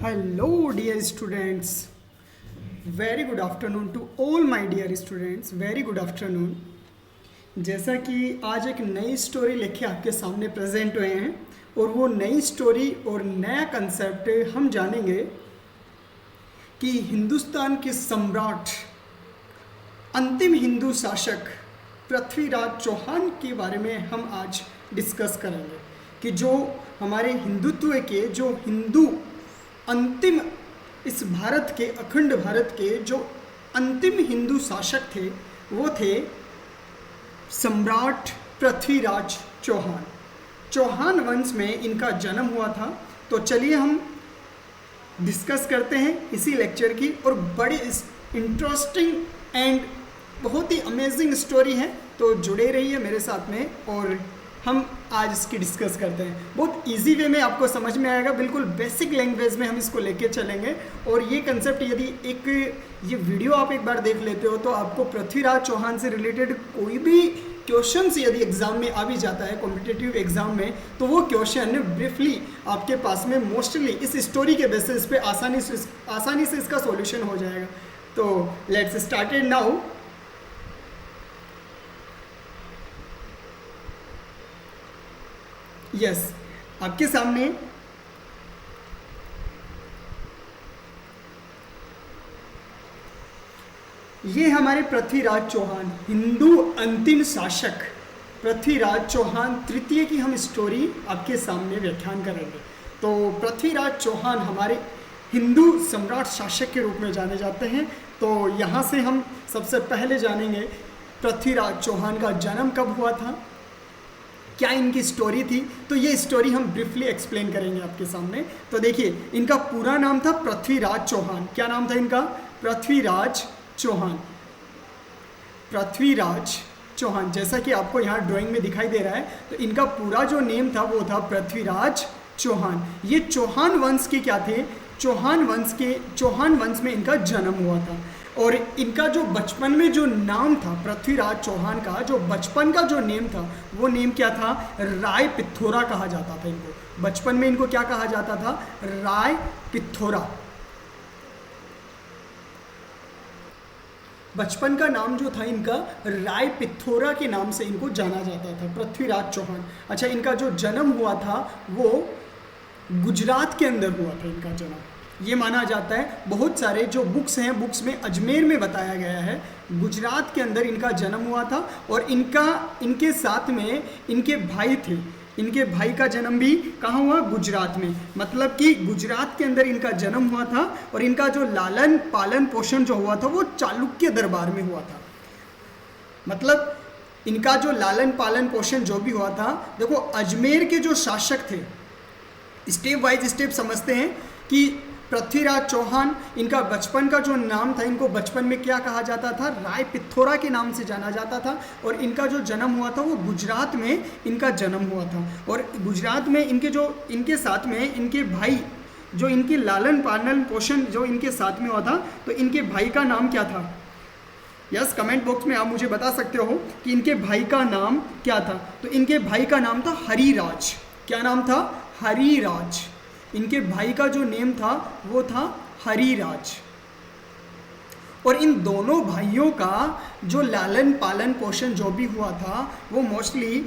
Hello, dear students. Very good afternoon to all my dear students. Very good afternoon. जैसा कि आज एक नई स्टोरी लेके आपके सामने प्रेजेंट हुए हैं और वो नई स्टोरी और नया कंसेप्ट हम जानेंगे कि हिंदुस्तान के सम्राट अंतिम हिंदू शासक पृथ्वीराज चौहान के बारे में हम आज डिस्कस करेंगे कि जो हमारे हिंदुत्व के जो हिंदू अंतिम इस भारत के अखंड भारत के जो अंतिम हिंदू शासक थे वो थे सम्राट पृथ्वीराज चौहान। चौहान वंश में इनका जन्म हुआ था। तो चलिए हम डिस्कस करते हैं इसी लेक्चर की और बड़ी इंटरेस्टिंग एंड बहुत ही अमेजिंग स्टोरी है। तो जुड़े रहिए मेरे साथ में और हम आज इसकी डिस्कस करते हैं। बहुत इजी वे में आपको समझ में आएगा, बिल्कुल बेसिक लैंग्वेज में हम इसको लेके चलेंगे। और ये कंसेप्ट यदि ये वीडियो आप एक बार देख लेते हो तो आपको पृथ्वीराज चौहान से रिलेटेड कोई भी क्वेश्चंस यदि एग्जाम में आ भी जाता है कॉम्पिटिटिव एग्जाम में, तो वो क्वेश्चन ब्रीफली आपके पास में मोस्टली इस स्टोरी के बेसिस पे आसानी से इसका सॉल्यूशन हो जाएगा। तो लेट्स स्टार्टेड नाउ। यस, आपके सामने ये हमारे पृथ्वीराज चौहान हिंदू अंतिम शासक पृथ्वीराज चौहान तृतीय की हम स्टोरी आपके सामने व्याख्यान करेंगे। तो पृथ्वीराज चौहान हमारे हिंदू सम्राट शासक के रूप में जाने जाते हैं। तो यहाँ से हम सबसे पहले जानेंगे पृथ्वीराज चौहान का जन्म कब हुआ था, क्या इनकी स्टोरी थी। तो ये स्टोरी हम ब्रीफली एक्सप्लेन करेंगे आपके सामने। तो देखिए, इनका पूरा नाम था पृथ्वीराज चौहान। क्या नाम था इनका? पृथ्वीराज चौहान। पृथ्वीराज चौहान, जैसा कि आपको यहाँ ड्राइंग में दिखाई दे रहा है, तो इनका पूरा जो नेम था वो था पृथ्वीराज चौहान। ये चौहान वंश के क्या थे? चौहान वंश में इनका जन्म हुआ था। और इनका जो बचपन में जो नाम था पृथ्वीराज चौहान का, जो बचपन का जो नेम था वो नेम क्या था? राय पिथौरा कहा जाता था इनको। बचपन में इनको क्या कहा जाता था? राय पिथौरा। बचपन का नाम जो था इनका राय पिथौरा के नाम से इनको जाना जाता था, पृथ्वीराज चौहान। अच्छा, इनका जो जन्म हुआ था वो गुजरात के अंदर हुआ था इनका जन्म, ये माना जाता है। बहुत सारे जो बुक्स हैं, बुक्स में अजमेर में बताया गया है गुजरात के अंदर इनका जन्म हुआ था। और इनके साथ में इनके भाई थे। इनके भाई का जन्म भी कहाँ हुआ? गुजरात में। मतलब कि गुजरात के अंदर इनका जन्म हुआ था। और इनका जो लालन पालन पोषण जो हुआ था वो चालुक्य दरबार में हुआ था। मतलब इनका जो लालन पालन पोषण जो भी हुआ था, देखो अजमेर के जो शासक थे, स्टेप वाइज स्टेप समझते हैं कि पृथ्वीराज चौहान, इनका बचपन का जो नाम था, इनको बचपन में क्या कहा जाता था? राय पिथौरा के नाम से जाना जाता था। और इनका जो जन्म हुआ था वो गुजरात में इनका जन्म हुआ था। और गुजरात में इनके साथ में इनके भाई, जो इनके लालन पालन पोषण जो इनके साथ में हुआ था, तो इनके भाई का नाम क्या था? यस, कमेंट बॉक्स में आप मुझे बता सकते हो कि इनके भाई का नाम क्या था। तो इनके भाई का नाम था हरिराज। क्या नाम था? हरिराज। इनके भाई का जो नेम था वो था हरिराज। और इन दोनों भाइयों का जो लालन पालन पोषण जो भी हुआ था वो मोस्टली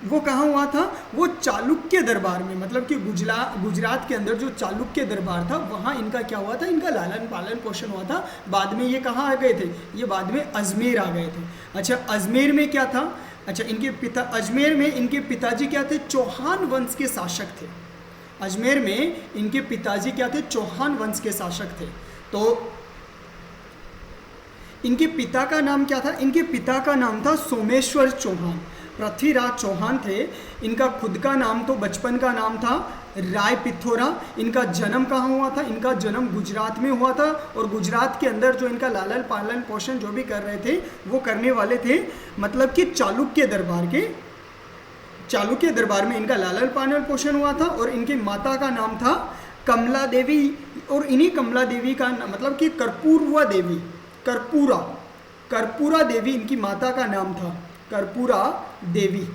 वो कहाँ हुआ था? वो चालुक्य दरबार में। मतलब कि गुजरात के अंदर जो चालुक्य दरबार था वहाँ इनका क्या हुआ था? इनका लालन पालन पोषण हुआ था। बाद में ये कहाँ आ गए थे? ये बाद में अजमेर आ गए थे। अच्छा, अजमेर में क्या था? अच्छा, अजमेर में इनके पिताजी क्या थे? चौहान वंश के शासक थे। अजमेर में इनके पिताजी क्या थे? चौहान वंश के शासक थे। तो इनके पिता का नाम क्या था? इनके पिता का नाम था सोमेश्वर चौहान। पृथ्वीराज चौहान थे। इनका खुद का नाम तो बचपन का नाम था राय पिथौरा। इनका जन्म कहाँ हुआ था? इनका जन्म गुजरात में हुआ था। और गुजरात के अंदर जो इनका लालन पालन पोषण जो भी कर रहे थे वो करने वाले थे, मतलब कि चालुक्य दरबार में इनका लालन पालन पोषण हुआ था। और इनकी माता का नाम था कमला देवी। और इन्हीं कमला देवी का मतलब कि कर्पूरा देवी इनकी माता का नाम था, कर्पूरा देवी।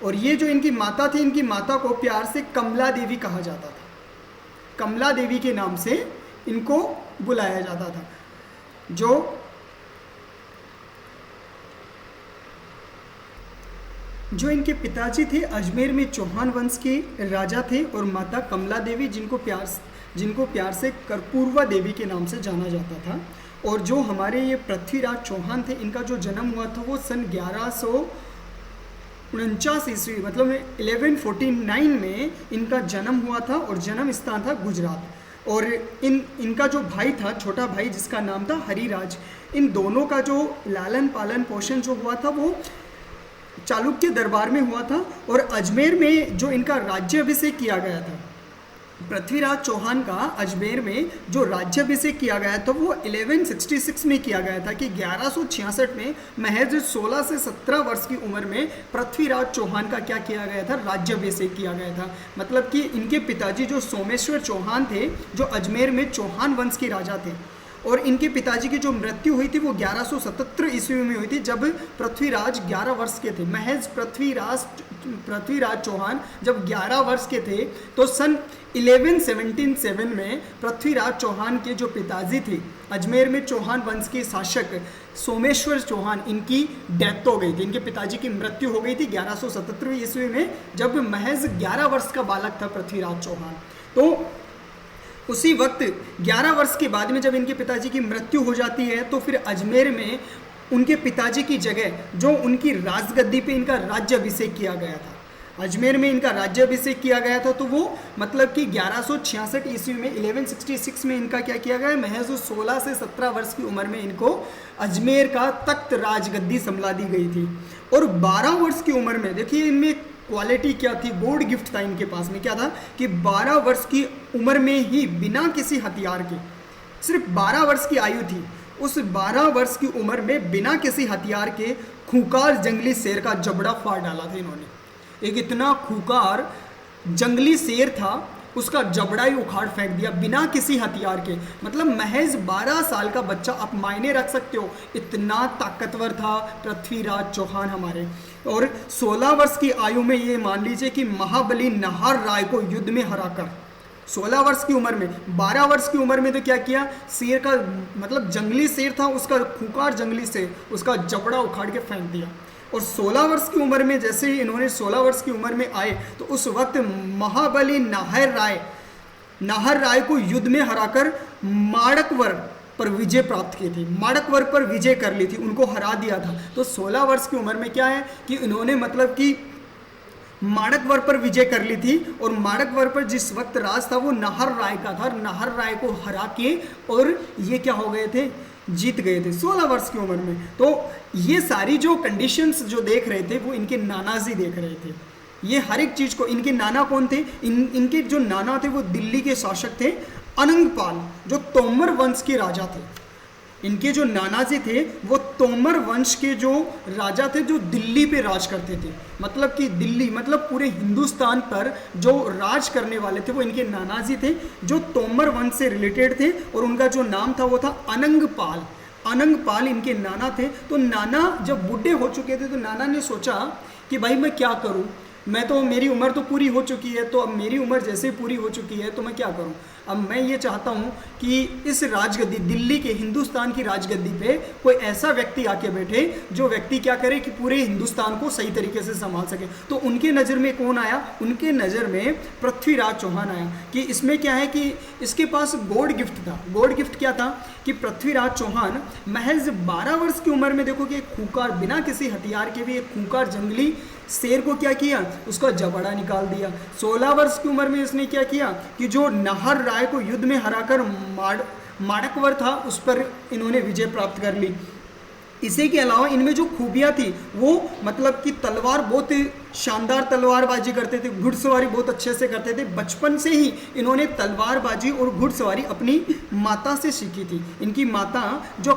और ये जो इनकी माता थी, इनकी माता को प्यार से कमला देवी कहा जाता था। कमला देवी के नाम से इनको बुलाया जाता था। जो इनके पिताजी थे अजमेर में चौहान वंश के राजा थे और माता कमला देवी जिनको प्यार से कर्पूरवा देवी के नाम से जाना जाता था। और जो हमारे ये पृथ्वीराज चौहान थे, इनका जो जन्म हुआ था वो सन 1149 ईस्वी मतलब 1149 में इनका जन्म हुआ था और जन्म स्थान था गुजरात। और इनका जो भाई था, छोटा भाई जिसका नाम था हरिराज, इन दोनों का जो लालन पालन पोषण जो हुआ था वो चालुक्य दरबार में हुआ था। और अजमेर में जो इनका राज्याभिषेक किया गया था, पृथ्वीराज चौहान का अजमेर में जो राज्याभिषेक किया गया था वो 1166 में किया गया था कि 1166 में महज 16 से 17 वर्ष की उम्र में पृथ्वीराज चौहान का क्या किया गया था, राज्याभिषेक किया गया था। मतलब कि इनके पिताजी जो सोमेश्वर चौहान थे, जो अजमेर में चौहान वंश के राजा थे, और इनके पिताजी की जो मृत्यु हुई थी वो 1177 ईस्वी में हुई थी जब पृथ्वीराज 11 वर्ष के थे। महज पृथ्वीराज चौहान जब 11 वर्ष के थे तो सन 1177 में पृथ्वीराज चौहान के जो पिताजी थे अजमेर में चौहान वंश के शासक सोमेश्वर चौहान, इनकी डेथ हो गई थी, इनके पिताजी की मृत्यु हो गई थी 1177 ईस्वी में जब महज 11 वर्ष का बालक था पृथ्वीराज चौहान। तो उसी वक्त 11 वर्ष के बाद में जब इनके पिताजी की मृत्यु हो जाती है तो फिर अजमेर में उनके पिताजी की जगह जो उनकी राजगद्दी पे इनका राज्याभिषेक किया गया था, अजमेर में इनका राज्याभिषेक किया गया था। तो वो मतलब कि 1166 ईस्वी में 1166 में इनका क्या किया गया, महज 16 से 17 वर्ष की उम्र में इनको अजमेर का तख्त राजगद्दी संभला दी गई थी। और 12 वर्ष की उम्र में देखिए इनमें क्वालिटी क्या थी, गॉड गिफ्ट था इनके पास में, क्या था कि 12 वर्ष की उम्र में ही बिना किसी हथियार के, सिर्फ 12 वर्ष की आयु थी, उस 12 वर्ष की उम्र में बिना किसी हथियार के खूंखार जंगली शेर का जबड़ा फाड़ डाला था इन्होंने। एक इतना खूंखार जंगली शेर था उसका जबड़ा ही उखाड़ फेंक दिया बिना किसी हथियार के। मतलब महज 12 साल का बच्चा, आप मायने रख सकते हो, इतना ताकतवर था पृथ्वीराज चौहान हमारे। और 16 वर्ष की आयु में ये मान लीजिए कि महाबली नाहर राय को युद्ध में हराकर 16 वर्ष की उम्र में, 12 वर्ष की उम्र में तो क्या किया, शेर का मतलब जंगली शेर था, उसका खूंखार जंगली शेर, उसका जबड़ा उखाड़ के फेंक दिया। और 16 वर्ष की उम्र में जैसे ही इन्होंने 16 वर्ष की उम्र में आए तो उस वक्त महाबली नाहर राय को युद्ध में हराकर माड़कवर पर विजय प्राप्त की थी, माड़कवर पर विजय कर ली थी, उनको हरा दिया था। तो 16 वर्ष की उम्र में क्या है कि इन्होंने मतलब कि माड़कवर पर विजय कर ली थी। और माड़कवर पर जिस वक्त राज था वो नाहर राय का था, नाहर राय को हरा के और ये क्या हो गए थे, जीत गए थे 16 वर्ष की उम्र में। तो ये सारी जो कंडीशंस जो देख रहे थे वो इनके नाना जी देख रहे थे, ये हर एक चीज़ को। इनके नाना कौन थे, इनके जो नाना थे वो दिल्ली के शासक थे अनंगपाल, जो तोमर वंश के राजा थे। इनके जो नाना जी थे वो तोमर वंश के जो राजा थे जो दिल्ली पे राज करते थे। मतलब कि दिल्ली मतलब पूरे हिंदुस्तान पर जो राज करने वाले थे वो इनके नाना जी थे जो तोमर वंश से रिलेटेड थे। और उनका जो नाम था वो था अनंगपाल। अनंगपाल इनके नाना थे। तो नाना जब बूढ़े हो चुके थे तो नाना ने सोचा कि भाई मैं क्या करूं, मैं तो, मेरी उम्र तो पूरी हो चुकी है, तो अब मेरी उम्र जैसे पूरी हो चुकी है तो मैं क्या करूं। अब मैं ये चाहता हूं कि इस राजगद्दी, दिल्ली के हिंदुस्तान की राजगद्दी पे कोई ऐसा व्यक्ति आके बैठे जो व्यक्ति क्या करे कि पूरे हिंदुस्तान को सही तरीके से संभाल सके। तो उनके नज़र में कौन आया, उनके नज़र में पृथ्वीराज चौहान आया। कि इसमें क्या है कि इसके पास गॉड गिफ्ट था। गॉड गिफ्ट क्या था कि पृथ्वीराज चौहान महज 12 वर्ष की उम्र में देखो कि एक खूंखार, बिना किसी हथियार के भी एक खूंखार जंगली शेर को क्या किया, उसका जबड़ा निकाल दिया। 16 वर्ष की उम्र में इसने क्या किया कि जो नाहर राय को युद्ध में हराकर माड़कवर था उस पर इन्होंने विजय प्राप्त कर ली। इसी के अलावा इनमें जो खूबियाँ थी वो मतलब कि तलवार, बहुत शानदार तलवारबाजी करते थे, घुड़सवारी बहुत अच्छे से करते थे। बचपन से ही इन्होंने तलवारबाजी और घुड़सवारी अपनी माता से सीखी थी। इनकी माता जो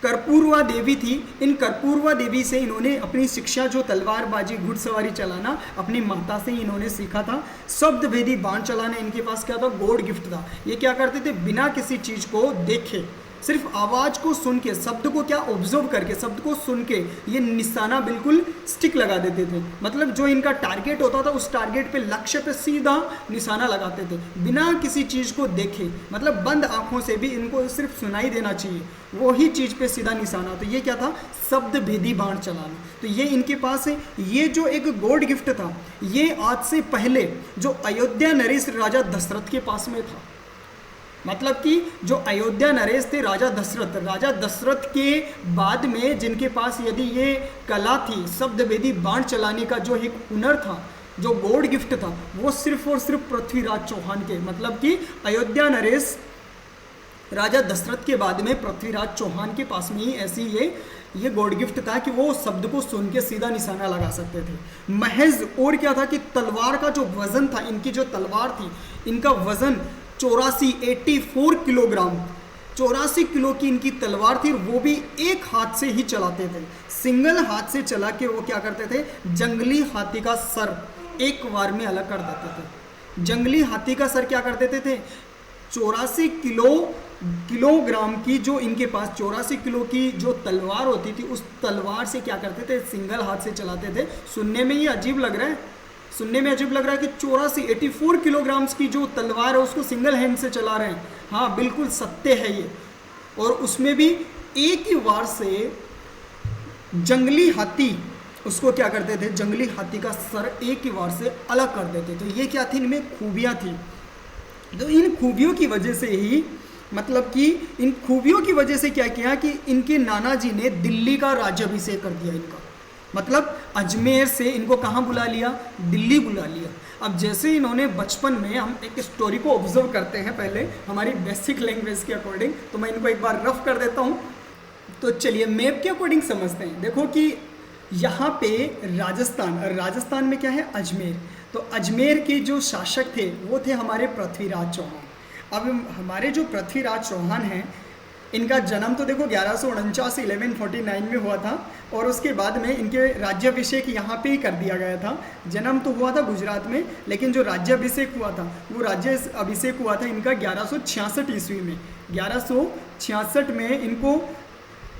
कर्पूरवा देवी थी, इन कर्पूरवा देवी से इन्होंने अपनी शिक्षा जो तलवारबाजी घुड़सवारी चलाना अपनी माता से ही इन्होंने सीखा था। शब्द भेदी बाण चलाना इनके पास क्या था, गॉड गिफ्ट था। ये क्या करते थे, बिना किसी चीज़ को देखे सिर्फ आवाज़ को सुन के, शब्द को क्या ऑब्जर्व करके, शब्द को सुन के ये निशाना बिल्कुल स्टिक लगा देते थे। मतलब जो इनका टारगेट होता था उस टारगेट पे, लक्ष्य पे सीधा निशाना लगाते थे बिना किसी चीज़ को देखे। मतलब बंद आंखों से भी इनको सिर्फ सुनाई देना चाहिए, वही चीज़ पे सीधा निशाना। तो ये क्या था? शब्द भेदी बाण चलाना। तो ये इनके पास है। ये जो एक गॉड गिफ्ट था, ये आज से पहले जो अयोध्या नरेश राजा दशरथ के पास में था। मतलब कि जो अयोध्या नरेश थे राजा दशरथ के बाद में जिनके पास यदि ये कला थी, शब्द वेदी बाण चलाने का जो एक हुनर था, जो गॉड गिफ्ट था, वो सिर्फ और सिर्फ पृथ्वीराज चौहान के, मतलब कि अयोध्या नरेश राजा दशरथ के बाद में पृथ्वीराज चौहान के पास में ही ऐसी ये गॉड गिफ्ट था कि वो शब्द को सुन के सीधा निशाना लगा सकते थे। महज और क्या था कि तलवार का जो वजन था, इनकी जो तलवार थी, इनका वजन 84 किलोग्राम, 84 किलो की इनकी तलवार थी। वो भी एक हाथ से ही चलाते थे, सिंगल हाथ से चला के वो क्या करते थे? जंगली हाथी का सर एक बार में अलग कर देते थे। जंगली हाथी का सर क्या कर देते थे? 84 किलोग्राम की जो इनके पास 84 किलो की जो तलवार होती थी, उस तलवार से क्या करते थे? सिंगल हाथ से चलाते थे। सुनने में ये अजीब लग रहा है, सुनने में अजीब लग रहा है कि 84 किलोग्राम्स की जो तलवार है उसको सिंगल हैंड से चला रहे हैं। हाँ, बिल्कुल सत्य है ये। और उसमें भी एक ही बार से जंगली हाथी, उसको क्या करते थे? जंगली हाथी का सर एक ही बार से अलग कर देते। तो ये क्या थी? इनमें खूबियाँ थी। तो इन खूबियों की वजह से ही, मतलब कि इन खूबियों की वजह से क्या किया कि इनके नाना जी ने दिल्ली का राज्याभिषेक कर दिया इनका। मतलब अजमेर से इनको कहाँ बुला लिया? दिल्ली बुला लिया। अब जैसे इन्होंने बचपन में, हम एक स्टोरी को ऑब्जर्व करते हैं पहले हमारी बेसिक लैंग्वेज के अकॉर्डिंग, तो मैं इनको एक बार रफ कर देता हूँ। तो चलिए मैप के अकॉर्डिंग समझते हैं। देखो कि यहाँ पे राजस्थान में क्या है? अजमेर। तो अजमेर के जो शासक थे वो थे हमारे पृथ्वीराज चौहान। अब हमारे जो पृथ्वीराज चौहान हैं, इनका जन्म तो देखो 1149 में हुआ था, और उसके बाद में इनके राज्याभिषेक यहाँ पे ही कर दिया गया था। जन्म तो हुआ था गुजरात में, लेकिन जो राज्याभिषेक हुआ था वो राज्याभिषेक हुआ था इनका 1166 ईस्वी में। 1166 में इनको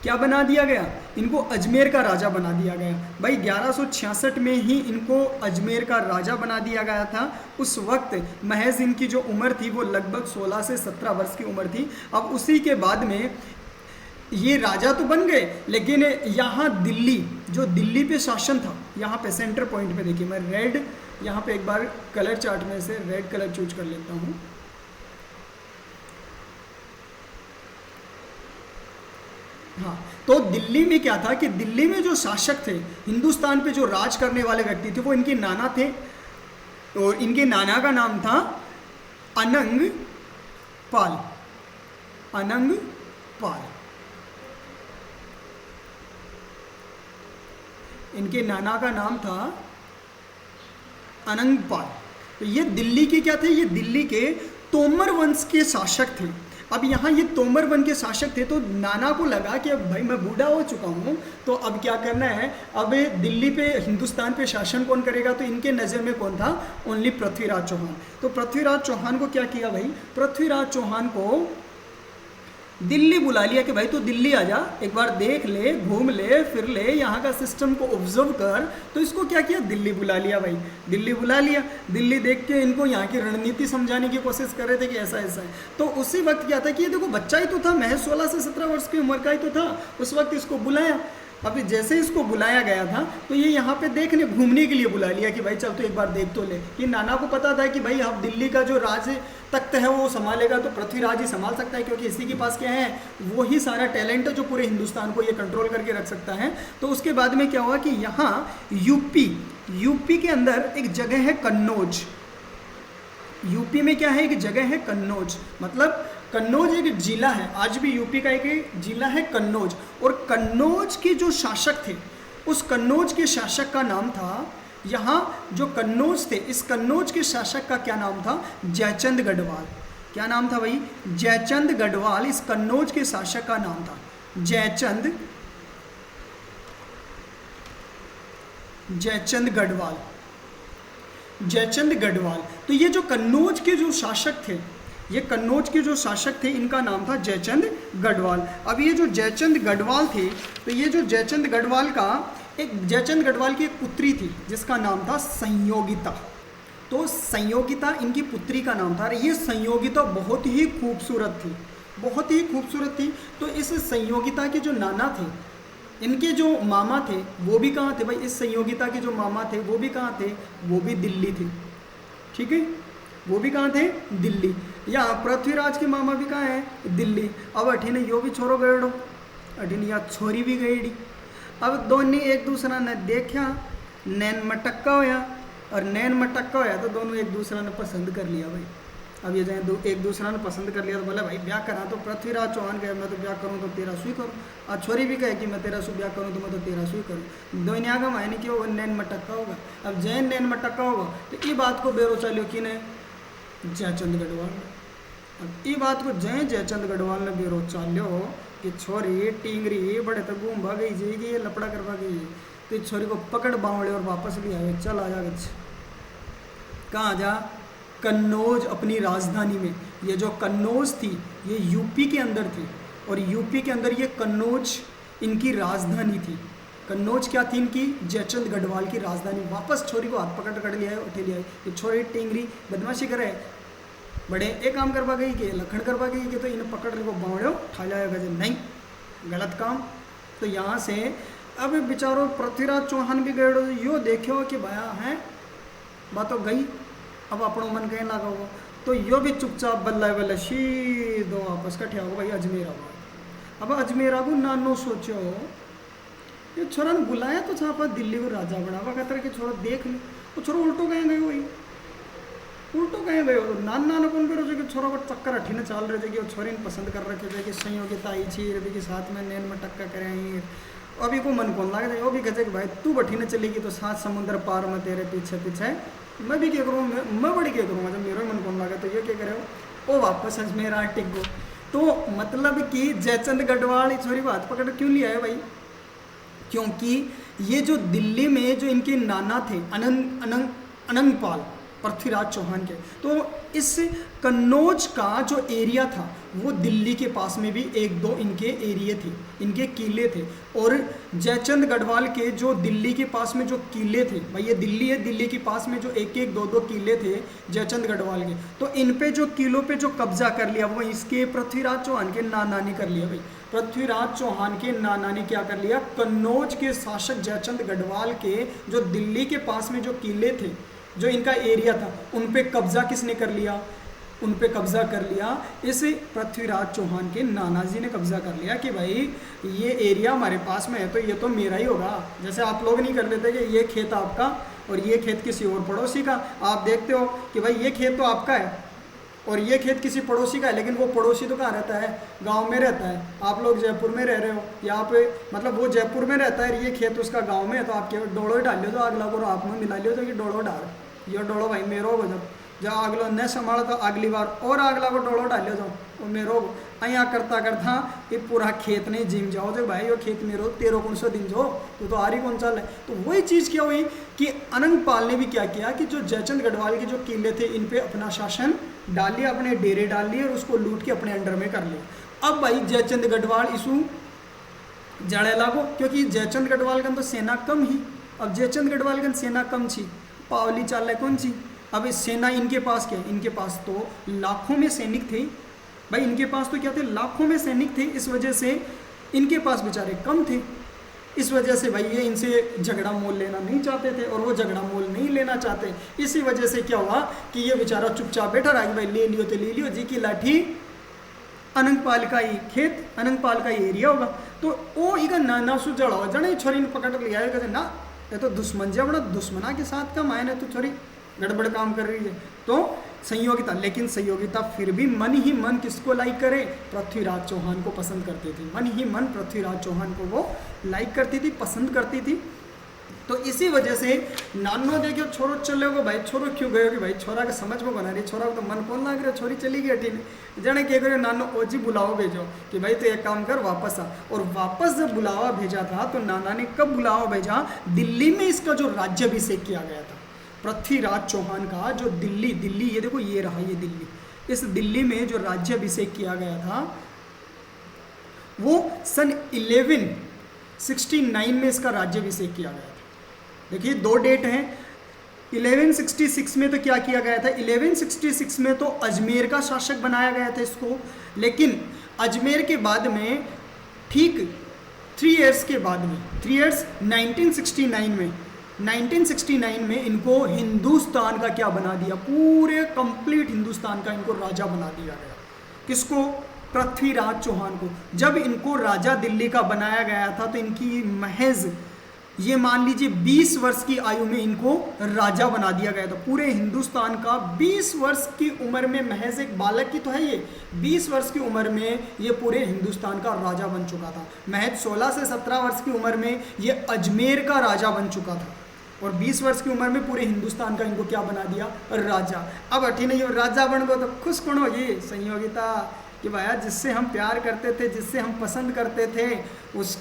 क्या बना दिया गया? इनको अजमेर का राजा बना दिया गया। भाई 1166 में ही इनको अजमेर का राजा बना दिया गया था। उस वक्त महज इनकी जो उम्र थी वो लगभग 16 से 17 वर्ष की उम्र थी। अब उसी के बाद में ये राजा तो बन गए, लेकिन यहाँ दिल्ली पे शासन था, यहाँ पे सेंटर पॉइंट पे देखिए, मैं रेड यहाँ पे एक बार कलर चार्ट में से रेड कलर चूज कर लेता हूँ। हाँ, तो दिल्ली में क्या था कि दिल्ली में जो शासक थे, हिंदुस्तान पे जो राज करने वाले व्यक्ति थे, वो इनके नाना थे। और इनके नाना का नाम था अनंग पाल। इनके नाना का नाम था अनंग पाल। तो ये दिल्ली के क्या थे? ये दिल्ली के तोमर वंश के शासक थे। अब यहाँ ये तोमर वंश के शासक थे, तो नाना को लगा कि अब भाई मैं बूढ़ा हो चुका हूँ, तो अब क्या करना है? अब दिल्ली पे, हिंदुस्तान पे शासन कौन करेगा? तो इनके नज़र में कौन था? ओनली पृथ्वीराज चौहान। तो पृथ्वीराज चौहान को क्या किया भाई? पृथ्वीराज चौहान को दिल्ली बुला लिया कि भाई तू दिल्ली आ जा, एक बार देख ले, घूम ले, फिर ले, यहाँ का सिस्टम को ऑब्जर्व कर। तो इसको क्या किया? दिल्ली बुला लिया भाई, दिल्ली बुला लिया। दिल्ली देख के इनको यहाँ की रणनीति समझाने की कोशिश कर रहे थे कि ऐसा ऐसा है। तो उसी वक्त क्या था कि ये देखो बच्चा ही तो था, महज 16 से 17 वर्ष की उम्र का ही तो था। उस वक्त इसको बुलाया। अब जैसे इसको बुलाया गया था तो ये यहाँ पे देखने, घूमने के लिए बुला लिया कि भाई चल तो एक बार देख तो ले। ये नाना को पता था कि भाई अब दिल्ली का जो राज तख्त है वो संभालेगा तो पृथ्वीराज ही संभाल सकता है, क्योंकि इसी के पास क्या है? वो ही सारा टैलेंट है जो पूरे हिंदुस्तान को ये कंट्रोल करके रख सकता है। तो उसके बाद में क्या हुआ कि यहाँ यूपी के अंदर एक जगह है कन्नौज। यूपी में क्या है? एक जगह है कन्नौज। मतलब कन्नौज एक जिला है, आज भी यूपी का एक जिला है कन्नौज। और कन्नौज के जो शासक थे, उस कन्नौज के शासक का नाम था, यहाँ जो कन्नौज थे, इस कन्नौज के शासक का क्या नाम था? जयचंद गढ़वाल। क्या नाम था भाई? जयचंद गढ़वाल इस कन्नौज के शासक का नाम था। जयचंद गढ़वाल। तो ये जो कन्नौज के जो शासक थे, ये कन्नौज के जो शासक थे इनका नाम था जयचंद गढ़वाल। अब ये जो जयचंद गढ़वाल थे, तो ये जो जयचंद गढ़वाल का जयचंद गढ़वाल की एक पुत्री थी जिसका नाम था संयोगिता। तो संयोगिता इनकी पुत्री का नाम था। ये संयोगिता बहुत ही खूबसूरत थी, बहुत ही खूबसूरत थी। तो इस संयोगिता के जो नाना थे, इनके जो मामा थे वो भी कहाँ थे भाई, इस संयोगिता के जो मामा थे वो भी कहाँ थे, वो भी दिल्ली थे। ठीक है, वो भी कहाँ थे, दिल्ली। यहाँ पृथ्वीराज के मामा भी कहाँ है, दिल्ली। अब अठीने यो भी छोरो गएड़ो, अठीने या छोरी भी गएड़ी। अब दोनों एक दूसरा ने देखा, नैन मटक्का होया, और नैन मटक्का होया तो दोनों एक दूसरा ने पसंद कर लिया भाई। अब ये जाए एक दूसरा ने पसंद कर लिया तो बोला भाई ब्याह करा। तो पृथ्वीराज चौहान कहे मैं तो ब्याह करूँ तो तेरा सुई करूँ, और छोरी भी कहे कि मैं तेरा सु ब्याह करूँ तो मैं तो तेरा सुई करूँ। दोनों आगम है नहीं कि वो नैन मटक्का होगा। अब जैन नैन मटक्का होगा तो ये बात को बेरो चालियो कि ने जयचंद गढ़वाल। अब ये बात को जयचंद गढ़वाल ने बेरो चालियो कि छोरी टींगरी बड़े तो घूम भा गई जाएगी, ये लपड़ा करवा गई। तो इस छोरी को पकड़ बावड़े और वापस भी आए, चल आ जा। कहाँ जा, कन्नौज अपनी राजधानी में। ये जो कन्नौज थी ये यूपी के अंदर थी, और यूपी के अंदर ये कन्नौज इनकी राजधानी थी। कन्नौज क्या थी इनकी, जयचंद गढ़वाल की राजधानी। वापस छोरी को हाथ पकड़ लिया है, उठे लिया है। ये छोरी टेंगरी बदमाशी करे, बड़े एक काम करवा गई कि लखन करवा गई कि तो इन्हें पकड़ को बावड़ो ठा जाएगा जो नहीं, गलत काम। तो यहाँ से अब बेचारो पृथ्वीराज चौहान भी गए, यो देखो कि भाया है बात तो गई, अब अपनों मन कहीं लगा हो। तो यो भी चुपचाप बल्ला बल्ला सीधो वापस कठिया हो भाई अजमेर आओ। अब अजमेर आगू नानो सोचो ये छोरा ने बुलाया तो छापा दिल्ली को राजा बनावा कहते कि छोरा देख ले, वो छोरा उल्टो कहीं गए, वही उल्टो कहीं गए। तो नाना ने कौन करो कि छोरा को चक्कर अठी ने चाल रहे थे कि वो छोरी ने पसंद कर रखे थे कि संयोगिता आई छी रवि के साथ में नैन में टक्का करें। अभी को मन कौन लगे वो भी कहते कि भाई तू बठी ने चलेगी तो 7 समुद्र पार में तेरे पीछे पीछे मैं भी क्या करूँ, मैं बड़ी क्या करूँगा जब मेरा मन कौन लगा। तो ये क्या करे वो वापस अजमेर टिक गो। तो मतलब कि जयचंद गढ़वाल छोरी को हाथ पकड़ क्यों लिया है भाई, क्योंकि ये जो दिल्ली में जो इनके नाना थे अनंगपाल पृथ्वीराज चौहान के, तो इस कन्नौज का जो एरिया था वो दिल्ली के पास में भी 1-2 इनके एरिए थे, इनके किले थे। और जयचंद गढ़वाल के जो दिल्ली के पास में जो किले थे भाई, ये दिल्ली है, दिल्ली के पास में जो 1-1, 2-2 किले थे जयचंद गढ़वाल के, तो इन पे जो किलों पे जो कब्जा कर लिया वो इसके पृथ्वीराज चौहान के नाना ने कर लिया भाई। पृथ्वीराज चौहान के नाना ने क्या कर लिया, कन्नौज के शासक जयचंद गढ़वाल के जो दिल्ली के पास में जो किले थे, जो इनका एरिया था, उन पे कब्जा किसने कर लिया, उन पे कब्जा कर लिया इस पृथ्वीराज चौहान के नाना जी ने कब्जा कर लिया कि भाई ये एरिया हमारे पास में है तो ये तो मेरा ही होगा। जैसे आप लोग नहीं कर लेते कि ये खेत आपका और ये खेत किसी और पड़ोसी का। आप देखते हो कि भाई ये खेत तो आपका है और ये खेत किसी पड़ोसी का है, लेकिन वो पड़ोसी तो कहाँ रहता है, गांव में रहता है। आप लोग जयपुर में रह रहे हो, यहाँ पे मतलब वो जयपुर में रहता है, ये खेत उसका गांव में है, तो आप केवल डोड़ो डाल लो तो अगला को आप में मिला लियो तो ये डोड़ो डाल, ये डोड़ो भाई मेरो हो। जब अगलो न संभाला तो अगली बार और अगला को डोड़ो डालियो जाओ वो मेरो यहाँ करता करता ये पूरा खेत नहीं जिम जाओ जो भाई वो खेत मेरो 13 दिन जो तो आ रही कौन चाल है। तो वही चीज़ क्या हुई कि अनंगपाल ने भी क्या किया कि जो जयचंद गढ़वाल के जो किले थे इन पे अपना शासन डाल लिया, अपने डेरे डाल लिए और उसको लूट के अपने अंडर में कर लिया। अब भाई जयचंद गढ़वाल इसू जड़े लागो, क्योंकि जयचंद गढ़वाल का तो सेना कम ही। अब जयचंद गढ़वाल का सेना कम थी, पावली चाल कौन सी। अब इस सेना इनके पास क्या, इनके पास तो लाखों में सैनिक थे भाई, इनके पास तो क्या थे, लाखों में सैनिक थे। इस वजह से इनके पास बेचारे कम थे, इस वजह से भाई ये इनसे झगड़ा मोल लेना नहीं चाहते थे और वो झगड़ा मोल नहीं लेना चाहते। इसी वजह से क्या हुआ कि ये बेचारा चुपचाप बैठा रहा कि भाई ले लियो तो ले लियो, जी की लाठी अनंगपाल का ही खेत, अनंगपाल का ही एरिया होगा। तो वो इका नाना सु जड़ा जड़े छोरी ने पकड़ लिया है, कहते ना ये तो दुश्मन जी अपना दुश्मना के साथ का मायने तो छोरी गड़बड़ काम कर रही है। तो संयोगिता, लेकिन संयोगिता फिर भी मन ही मन किसको लाइक करे, पृथ्वीराज चौहान को पसंद करती थी। मन ही मन पृथ्वीराज चौहान को वो लाइक करती थी, पसंद करती थी। तो इसी वजह से नानो देखियो छोरो चले गो भाई, छोरो क्यों गयो कि भाई छोरा के समझ में बना रही, छोरा को तो मन कौन लाग रहा, छोरी चली गई अठी ने जाने क्या करे नानो ओजी बुलाओ भेजो कि भाई तो एक काम कर वापस आ। और वापस जब बुलावा भेजा था तो नाना ने कब बुलावा भेजा, दिल्ली में इसका जो राज्याभिषेक किया गया था पृथ्वीराज चौहान का, जो दिल्ली ये देखो ये रहा, ये दिल्ली, इस दिल्ली में जो राज्याभिषेक किया गया था वो सन 1169 में इसका राज्याभिषेक किया गया था। देखिए 2 डेट हैं। 1166 में तो क्या किया गया था, 1166 में तो अजमेर का शासक बनाया गया था इसको, लेकिन अजमेर के बाद में ठीक 3 इयर्स के बाद में 3 इयर्स 1969 में इनको हिंदुस्तान का क्या बना दिया, पूरे कंप्लीट हिंदुस्तान का इनको राजा बना दिया गया। किसको? पृथ्वीराज चौहान को। जब इनको राजा दिल्ली का बनाया गया था तो इनकी महज ये मान लीजिए 20 वर्ष की आयु में इनको राजा बना दिया गया था। पूरे हिंदुस्तान का 20 वर्ष की उम्र में, महज एक बालक की तो है ये, 20 वर्ष की उम्र में ये पूरे हिंदुस्तान का राजा बन चुका था। महज 16 से 17 वर्ष की उम्र में ये अजमेर का राजा बन चुका था और 20 वर्ष की उम्र में पूरे हिंदुस्तान का इनको क्या बना दिया, राजा। अब अठी नहीं राजा बन गए तो खुश कौन होगी? संयोगिता कि भैया जिससे हम प्यार करते थे, जिससे हम पसंद करते थे,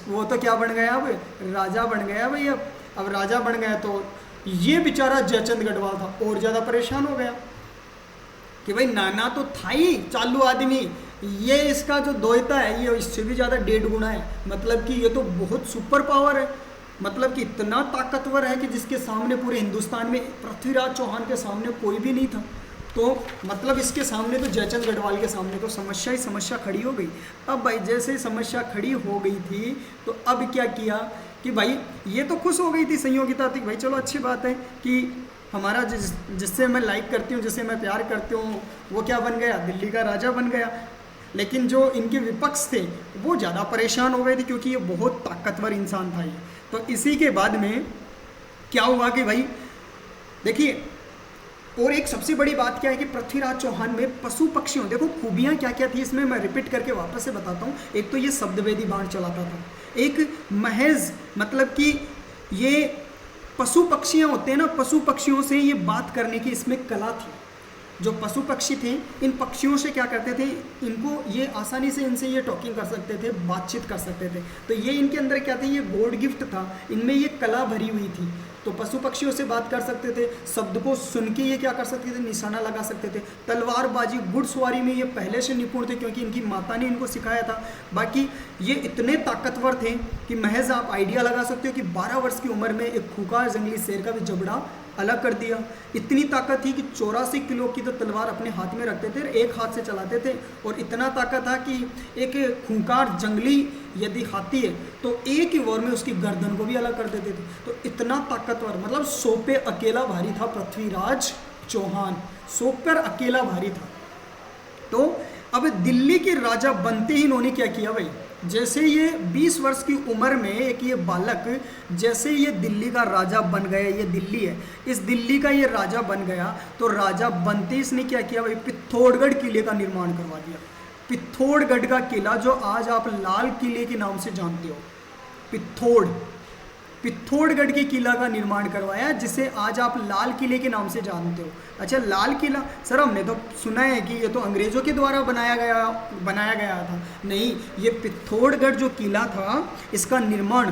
वो तो क्या बन गया, अब राजा बन गया भाई। अब राजा बन गया तो ये बेचारा जयचंद गढ़वाल था और ज़्यादा परेशान हो गया कि भाई नाना तो था ही चालू आदमी, ये इसका जो द्वैता है ये इससे भी ज़्यादा 1.5 गुना है। मतलब कि ये तो बहुत सुपर पावर है, मतलब कि इतना ताकतवर है कि जिसके सामने पूरे हिंदुस्तान में पृथ्वीराज चौहान के सामने कोई भी नहीं था। तो मतलब इसके सामने तो जयचंद गढ़वाल के सामने तो समस्या ही समस्या खड़ी हो गई। अब भाई जैसे समस्या खड़ी हो गई थी तो अब क्या किया कि भाई ये तो खुश हो गई थी संयोगिता थी, भाई चलो अच्छी बात है कि हमारा जिससे मैं लाइक करती हूँ, जिससे मैं प्यार करती हूँ, वो क्या बन गया, दिल्ली का राजा बन गया। लेकिन जो इनके विपक्ष थे वो ज़्यादा परेशान हो गए थे क्योंकि ये बहुत ताकतवर इंसान था ये। तो इसी के बाद में क्या हुआ कि भाई देखिए, और एक सबसे बड़ी बात क्या है कि पृथ्वीराज चौहान में पशु पक्षियों, देखो खूबियाँ क्या क्या थी इसमें, मैं रिपीट करके वापस से बताता हूँ। एक तो ये शब्दवेदी बाण चलाता था, एक महज मतलब कि ये पशु पक्षियाँ होते हैं ना, पशु पक्षियों से ये बात करने की इसमें कला थी। जो पशु पक्षी थे इन पक्षियों से क्या करते थे, इनको ये आसानी से इनसे ये टॉकिंग कर सकते थे, बातचीत कर सकते थे। तो ये इनके अंदर क्या था, ये गॉड गिफ्ट था, इनमें ये कला भरी हुई थी। तो पशु पक्षियों से बात कर सकते थे, शब्द को सुन के ये क्या कर सकते थे, निशाना लगा सकते थे। तलवारबाजी, घुड़सवारी में ये पहले से निपुण थे क्योंकि इनकी माता ने इनको सिखाया था। बाकी ये इतने ताकतवर थे कि महज आप आइडिया लगा सकते हो कि 12 वर्ष की उम्र में एक खूंखार जंगली शेर का भी जबड़ा अलग कर दिया। इतनी ताकत थी कि 84 किलो की तो तलवार अपने हाथ में रखते थे, एक हाथ से चलाते थे। और इतना ताकत था कि एक खूंखार जंगली यदि हाथी है तो एक ही वार में उसकी गर्दन को भी अलग कर देते थे। तो इतना ताकतवर, मतलब 100 पे अकेला भारी था पृथ्वीराज चौहान, 100 पर अकेला भारी था। तो अब दिल्ली के राजा बनते ही इन्होंने क्या किया भाई, जैसे ये 20 वर्ष की उम्र में एक ये बालक जैसे ये दिल्ली का राजा बन गया, ये दिल्ली है, इस दिल्ली का ये राजा बन गया, तो राजा बनते ही इसने क्या किया भाई, पिथौरागढ़ किले का निर्माण करवा दिया। पिथौरागढ़ का किला जो आज आप लाल किले के नाम से जानते हो, पिथौरागढ़ के किला का निर्माण करवाया जिसे आज आप लाल किले के नाम से जानते हो। अच्छा, लाल किला सर हमने तो सुना है कि ये तो अंग्रेज़ों के द्वारा बनाया गया था। नहीं, ये पिथौरागढ़ जो किला था इसका निर्माण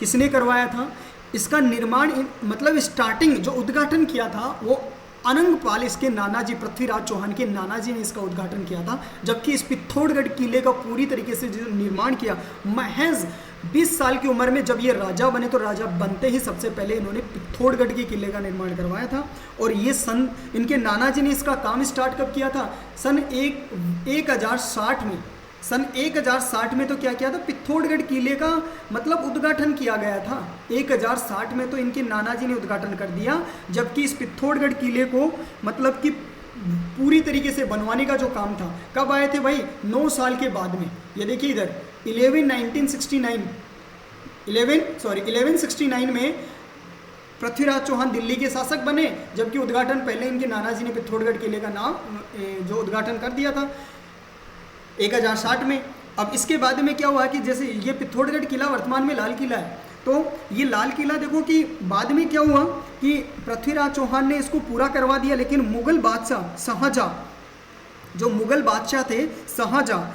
किसने करवाया था? इसका निर्माण मतलब स्टार्टिंग जो उद्घाटन किया था वो अनंगपाल, इसके नाना जी, पृथ्वीराज चौहान के नाना जी ने इसका उद्घाटन किया था। जबकि इस पिथौरागढ़ किले का पूरी तरीके से जो निर्माण किया महज 20 साल की उम्र में जब ये राजा बने, तो राजा बनते ही सबसे पहले इन्होंने पिथौरागढ़ के किले का निर्माण करवाया था। और ये सन इनके नाना जी ने इसका काम स्टार्ट कब किया था? सन 1060 में। सन 1060 में तो क्या किया था, पिथौरागढ़ किले का मतलब उद्घाटन किया गया था। 1060 में तो इनके नाना जी ने उद्घाटन कर दिया, जबकि इस पिथौरागढ़ किले को मतलब कि पूरी तरीके से बनवाने का जो काम था कब आए थे भाई? 9 साल के बाद में। ये देखिए इधर 1169 में पृथ्वीराज चौहान दिल्ली के शासक बने, जबकि उद्घाटन पहले इनके नाना जी ने पिथौरागढ़ किले का नाम जो उद्घाटन कर दिया था 1060 में। अब इसके बाद में क्या हुआ कि जैसे ये पिथौरागढ़ किला वर्तमान में लाल किला है, तो ये लाल किला देखो कि बाद में क्या हुआ कि पृथ्वीराज चौहान ने इसको पूरा करवा दिया, लेकिन मुगल बादशाह शाहजहाँ, जो मुगल बादशाह थे शाहजहाँ,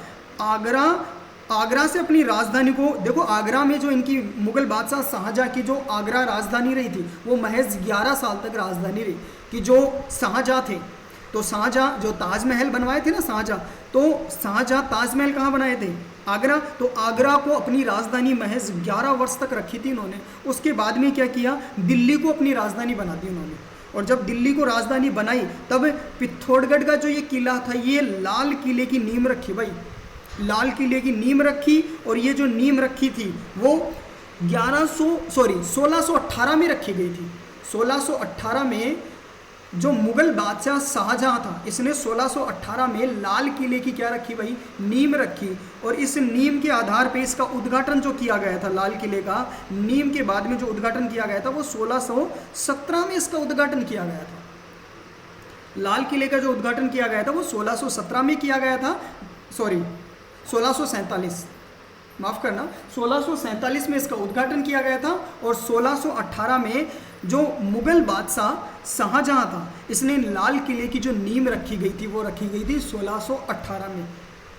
आगरा से अपनी राजधानी को, देखो आगरा में जो इनकी मुगल बादशाह शाहजहाँ की जो आगरा राजधानी रही थी वो महज 11 साल तक राजधानी रही कि जो शाहजहाँ थे। तो शाहजहाँ जो ताजमहल बनवाए थे ना शाहजहाँ, तो शाहजहाँ ताजमहल कहाँ बनाए थे? आगरा। तो आगरा को अपनी राजधानी महज 11 वर्ष तक रखी थी इन्होंने। उसके बाद में क्या किया, दिल्ली को अपनी राजधानी बना दी उन्होंने। और जब दिल्ली को राजधानी बनाई तब पिथौरागढ़ का जो ये किला था, ये लाल किले की नींव रखी भाई, लाल किले की नींव रखी। और ये जो नींव रखी थी वो 1618 में रखी गई थी। 1618 में जो मुगल बादशाह शाहजहाँ था, इसने 1618 में लाल किले की क्या रखी भाई, नींव रखी। और इस नींव के आधार पे इसका उद्घाटन जो किया गया था, लाल किले का नींव के बाद में जो उद्घाटन किया गया था वो 1617 में इसका उद्घाटन किया गया था। लाल किले का जो उद्घाटन किया गया था वो 1617 में किया गया था, 1647, माफ़ करना, 1647 में इसका उद्घाटन किया गया था। और 1618 में जो मुगल बादशाह शाहजहाँ था, इसने लाल किले की जो नींव रखी गई थी वो रखी गई थी 1618 में।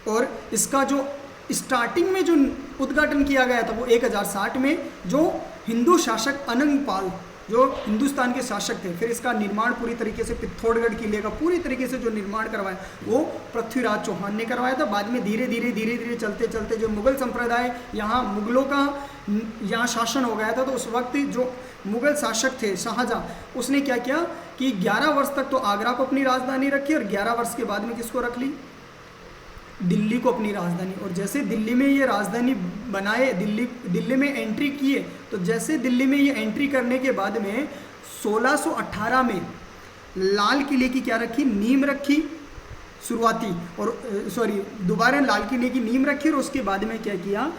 और इसका जो स्टार्टिंग में जो उद्घाटन किया गया था वो 1060 में, जो हिंदू शासक अनंगपाल जो हिंदुस्तान के शासक थे, फिर इसका निर्माण पूरी तरीके से पिथौरागढ़ किले का पूरी तरीके से जो निर्माण करवाया वो पृथ्वीराज चौहान ने करवाया था। बाद में धीरे धीरे चलते चलते जो मुगल संप्रदाय, यहाँ मुगलों का यहाँ शासन हो गया था, तो उस वक्त जो मुगल शासक थे शाहजहाँ, उसने क्या किया कि 11 वर्ष तक तो आगरा को अपनी राजधानी रखी और 11 वर्ष के बाद में किसको रख ली, दिल्ली को अपनी राजधानी। और जैसे दिल्ली में ये राजधानी बनाए, दिल्ली में एंट्री किए, तो जैसे दिल्ली में ये एंट्री करने के बाद में 1618 में लाल किले की क्या रखी, नींव रखी शुरुआती, और दोबारा लाल किले की नींव रखी। और उसके बाद में क्या किया,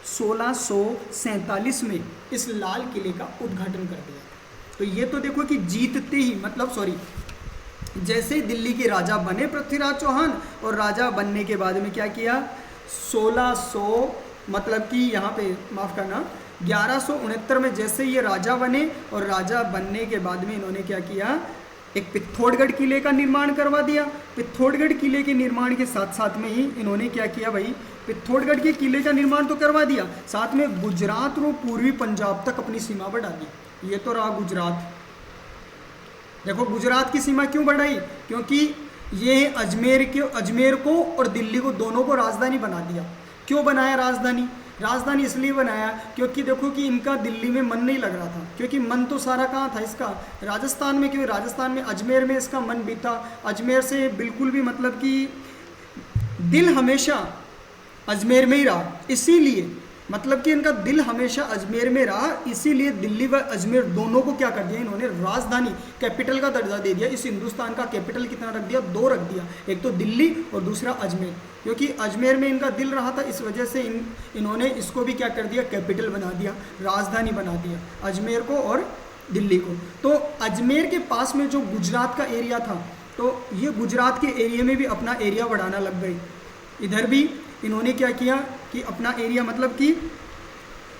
1647 में इस लाल किले का उद्घाटन कर दिया। तो ये तो देखो कि जीतते ही जैसे दिल्ली के राजा बने पृथ्वीराज चौहान, और राजा बनने के बाद में क्या किया, 1169 में जैसे ये राजा बने, और राजा बनने के बाद में इन्होंने क्या किया, एक पिथौरागढ़ किले का निर्माण करवा दिया। पिथौरागढ़ किले के निर्माण के साथ साथ में ही इन्होंने क्या किया भाई, पिथौरागढ़ के किले का निर्माण तो करवा दिया, साथ में गुजरात और पूर्वी पंजाब तक अपनी सीमा बढ़ा दी। ये तो रहा गुजरात। देखो गुजरात की सीमा क्यों बढ़ाई, क्योंकि ये अजमेर को और दिल्ली को दोनों को राजधानी बना दिया। क्यों बनाया राजधानी इसलिए बनाया क्योंकि देखो कि इनका दिल्ली में मन नहीं लग रहा था, क्योंकि मन तो सारा कहाँ था इसका, राजस्थान में। क्यों राजस्थान में, अजमेर में इसका मन बीता। अजमेर से बिल्कुल भी कि दिल हमेशा अजमेर में ही रहा, इसीलिए कि इनका दिल हमेशा अजमेर में रहा, इसीलिए दिल्ली व अजमेर दोनों को क्या कर दिया इन्होंने, राजधानी, कैपिटल का दर्जा दे दिया। इस हिंदुस्तान का कैपिटल कितना रख दिया, 2 रख दिया, एक तो दिल्ली और दूसरा अजमेर। क्योंकि अजमेर में इनका दिल रहा था, इस वजह से इन्होंने इसको भी क्या कर दिया, कैपिटल बना दिया, राजधानी बना दिया, अजमेर को और दिल्ली को। तो अजमेर के पास में जो गुजरात का एरिया था, तो ये गुजरात के एरिया में भी अपना एरिया बढ़ाना लग गए। इधर भी इन्होंने क्या किया कि अपना एरिया कि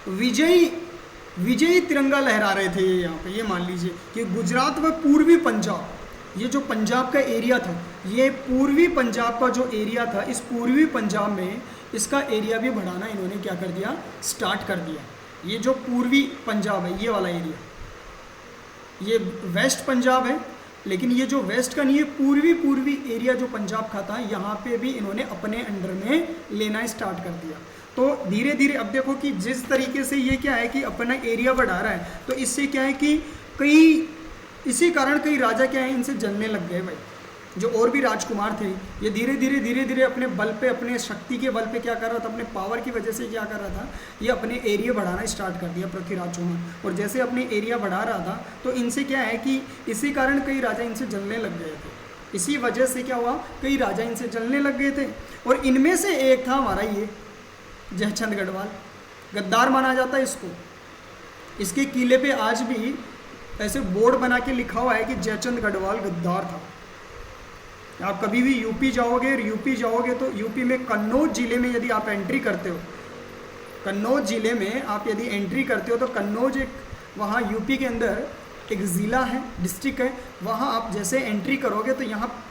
विजयी तिरंगा लहरा रहे थे। ये यहाँ पे ये मान लीजिए कि गुजरात व पूर्वी पंजाब, ये जो पंजाब का एरिया था, ये पूर्वी पंजाब का जो एरिया था, इस पूर्वी पंजाब में इसका एरिया भी बढ़ाना इन्होंने क्या कर दिया, स्टार्ट कर दिया। ये जो पूर्वी पंजाब है, ये वाला एरिया, ये वेस्ट पंजाब है, लेकिन ये जो वेस्ट का नहीं है, पूर्वी एरिया जो पंजाब का था, यहाँ पे भी इन्होंने अपने अंडर में लेना स्टार्ट कर दिया। तो धीरे धीरे अब देखो कि जिस तरीके से ये क्या है कि अपना एरिया बढ़ा रहा है, तो इससे क्या है कि इसी कारण कई राजा क्या है, इनसे जलने लग गए भाई। जो और भी राजकुमार थे, ये धीरे धीरे अपने बल पे, अपने शक्ति के बल पे क्या कर रहा था, अपने पावर की वजह से क्या कर रहा था, ये अपने एरिया बढ़ाना स्टार्ट कर दिया पृथ्वीराज चौहान। और जैसे अपने एरिया बढ़ा रहा था, तो इनसे क्या है कि इसी कारण कई राजा इनसे जलने लग गए थे। इसी वजह से क्या हुआ, कई राजा इनसे जलने लग गए थे। और इनमें से एक था हमारा ये जयचंद गढ़वाल, गद्दार माना जाता है इसको। इसके किले पे आज भी ऐसे बोर्ड बना के लिखा हुआ है कि जयचंद गढ़वाल गद्दार था। आप कभी भी यूपी जाओगे तो यूपी में कन्नौज ज़िले में यदि आप एंट्री करते हो, कन्नौज ज़िले में आप यदि एंट्री करते हो, तो कन्नौज एक वहाँ यूपी के अंदर एक ज़िला है, डिस्ट्रिक्ट है। वहाँ आप जैसे एंट्री करोगे तो यहाँ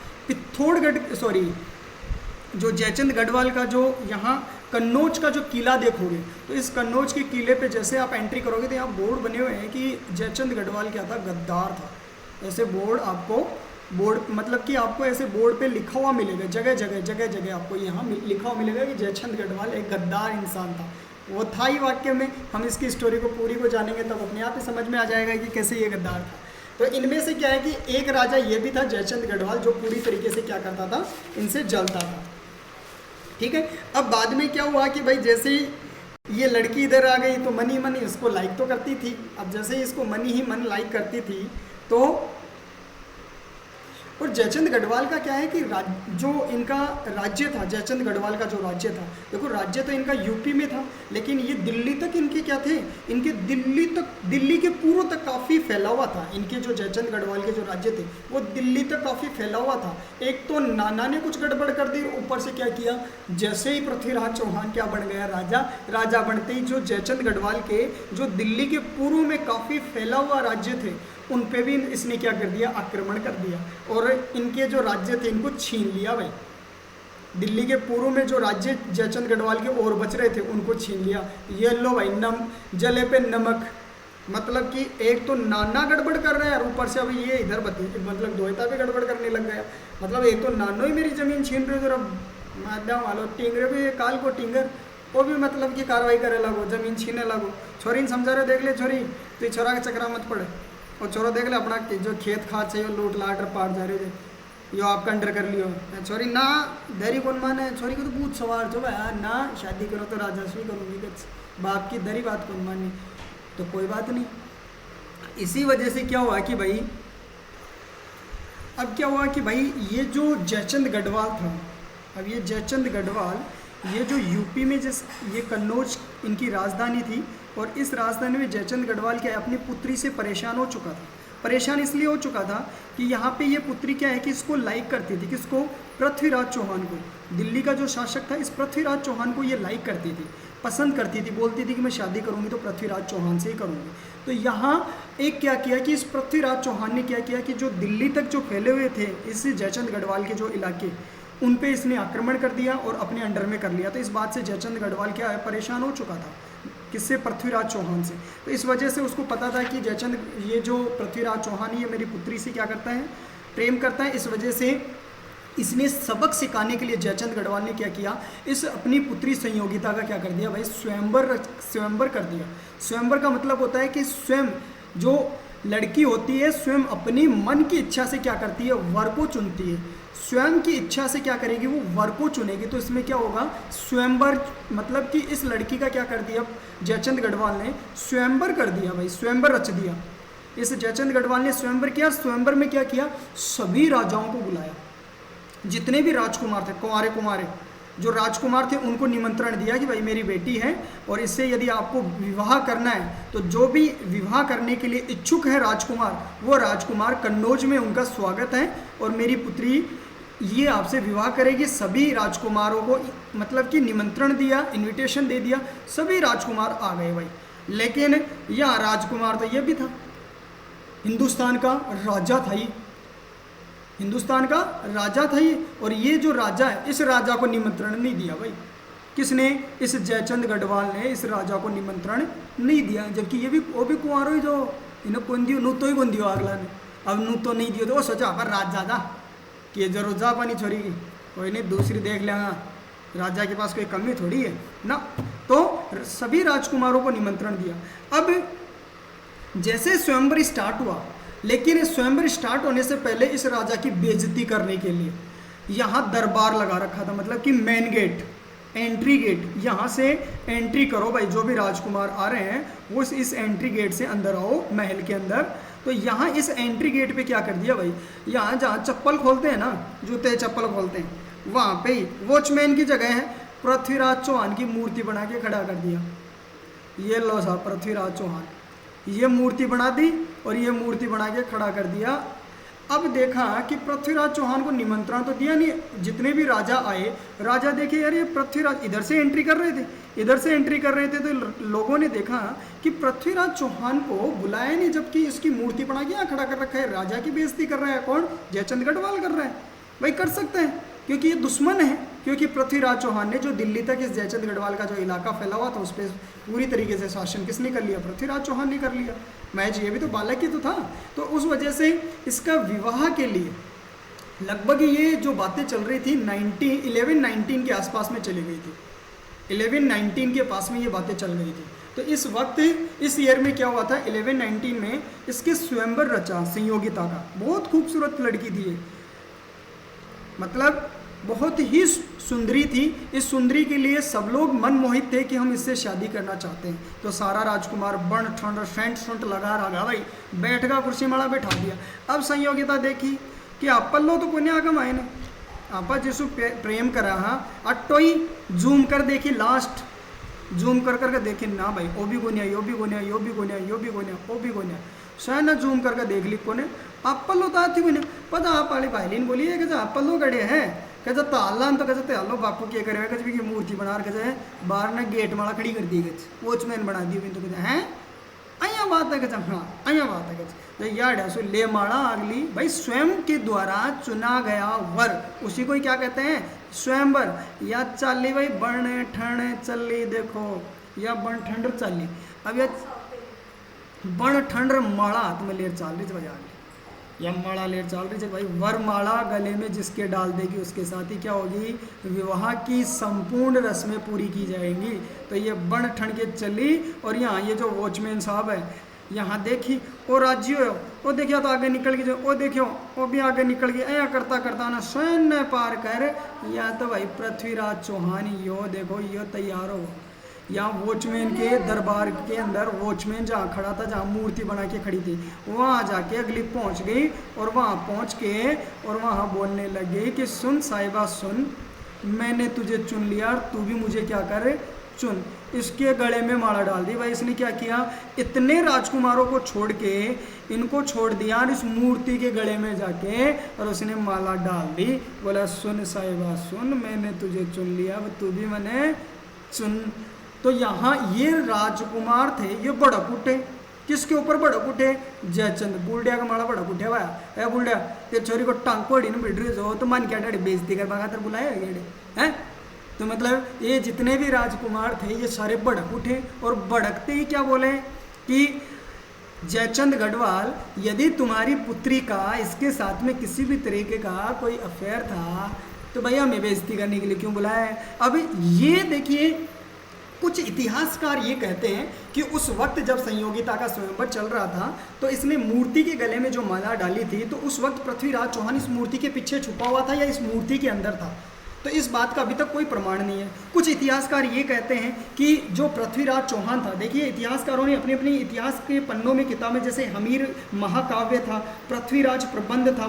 जो जयचंद गढ़वाल का जो यहाँ कन्नौज का जो किला देखोगे, तो इस कन्नौज के किले पे जैसे आप एंट्री करोगे तो यहाँ बोर्ड बने हुए हैं कि जयचंद गढ़वाल क्या था, गद्दार था। ऐसे बोर्ड आपको बोर्ड मतलब कि आपको ऐसे बोर्ड पे लिखा हुआ मिलेगा, जगह जगह जगह जगह आपको यहाँ लिखा हुआ मिलेगा कि जयचंद गढ़वाल एक गद्दार इंसान था। वो था ही वाक्य में। हम इसकी स्टोरी को पूरी को जानेंगे तब अपने आप ही समझ में आ जाएगा कि कैसे ये गद्दार था। तो इनमें से क्या है कि एक राजा ये भी था जयचंद गढ़वाल, जो पूरी तरीके से क्या करता था, इनसे जलता था। ठीक है। अब बाद में क्या हुआ कि भाई जैसे ही ये लड़की इधर आ गई तो मनी मनी इसको लाइक तो करती थी। अब जैसे ही इसको मनी ही मन लाइक करती थी तो, और जयचंद गढ़वाल का क्या है कि जो इनका राज्य था, जयचंद गढ़वाल का जो राज्य था, देखो राज्य तो इनका यूपी में था, लेकिन ये दिल्ली तक इनके क्या थे, इनके दिल्ली के पूर्व तक काफ़ी फैला हुआ था। इनके जो जयचंद गढ़वाल के जो राज्य थे वो दिल्ली तक काफ़ी फैला हुआ था। एक तो नाना ने कुछ गड़बड़ कर दी, ऊपर से क्या किया, जैसे ही पृथ्वीराज चौहान क्या बन गया, राजा बनते ही जो जयचंद गढ़वाल के जो दिल्ली के पूर्व में काफ़ी फैला हुआ राज्य थे उन पे भी इसने क्या कर दिया, आक्रमण कर दिया, और इनके जो राज्य थे इनको छीन लिया। भाई दिल्ली के पूर्व में जो राज्य जयचंद गढ़वाल के और बच रहे थे उनको छीन लिया। ये लो भाई जले पे नमक, मतलब कि एक तो नाना गड़बड़ कर रहे हैं और ऊपर से अभी ये इधर मतलब द्वैता पे गड़बड़ करने लग गया। मतलब एक तो नानो ही मेरी ज़मीन छीन रहे थे, माध्यम वालो टिंगरे भी काल को टिंगर वो भी मतलब कि कार्रवाई करे लगो, ज़मीन छीने लगो। छोरी समझा रहे, देख ले छोरी तो ये छोरा का चक्रा मत पड़े, और छोरा देख ले अपना जो खेत खाद चाहिए लूट लाट पाट जा रहे थे, यो आपका अंडर कर लियो छोरी ना दरी कौन माने, छोरी को तो पूछ सवार छो यार ना, शादी करो तो राजस्वी करूँगी, बाप की दरी बात कौन मानी, तो कोई बात नहीं। इसी वजह से क्या हुआ कि भाई, अब क्या हुआ कि भाई ये जो जयचंद गढ़वाल था, अब ये जयचंद गढ़वाल ये जो यूपी में ये कन्नौज इनकी राजधानी थी, और इस राजधानी में जयचंद गढ़वाल क्या है, अपनी पुत्री से परेशान हो चुका था। परेशान इसलिए हो चुका था कि यहाँ पे ये पुत्री क्या है कि इसको लाइक करती थी, किसको, पृथ्वीराज चौहान को। दिल्ली का जो शासक था इस पृथ्वीराज चौहान को ये लाइक करती थी, पसंद करती थी, बोलती थी कि मैं शादी करूँगी तो पृथ्वीराज चौहान से ही करूँगी। तो यहाँ एक क्या किया कि इस पृथ्वीराज चौहान ने क्या किया कि जो दिल्ली तक जो फैले हुए थे इस जयचंद गढ़वाल के जो इलाके, उन पे इसने आक्रमण कर दिया और अपने अंडर में कर लिया। तो इस बात से जयचंद गढ़वाल क्या है, परेशान हो चुका था, किससे, पृथ्वीराज चौहान से। तो इस वजह से उसको पता था कि ये जो पृथ्वीराज चौहान है ये मेरी पुत्री से क्या करता है, प्रेम करता है। इस वजह से इसने सबक सिखाने के लिए जयचंद गढ़वाल ने क्या किया, इस अपनी पुत्री संयोगिता का क्या कर दिया भाई, स्वयंवर कर दिया। स्वयंवर का मतलब होता है कि स्वयं जो लड़की होती है स्वयं अपनी मन की इच्छा से क्या करती है, वर को चुनती है। स्वयं की इच्छा से क्या करेगी, वो वर को चुनेगी। तो इसमें क्या होगा, स्वयंवर, मतलब कि इस लड़की का क्या कर दिया जयचंद गढ़वाल ने, स्वयंवर कर दिया भाई, स्वयंवर रच दिया। इस जयचंद गढ़वाल ने स्वयंवर किया। स्वयंवर में क्या किया, सभी राजाओं को बुलाया, जितने भी राजकुमार थे, कुंवारे जो राजकुमार थे उनको निमंत्रण दिया कि भाई मेरी बेटी है और इससे यदि आपको विवाह करना है तो जो भी विवाह करने के लिए इच्छुक है राजकुमार, वो राजकुमार कन्नौज में उनका स्वागत है और मेरी पुत्री ये आपसे विवाह करेगी। सभी राजकुमारों को मतलब कि निमंत्रण दिया, इनविटेशन दे दिया, सभी राजकुमार आ गए भाई। लेकिन यह राजकुमार तो ये भी था, हिंदुस्तान का राजा था, ये हिंदुस्तान का राजा था ये, और ये जो राजा है इस राजा को निमंत्रण नहीं दिया भाई। किसने, इस जयचंद गढ़वाल ने इस राजा को निमंत्रण नहीं दिया। जबकि ये भी वो भी कुंवारो ही, जो इन्हें कौन दियो, नू तो ही कौन दियो अगला ने, अब नू तो नहीं दियो तो वो सोचा पर राजा था कि ये जरूर जा पानी छोड़ी की, कोई नहीं दूसरी देख लेगा, राजा के पास कोई कमी थोड़ी है ना। तो सभी राजकुमारों को निमंत्रण दिया। अब जैसे स्वयंवर स्टार्ट हुआ, लेकिन स्वयंवर स्टार्ट होने से पहले इस राजा की बेइज्जती करने के लिए यहाँ दरबार लगा रखा था, मतलब कि मेन गेट, एंट्री गेट, यहाँ से एंट्री करो भाई, जो भी राजकुमार आ रहे हैं वो इस एंट्री गेट से अंदर आओ महल के अंदर। तो यहाँ इस एंट्री गेट पे क्या कर दिया भाई, यहाँ जहाँ चप्पल खोलते हैं ना, जूते चप्पल खोलते हैं, वहाँ पे ही वॉचमैन की जगह है पृथ्वीराज चौहान की मूर्ति बना के खड़ा कर दिया। ये लो साहब पृथ्वीराज चौहान, ये मूर्ति बना दी और ये मूर्ति बना के खड़ा कर दिया। अब देखा कि पृथ्वीराज चौहान को निमंत्रण तो दिया नहीं, जितने भी राजा आए, राजा देखे यार ये पृथ्वीराज इधर से एंट्री कर रहे थे, इधर से एंट्री कर रहे थे, तो लोगों ने देखा कि पृथ्वीराज चौहान को बुलाया नहीं, जबकि इसकी मूर्ति बना के यहाँ खड़ा कर रखा है। राजा की बेइज्जती कर रहा है कौन, जयचंद गढ़वाल कर रहा है भाई, कर सकते हैं क्योंकि ये दुश्मन है। क्योंकि पृथ्वीराज चौहान ने जो दिल्ली तक इस जयचंद गढ़वाल का जो इलाका फैला हुआ था उस पर पूरी तरीके से शासन किसने कर लिया, पृथ्वीराज चौहान ने कर लिया। महज ये भी तो बालक ही तो था। तो उस वजह से इसका विवाह के लिए लगभग ये जो बातें चल रही थी 1119 के आसपास में चली गई थी। 1119 के पास में ये बातें चल गई थी। तो इस वक्त इस ईयर में क्या हुआ था, 1119 में इसके स्वयंवर रचा संयोगिता का। बहुत खूबसूरत लड़की थी ये, मतलब बहुत ही सुंदरी थी। इस सुंदरी के लिए सब लोग मनमोहित थे कि हम इससे शादी करना चाहते हैं। तो सारा राजकुमार बण ठंड सेंट सुंट लगा रहा भाई, बैठ का कुर्सी माड़ा बैठा दिया। अब संयोगिता देखी कि आपल्लो तो कोने आगम आए ने आपा जिसु प्रेम करा हाँ अट्टोई जूम कर देखी, लास्ट जूम कर करके देखे ना भाई, ओ भी गोनिया यो भी गोनिया यो भी गोनिया यो भी गोनिया ओ भी गोनिया, स्वयं ना जूम करके देख ली कोने आपल्लो तो आती कोने पता आप वाली भाईलीन बोली है कि आपल्लो गड़े हैं कहते ताला तो कहते तालो बापू क्या करे कच भी की मूर्ति बना कहते बाहर ने गेट माला खड़ी कर दी गच वॉचमैन बना दी तो कहते हैं अया बात है कहते हाँ अया बात है कहते तो याद है सो ले माड़ा अगली भाई स्वयं के द्वारा चुना गया वर, उसी को ही क्या कहते हैं स्वयंवर। या चाली भाई बण ठण चली देखो या बण ठंड चाली, अब यह बण ठंड माड़ा हाथ में लेर चाल रही बजा या माला लेर चाल रही है भाई। वर माला गले में जिसके डाल देगी उसके साथ ही क्या होगी, विवाह की संपूर्ण रस्में पूरी की जाएंगी। तो ये बण ठंड के चली। और यहाँ ये जो वॉचमैन साहब है यहाँ देखी और राज्य हो वो देखियो तो आगे निकल गई, जो वो देखियो वो भी आगे निकल गई, ऐसा करता करता ना स्वयं पार कर या तो भाई पृथ्वीराज चौहान यो देखो यो तैयार हो। यहाँ वॉचमैन के दरबार के अंदर वॉचमैन जहाँ खड़ा था, जहाँ मूर्ति बना के खड़ी थी, वहाँ जाके अगली पहुँच गई और वहाँ पहुँच के और वहाँ बोलने लगी कि सुन साहिबा सुन, मैंने तुझे चुन लिया, तू भी मुझे क्या कर चुन। इसके गले में माला डाल दी भाई। इसने क्या किया, इतने राजकुमारों को छोड़ के इनको छोड़ दिया और इस मूर्ति के गले में जाके और उसने माला डाल दी। बोला सुन साहिबा सुन, मैंने तुझे चुन लिया, अब तू भी मैंने चुन। तो यहाँ ये राजकुमार थे, ये बड़क उठे। किसके ऊपर बड़क उठे, जयचंद। बुल्डिया का माड़ा बड़क उठे हुआ है बुल्डिया ते छोरी को टांग पड़ी ना बिड़ रही हो तो मन क्या डाड़ी बेइज्जती कर बगा तर बुलाया है। तो मतलब ये जितने भी राजकुमार थे ये सारे भड़क उठे और भड़कते ही क्या बोले कि जयचंद गढ़वाल, यदि तुम्हारी पुत्री का इसके साथ में किसी भी तरीके का कोई अफेयर था तो भैया हमें बेइज्जती करने के लिए क्यों बुलाया है। अब ये देखिए कुछ इतिहासकार ये कहते हैं कि उस वक्त जब संयोगिता का स्वयंवर चल रहा था तो इसने मूर्ति के गले में जो माला डाली थी तो उस वक्त पृथ्वीराज चौहान इस मूर्ति के पीछे छुपा हुआ था या इस मूर्ति के अंदर था। तो इस बात का अभी तक कोई प्रमाण नहीं है। कुछ इतिहासकार ये कहते हैं कि जो पृथ्वीराज चौहान था, देखिए इतिहासकारों ने अपने अपने इतिहास के पन्नों में किताबें, जैसे हमीर महाकाव्य था, पृथ्वीराज प्रबंध था,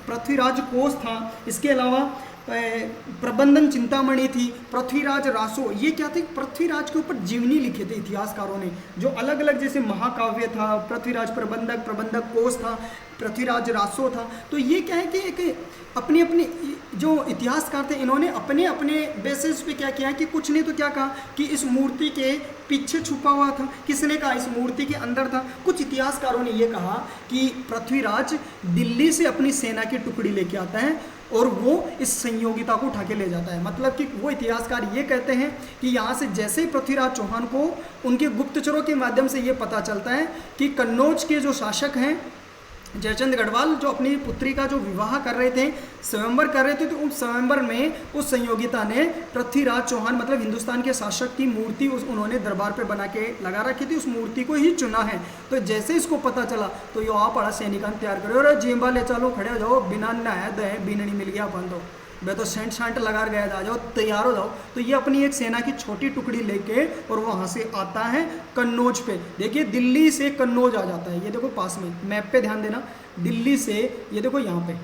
पृथ्वीराज कोश था, इसके अलावा प्रबंधन चिंतामणि थी, पृथ्वीराज रासो, ये क्या थे, पृथ्वीराज के ऊपर जीवनी लिखे थे इतिहासकारों ने जो अलग अलग, जैसे महाकाव्य था, पृथ्वीराज प्रबंधक कोश था, पृथ्वीराज रासो था। तो ये क्या है कि एक अपने अपने जो इतिहासकार थे इन्होंने अपने अपने बेसिस पे क्या किया कि कुछ ने तो क्या कहा कि इस मूर्ति के पीछे छुपा हुआ था, किसने कहा इस मूर्ति के अंदर था। कुछ इतिहासकारों ने ये कहा कि पृथ्वीराज दिल्ली से अपनी सेना की टुकड़ी लेके आता है और वो इस संयोगिता को उठा के ले जाता है। मतलब कि वो इतिहासकार ये कहते हैं कि यहाँ से जैसे ही पृथ्वीराज चौहान को उनके गुप्तचरों के माध्यम से ये पता चलता है कि कन्नौज के जो शासक हैं जयचंद गढ़वाल, जो अपनी पुत्री का जो विवाह कर रहे थे, स्वयंवर कर रहे थे, तो उस स्वयंवर में उस संयोगिता ने पृथ्वीराज चौहान मतलब हिंदुस्तान के शासक की मूर्ति उन्होंने दरबार पे बना के लगा रखी थी, उस मूर्ति को ही चुना है। तो जैसे इसको पता चला तो यो आप बड़ा सैनिकान तैयार करो और जेम्बा ले चलो, खड़े हो जाओ, बिना नहाया दहे बीननी मिल गया अपन तो मैं तो सेंट शांट लगा गया, आ जाओ तैयार हो जाओ। तो ये अपनी एक सेना की छोटी टुकड़ी लेके और वहाँ से आता है कन्नौज पे। देखिए दिल्ली से कन्नौज आ जाता है, ये देखो पास में, मैप पे ध्यान देना, दिल्ली से ये देखो यहाँ पे,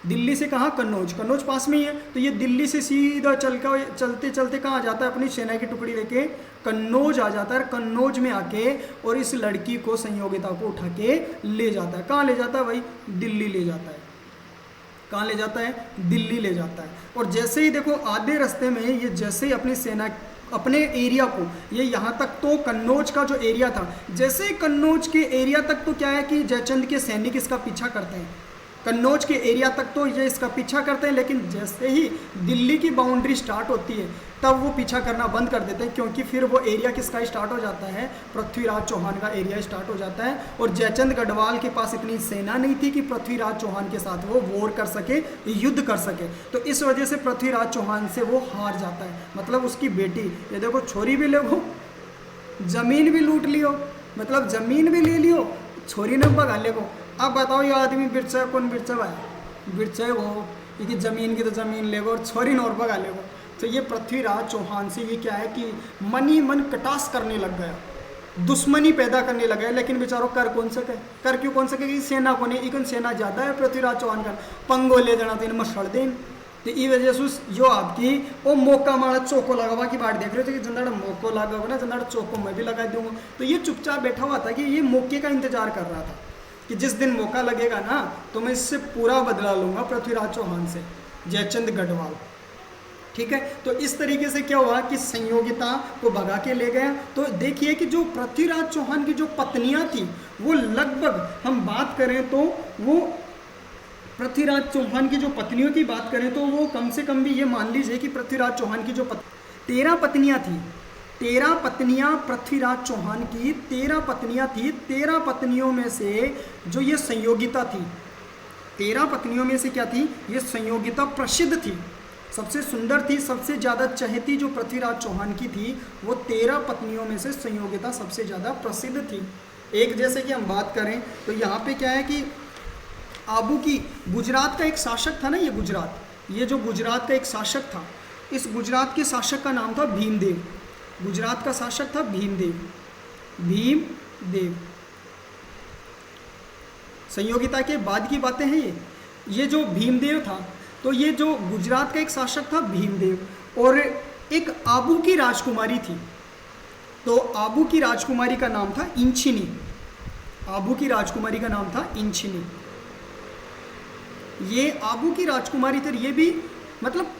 दिल्ली से कहाँ, कन्नौज, कन्नौज पास में ही है। तो ये दिल्ली से सीधा चलते चलते कहाँ आ जाता है, अपनी सेना की टुकड़ी लेके कन्नौज आ जाता है। कन्नौज में आके और इस लड़की को, संयोगिता को उठा के ले जाता है। कहाँ ले जाता है भाई, दिल्ली ले जाता है। कहाँ ले जाता है, दिल्ली ले जाता है। और जैसे ही देखो आधे रास्ते में ये जैसे ही अपनी सेना अपने एरिया को, ये यहाँ तक तो कन्नौज का जो एरिया था, जैसे ही कन्नौज के एरिया तक तो क्या है कि जयचंद के सैनिक इसका पीछा करते हैं कन्नौज के एरिया तक तो ये इसका पीछा करते हैं, लेकिन जैसे ही दिल्ली की बाउंड्री स्टार्ट होती है तब वो पीछा करना बंद कर देते हैं, क्योंकि फिर वो एरिया किसका स्टार्ट हो जाता है, पृथ्वीराज चौहान का एरिया स्टार्ट हो जाता है। और जयचंद गढ़वाल के पास इतनी सेना नहीं थी कि पृथ्वीराज चौहान के साथ वो वॉर कर सके, युद्ध कर सके, तो इस वजह से पृथ्वीराज चौहान से वो हार जाता है। मतलब उसकी बेटी, ये देखो, छोरी भी ले, जमीन भी लूट लियो, मतलब जमीन भी ले लियो, छोरी ने भगा ले को। अब बताओ ये आदमी बिरचा कौन, बिरचा भाई बिरचा वो, ये जमीन की तो जमीन ले और छोरी ने और भगा ले को। तो ये पृथ्वीराज चौहान से ये क्या है कि मन ही मन कटास करने लग गया, दुश्मनी पैदा करने लगा है। लेकिन बेचारों कर कौन सके, कर क्यों कौन सके कि सेना को नहीं, इकन सेना ज़्यादा है पृथ्वीराज चौहान का, पंगो ले देना तो इनमें सड़ दें। तो ये वजह से जो आपकी वो मौका मारा चौको लगावा की बात देख रहे थे कि जंदाड़ा मौको लगा ना, जंदाड़ा चौको मैं भी लगा दूंगा। तो ये चुपचाप बैठा हुआ था कि ये मौके का इंतजार कर रहा था कि जिस दिन मौका लगेगा ना तो मैं इससे पूरा बदला लूंगा पृथ्वीराज चौहान से, जयचंद गढ़वाल। ठीक है, तो इस तरीके से क्या हुआ कि संयोगिता को भगा के ले गया। तो देखिए कि जो पृथ्वीराज चौहान की जो पत्नियां थी वो लगभग, हम बात करें तो वो पृथ्वीराज चौहान की जो पत्नियों की बात करें तो वो कम से कम भी ये मान लीजिए कि पृथ्वीराज चौहान की जो 13 पत्नियां थी, 13 पत्नियां पृथ्वीराज चौहान की 13 पत्नियां थी। 13 पत्नियों में से जो ये संयोगिता थी, 13 पत्नियों में से क्या थी, ये संयोगिता प्रसिद्ध थी, सबसे सुंदर थी, सबसे ज़्यादा चहेती जो पृथ्वीराज चौहान की थी वो 13 पत्नियों में से संयोगिता सबसे ज़्यादा प्रसिद्ध थी। एक जैसे कि हम बात करें तो यहाँ पे क्या है कि आबू की, गुजरात का एक शासक था ना, ये गुजरात, ये जो गुजरात का एक शासक था, इस गुजरात के शासक का नाम था भीमदेव। गुजरात का शासक था भीमदेव, भीमदेव। संयोगिता के बाद की बातें हैं ये जो भीमदेव था, तो ये जो गुजरात का एक शासक था भीमदेव, और एक आबू की राजकुमारी थी। तो आबू की राजकुमारी का नाम था इंचिनी, आबू की राजकुमारी का नाम था इंचिनी। ये आबू की राजकुमारी थी, ये भी मतलब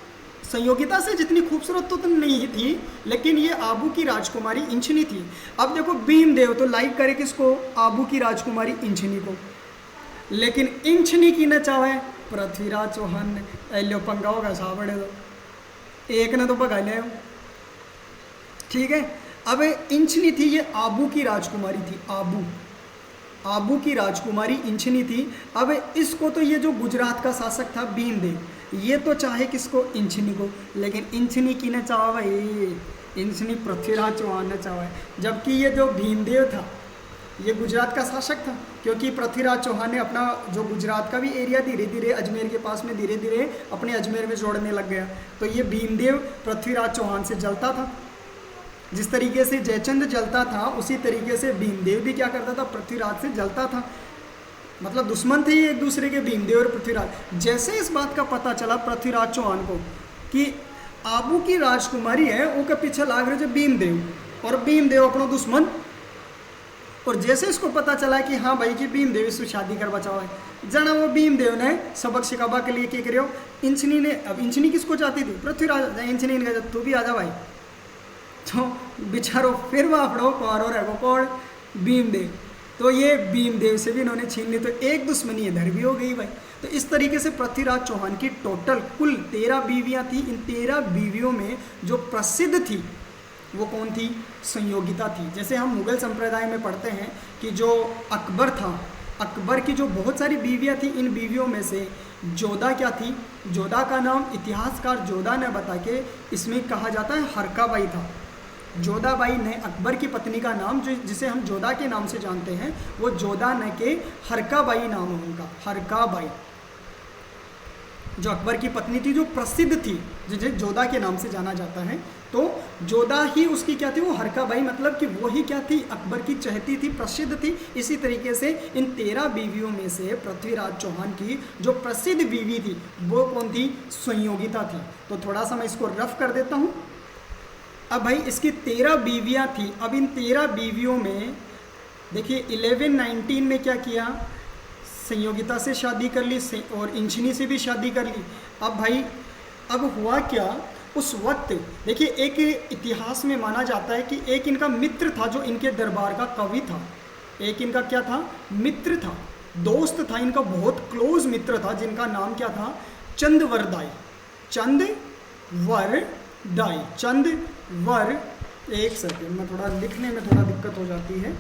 संयोगिता से जितनी खूबसूरत तो नहीं थी, लेकिन ये आबू की राजकुमारी इंचनी थी। अब देखो भीमदेव तो लाइक करे किसको, आबू की राजकुमारी इंचनी को, लेकिन इंचनी की न चाहे पृथ्वीराज चौहान ने एलो पंगा होगा सावड़े, तो एक ने तो भगा लिया। ठीक है, अब इंचनी थी, ये आबू की राजकुमारी थी, आबू की राजकुमारी इंचनी थी। अब इसको तो ये जो गुजरात का शासक था भीमदेव, ये तो चाहे किसको, इंचनी को, लेकिन इंचनी की न चाहा भाई, इंचनी पृथ्वीराज चौहान ने चाहा है। जबकि ये जो भीमदेव था ये गुजरात का शासक था, क्योंकि पृथ्वीराज चौहान ने अपना जो गुजरात का भी एरिया धीरे धीरे अजमेर के पास में धीरे धीरे अपने अजमेर में जोड़ने लग गया। तो ये भीमदेव पृथ्वीराज चौहान से जलता था, जिस तरीके से जयचंद जलता था उसी तरीके से भीमदेव भी क्या करता था, पृथ्वीराज से जलता था। मतलब दुश्मन थे ये एक दूसरे के, भीमदेव और पृथ्वीराज। जैसे इस बात का पता चला पृथ्वीराज चौहान को कि आबू की राजकुमारी है, उसके पीछे लाग रहे थे भीमदेव, और भीमदेव अपना दुश्मन। और जैसे इसको पता चला कि हाँ भाई कि भीमदेव इससे शादी कर बचाओ है, जना वो भीमदेव ने सबक सिखावा के लिए क्या करो, इंचनी ने, अब इंचनी किसको चाहती थी, पृथ्वीराज। इंचनी ने कहा तू भी आ जा भाई, तो बेचारो फिर वापड़ो कौर और है कौन, भीमदेव। तो ये भीमदेव से भी इन्होंने छीन ली, तो एक दुश्मनी इधर भी हो गई भाई। तो इस तरीके से पृथ्वीराज चौहान की टोटल कुल 13 बीवियाँ थी। इन 13 बीवियों में जो प्रसिद्ध थी वो कौन थी, संयोगिता थी। जैसे हम मुगल संप्रदाय में पढ़ते हैं कि जो अकबर था, अकबर की जो बहुत सारी बीवियाँ थी, इन बीवियों में से जोधा क्या थी, जोधा का नाम इतिहासकार जोधा ने बता के इसमें कहा जाता है हरकाबाई था। जोधाबाई ने अकबर की पत्नी का नाम जिसे हम जोधा के नाम से जानते हैं, वो जोधा ने के हरकाबाई नाम है उनका, हरकाबाई जो अकबर की पत्नी थी, जो प्रसिद्ध थी, जिसे जोधा के नाम से जाना जाता है। तो जोधा ही उसकी क्या थी, वो हरकाबाई, मतलब कि वो ही क्या थी, अकबर की चहेती थी, प्रसिद्ध थी। इसी तरीके से इन 13 बीवियों में से पृथ्वीराज चौहान की जो प्रसिद्ध बीवी थी वो कौन थी, संयोगिता थी। तो थोड़ा सा मैं इसको रफ कर देता हूँ। अब भाई इसकी 13 बीवियाँ थी। अब इन 13 बीवियों में देखिए 1119 में क्या किया, संयोगिता से शादी कर ली और इंचनी से भी शादी कर ली। अब भाई अब हुआ क्या, उस वक्त देखिए एक इतिहास में माना जाता है कि एक इनका मित्र था जो इनके दरबार का कवि था। एक इनका क्या था, मित्र था। दोस्त था इनका, बहुत क्लोज मित्र था, जिनका नाम क्या था? चंदवरदाई। चंदवरदाई, चंदवर, एक सेकेंड में थोड़ा लिखने में थोड़ा दिक्कत हो जाती है।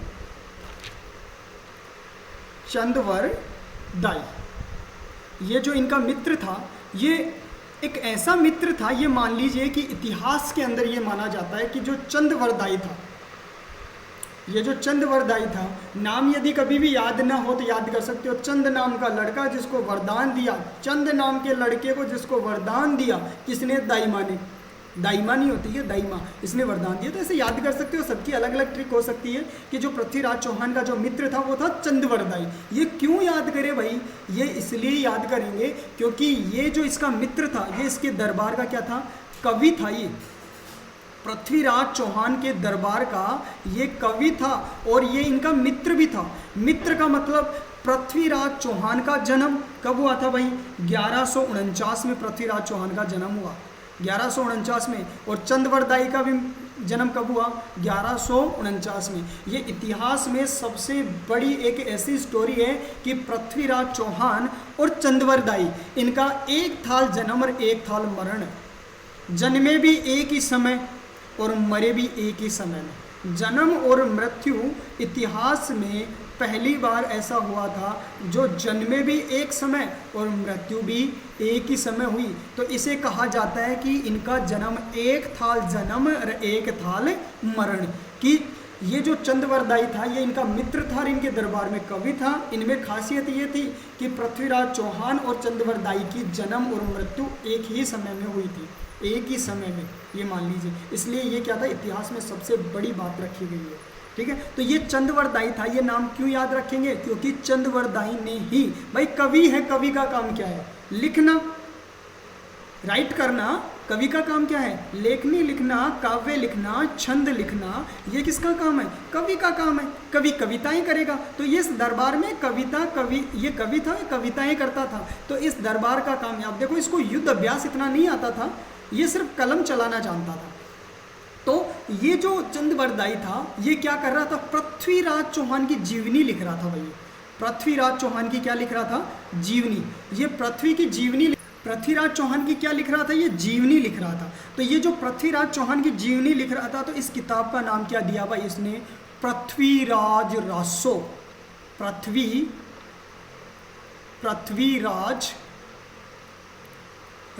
चंदवरदाई, ये जो इनका मित्र था, ये एक ऐसा मित्र था, ये मान लीजिए कि इतिहास के अंदर ये माना जाता है कि जो चंदवरदाई था, ये जो चंदवरदाई था, नाम यदि कभी भी याद ना हो तो याद कर सकते हो। चंद नाम का लड़का जिसको वरदान दिया, चंद नाम के लड़के को जिसको वरदान दिया किसने? दाईमा ने। दाईमा नहीं होती है, दाईमा, इसने वरदान दिया। तो ऐसे याद कर सकते हो, सबकी अलग अलग ट्रिक हो सकती है कि जो पृथ्वीराज चौहान का जो मित्र था वो था चंदवरदाई। ये क्यों याद करें भाई? ये इसलिए याद करेंगे क्योंकि ये जो इसका मित्र था, ये इसके दरबार का क्या था? कवि था। ये पृथ्वीराज चौहान के दरबार का ये कवि था और ये इनका मित्र भी था। मित्र का मतलब पृथ्वीराज चौहान का जन्म कब हुआ था भाई? 1149 में पृथ्वीराज चौहान का जन्म हुआ, 1149 में। और चंदवरदाई का भी जन्म कब हुआ? 1149 में। ये इतिहास में सबसे बड़ी एक ऐसी स्टोरी है कि पृथ्वीराज चौहान और चंदवरदाई, इनका एक थाल जन्म और एक थाल मरण। जन्मे भी एक ही समय और मरे भी एक ही समय में। जन्म और मृत्यु इतिहास में पहली बार ऐसा हुआ था, जो जन्मे भी एक समय और मृत्यु भी एक ही समय हुई। तो इसे कहा जाता है कि इनका जन्म एक थाल जन्म और एक थाल मरण। कि ये जो चंदवरदाई था, ये इनका मित्र था और इनके दरबार में कवि था। इनमें खासियत ये थी कि पृथ्वीराज चौहान और चंदवरदाई की जन्म और मृत्यु एक ही समय में हुई थी, एक ही समय में, ये मान लीजिए। इसलिए ये क्या था? इतिहास में सबसे बड़ी बात रखी गई है। ठीक है, तो ये चंदवरदाई था। ये नाम क्यों याद रखेंगे? क्योंकि चंदवरदाई ने ही, भाई कवि है, कवि का काम क्या है? लिखना, राइट करना। कवि का काम क्या है? लेखनी लिखना, काव्य लिखना, छंद लिखना। ये किसका काम है? कवि का काम है। कवि कविताएं करेगा। तो ये इस दरबार में कविता, कवि, ये कवि था, कविताएं करता था। तो इस दरबार का काम है। आप देखो, इसको युद्ध अभ्यास इतना नहीं आता था, ये सिर्फ कलम चलाना जानता था। तो ये जो चंदवरदाई था, ये क्या कर रहा था? पृथ्वीराज चौहान की जीवनी लिख रहा था भाई। पृथ्वीराज चौहान की क्या लिख रहा था? जीवनी। ये पृथ्वी की जीवनी, पृथ्वीराज चौहान की क्या लिख रहा था? ये जीवनी लिख रहा था। तो ये जो पृथ्वीराज चौहान की जीवनी लिख रहा था, तो इस किताब का नाम क्या दिया भाई इसने? पृथ्वीराज रासो। पृथ्वीराज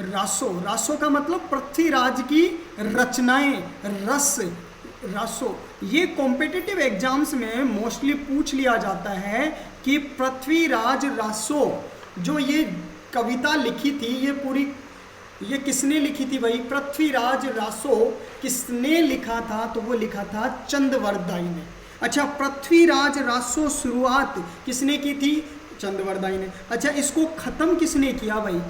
रासो। रासो का मतलब पृथ्वीराज की रचनाएं, रस, रासो। ये कॉम्पिटिटिव एग्जाम्स में मोस्टली पूछ लिया जाता है कि पृथ्वीराज रासो जो ये कविता लिखी थी, ये पूरी, ये किसने लिखी थी भाई? पृथ्वीराज रासो किसने लिखा था? तो वो लिखा था चंदवरदाई ने। अच्छा, पृथ्वीराज रासो शुरुआत किसने की थी? चंदवरदाई ने। अच्छा, इसको खत्म किसने किया भाई?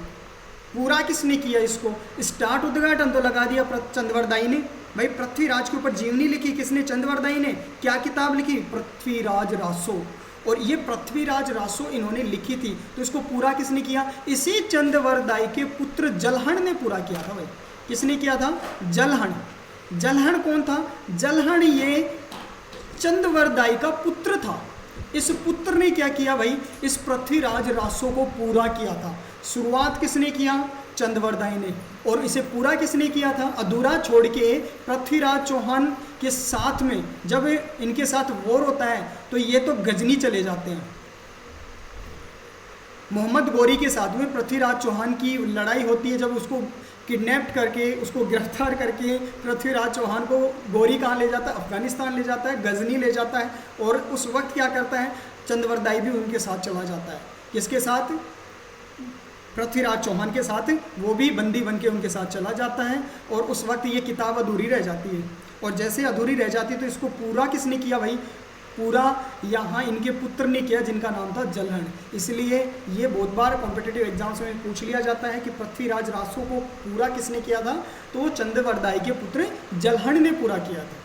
पूरा किसने किया? इसको स्टार्ट, उद्घाटन तो लगा दिया चंदवरदाई ने। भाई पृथ्वीराज के ऊपर जीवनी लिखी किसने? चंदवरदाई ने। क्या किताब लिखी? पृथ्वीराज रासो। और ये पृथ्वीराज रासो इन्होंने लिखी थी, तो इसको पूरा किसने किया? इसी चंदवरदाई के पुत्र जलहण ने पूरा किया था भाई। किसने किया था? जलहण। जलहण कौन था? जलहण ये चंदवरदाई का पुत्र था। इस पुत्र ने क्या किया भाई? इस पृथ्वीराज रासो को पूरा किया था। शुरुआत किसने किया? चंदवरदाई ने। और इसे पूरा किसने किया था? अधूरा छोड़ के पृथ्वीराज चौहान के साथ में, जब इनके साथ वॉर होता है तो ये तो गजनी चले जाते हैं। मोहम्मद गोरी के साथ में पृथ्वीराज चौहान की लड़ाई होती है, जब उसको किडनैप करके, उसको गिरफ्तार करके पृथ्वीराज चौहान को गोरी कहाँ ले जाता है? अफगानिस्तान ले जाता है, गजनी ले जाता है। और उस वक्त क्या करता है? चंदवरदाई भी उनके साथ चला जाता है। किसके साथ? पृथ्वीराज चौहान के साथ। वो भी बंदी बन के उनके साथ चला जाता है। और उस वक्त ये किताब अधूरी रह जाती है। और जैसे अधूरी रह जाती है तो इसको पूरा किसने किया भाई? पूरा यहाँ इनके पुत्र ने किया, जिनका नाम था जलहण। इसलिए ये बहुत बार कॉम्पिटिटिव एग्जाम्स में पूछ लिया जाता है कि पृथ्वीराज रासो को पूरा किसने किया था? तो वो चंदवरदाई के पुत्र जलहण ने पूरा किया था।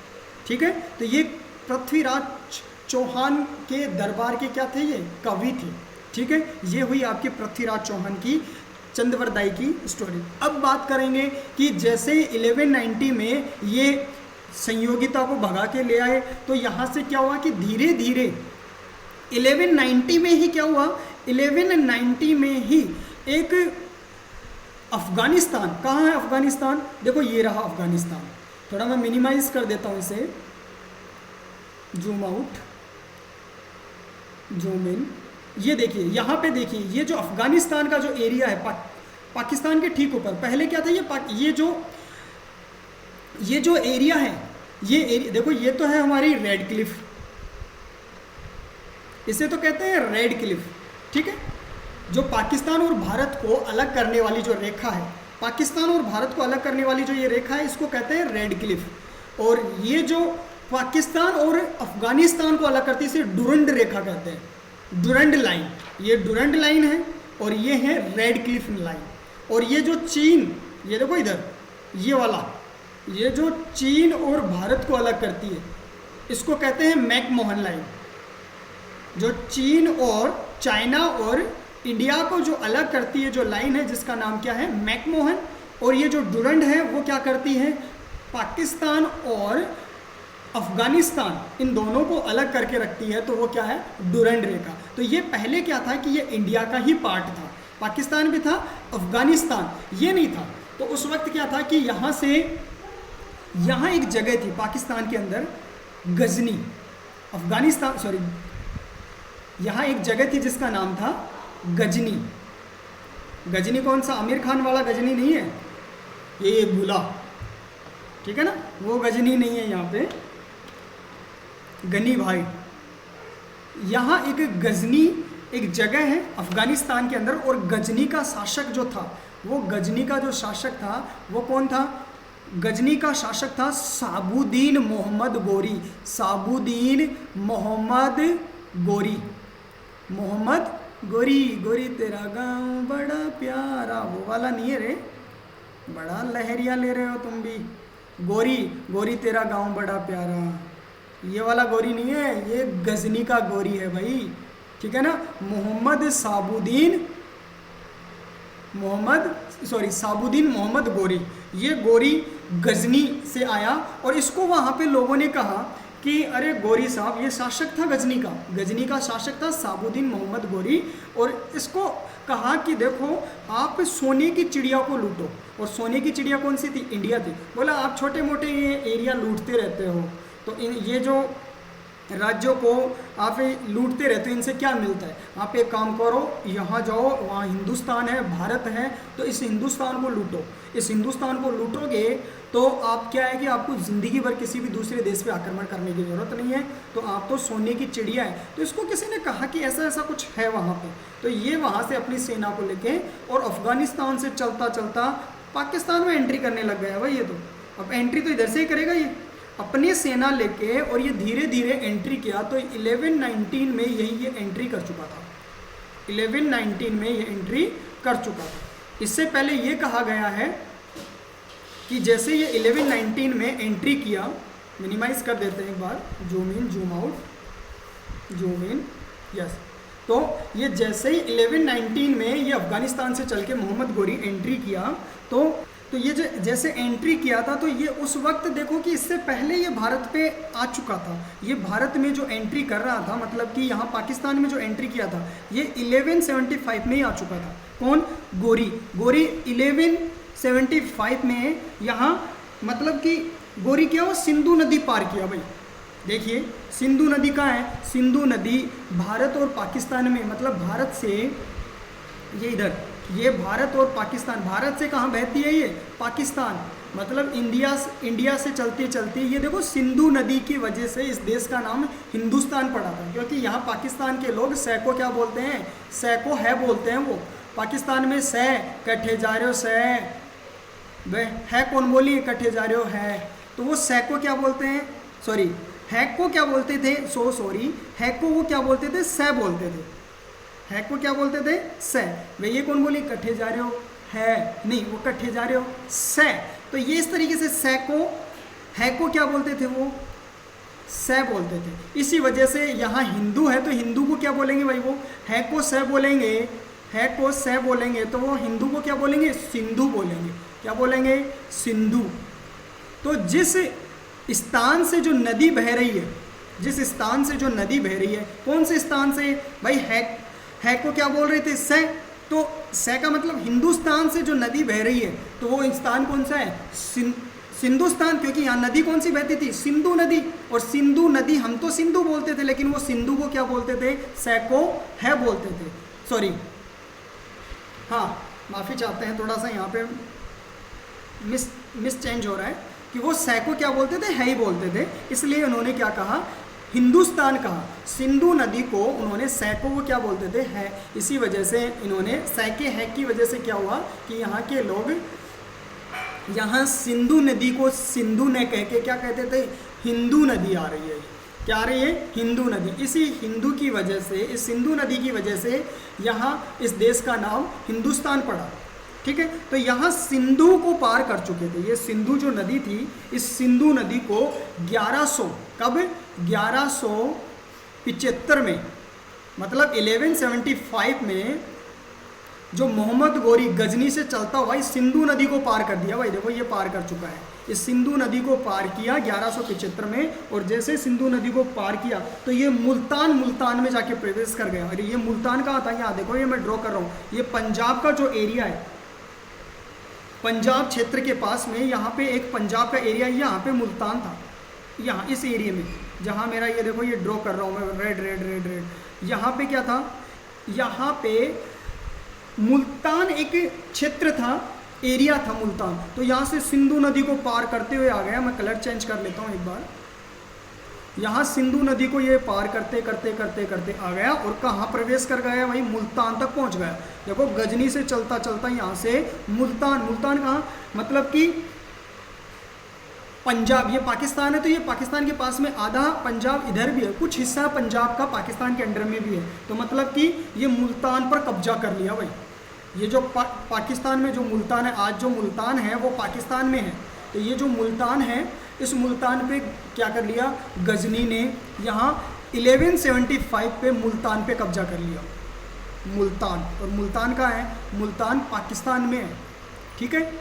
ठीक है, तो ये पृथ्वीराज चौहान के दरबार के क्या थे? ये कवि थे। ठीक है, ये हुई आपके पृथ्वीराज चौहान की, चंदवरदाई की स्टोरी। अब बात करेंगे कि जैसे 1190 में ये संयोगिता को भगा के ले आए, तो यहाँ से क्या हुआ कि धीरे धीरे 1190 में ही क्या हुआ, 1190 में ही एक अफगानिस्तान, कहाँ है अफगानिस्तान, देखो ये रहा अफगानिस्तान। थोड़ा मैं मिनिमाइज कर देता हूँ इसे, जूम आउट, जूम इन। ये देखिए यहाँ पे देखिए, ये जो अफगानिस्तान का जो एरिया है पाकिस्तान के ठीक ऊपर, पहले क्या था ये जो एरिया है, ये एरिया देखो, ये तो है हमारी रेड क्लिफ, इसे तो कहते हैं रेड क्लिफ, ठीक है। जो पाकिस्तान और भारत को अलग करने वाली जो रेखा है, पाकिस्तान और भारत को अलग करने वाली जो ये रेखा है, इसको कहते हैं रेड क्लिफ। और ये जो पाकिस्तान और अफगानिस्तान को अलग करती है, इसे डुरंड रेखा कहते हैं, डुरंड लाइन। ये डुरंड लाइन है और ये है रेड क्लिफ लाइन। और ये जो चीन, ये देखो इधर, ये वाला, ये जो चीन और भारत को अलग करती है, इसको कहते हैं मैकमोहन लाइन। जो चीन और चाइना और इंडिया को जो अलग करती है जो लाइन है, जिसका नाम क्या है, मैकमोहन। और ये जो डुरंड है वो क्या करती है, पाकिस्तान और अफगानिस्तान इन दोनों को अलग करके रखती है, तो वो क्या है, डुरंड रेखा। तो ये पहले क्या था कि ये इंडिया का ही पार्ट था, पाकिस्तान भी था, अफगानिस्तान ये नहीं था। तो उस वक्त क्या था कि यहाँ से यहाँ एक जगह थी पाकिस्तान के अंदर, गजनी, अफगानिस्तान सॉरी, यहाँ एक जगह थी जिसका नाम था गजनी। गजनी कौन सा, आमिर खान वाला गजनी नहीं है, ये भूला, ठीक है ना, वो गजनी नहीं है, यहाँ पे गनी भाई। यहाँ एक गजनी एक जगह है अफगानिस्तान के अंदर, और गजनी का शासक जो था, वो गजनी का जो शासक था वो कौन था, गजनी का शासक था साबुद्दीन मोहम्मद गोरी। साबुद्दीन मोहम्मद गोरी, मोहम्मद गोरी, गोरी तेरा गांव बड़ा प्यारा, वो वाला नहीं है रे, बड़ा लहरिया ले रहे हो तुम भी। गोरी, गोरी तेरा गांव बड़ा प्यारा, ये वाला गोरी नहीं है, ये गजनी का गोरी है भाई, ठीक है ना। साबुद्दीन मोहम्मद गोरी, ये गोरी गजनी से आया। और इसको वहाँ पे लोगों ने कहा कि अरे गोरी साहब, ये शासक था गजनी का शासक था साबुद्दीन मोहम्मद गोरी। और इसको कहा कि देखो आप सोने की चिड़िया को लूटो। और सोने की चिड़िया कौन सी थी, इंडिया थी। बोला आप छोटे मोटे ये एरिया लूटते रहते हो, तो ये जो राज्यों को आप लूटते रहते हो, इनसे क्या मिलता है, आप एक काम करो, यहाँ जाओ, वहाँ हिंदुस्तान है, भारत है, तो इस हिंदुस्तान को लूटो। इस हिंदुस्तान को लूटोगे तो आप क्या है कि आपको ज़िंदगी भर किसी भी दूसरे देश पे आक्रमण करने की ज़रूरत नहीं है, तो आप तो सोने की चिड़िया है। तो इसको किसी ने कहा कि ऐसा ऐसा कुछ है वहाँ पे, तो ये वहाँ से अपनी सेना को लेके और अफ़गानिस्तान से चलता चलता पाकिस्तान में एंट्री करने लग गया भाई। ये तो अब एंट्री तो इधर से ही करेगा, ये अपनी सेना लेके, और ये धीरे धीरे एंट्री किया। तो 1119 में यही ये एंट्री कर चुका था, 1119 में ये एंट्री कर चुका था। इससे पहले ये कहा गया है कि जैसे ये 1119 में एंट्री किया, मिनिमाइज कर देते हैं एक बार, zoom in, zoom out, zoom in, yes. तो ये जैसे ही 1119 में ये अफगानिस्तान से चल के मोहम्मद गोरी एंट्री किया, तो ये जैसे एंट्री किया था, तो ये उस वक्त देखो कि इससे पहले ये भारत पे आ चुका था। ये भारत में जो एंट्री कर रहा था, मतलब कि यहाँ पाकिस्तान में जो एंट्री किया था, ये 1175 में ही आ चुका था। कौन, गोरी। गोरी 1175 में यहाँ, मतलब कि गोरी क्या, वो सिंधु नदी पार किया भाई। देखिए सिंधु नदी कहाँ है, सिंधु नदी भारत और पाकिस्तान में, मतलब भारत से ये इधर, ये भारत और पाकिस्तान, भारत से कहाँ बहती है ये, पाकिस्तान, मतलब इंडिया से चलते चलते ये देखो सिंधु नदी की वजह से इस देश का नाम हिंदुस्तान पड़ा था। क्योंकि यहाँ पाकिस्तान के लोग सै को क्या बोलते हैं, सै को है बोलते हैं। वो पाकिस्तान में सै, कट्ठे जा रहे हो सै, वह है कौन बोली, कट्ठे जा रहे हो है, तो वो सै को क्या बोलते हैं, सॉरी हैक को क्या बोलते थे, हैक को वो क्या बोलते थे, सै बोलते थे। हैक को क्या बोलते थे, सै। वे ये कौन बोली, कट्ठे जा रहे हो है, नहीं वो कट्ठे जा रहे हो सै। तो ये इस तरीके से सै को, हैक को क्या बोलते थे, वो सै बोलते थे। इसी वजह से यहाँ हिंदू है तो हिंदू को क्या बोलेंगे भाई, वो हैक को सै बोलेंगे, हैक को सै बोलेंगे, तो वो हिंदू को क्या बोलेंगे, सिंधु बोलेंगे। क्या बोलेंगे, सिंधु। तो जिस स्थान से जो नदी बह रही है, जिस स्थान से जो नदी बह रही है, कौन से स्थान से भाई, है को क्या बोल रहे थे, से, तो से का मतलब हिंदुस्तान से जो नदी बह रही है, तो वो स्थान कौन सा है, सिंधुस्तान, क्योंकि यहाँ नदी कौन सी बहती थी, सिंधु नदी। और सिंधु नदी हम तो सिंधु बोलते थे, लेकिन वो सिंधु को क्या बोलते थे, से को है बोलते थे, सॉरी, हाँ माफ़ी चाहते हैं, थोड़ा सा यहाँ पे मिस चेंज हो रहा है कि वो से को क्या बोलते थे, है ही बोलते थे, इसलिए उन्होंने क्या कहा, हिंदुस्तान कहा। सिंधु नदी को उन्होंने से को वो क्या बोलते थे, है। इसी वजह से इन्होंने से के है की वजह से क्या हुआ कि यहाँ के लोग यहाँ सिंधु नदी को सिंधु ने कह के क्या कहते थे, हिंदू नदी आ रही है, क्या आ रही है, हिंदू नदी। इसी हिंदू की वजह से, इस सिंधु नदी की वजह से यहाँ इस देश का नाम हिंदुस्तान पड़ा, ठीक है। तो यहाँ सिंधु को पार कर चुके थे, ये सिंधु जो नदी थी, इस सिंधु नदी को 1100 कब, 1175 में, मतलब 1175 में जो मोहम्मद गोरी गजनी से चलता हुआ इस सिंधु नदी को पार कर दिया। भाई देखो ये पार कर चुका है, इस सिंधु नदी को पार किया 1175 में, और जैसे सिंधु नदी को पार किया तो ये मुल्तान में जाके प्रवेश कर गया। और ये मुल्तान कहाँ था, यहाँ देखो, ये मैं ड्रॉ कर रहा हूँ, ये पंजाब का जो एरिया है, पंजाब क्षेत्र के पास में, यहाँ पे एक पंजाब का एरिया, यहाँ पे मुल्तान था, यहाँ इस एरिया में, जहाँ मेरा ये देखो ये ड्रॉ कर रहा हूँ मैं, रेड रेड रेड रेड, यहाँ पे क्या था, यहाँ पे मुल्तान एक क्षेत्र था, एरिया था मुल्तान। तो यहाँ से सिंधु नदी को पार करते हुए आ गया, मैं कलर चेंज कर लेता हूँ एक बार, यहाँ सिंधु नदी को ये पार करते करते करते करते आ गया, और कहाँ प्रवेश कर गया भाई, मुल्तान तक पहुँच गया। देखो गजनी से चलता चलता यहाँ से मुल्तान कहाँ, मतलब कि पंजाब, ये पाकिस्तान है, तो ये पाकिस्तान के पास में आधा पंजाब इधर भी है, कुछ हिस्सा पंजाब का पाकिस्तान के अंडर में भी है, तो मतलब कि ये मुल्तान पर कब्जा कर लिया भाई। ये जो पाकिस्तान में जो मुल्तान है, आज जो मुल्तान है वो पाकिस्तान में है, तो ये जो मुल्तान है, इस मुल्तान पे क्या कर लिया गजनी ने, यहाँ 1175 पे मुल्तान पे कब्जा कर लिया, मुल्तान। और मुल्तान कहाँ है, मुल्तान पाकिस्तान में है, ठीक है।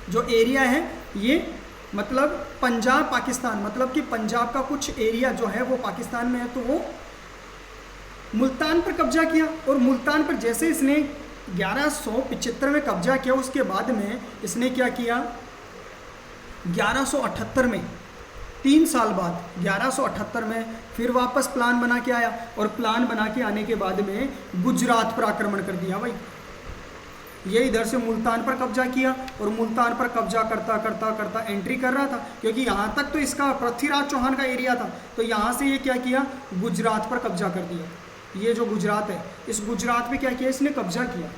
जो एरिया है ये मतलब पंजाब पाकिस्तान, मतलब कि पंजाब का कुछ एरिया जो है वो पाकिस्तान में है, तो वो मुल्तान पर कब्जा किया। और मुल्तान पर जैसे इसने 1175 में कब्जा किया, उसके बाद में इसने क्या किया, 1178 में, 3 साल बाद 1178 में फिर वापस प्लान बना के आया, और प्लान बना के आने के बाद में गुजरात पर आक्रमण कर दिया भाई। ये इधर से मुल्तान पर कब्जा किया, और मुल्तान पर कब्जा करता करता करता एंट्री कर रहा था, क्योंकि यहाँ तक तो इसका पृथ्वीराज चौहान का एरिया था, तो यहाँ से ये क्या किया, गुजरात पर कब्जा कर दिया। ये जो गुजरात है, इस गुजरात पे क्या किया इसने, कब्जा किया।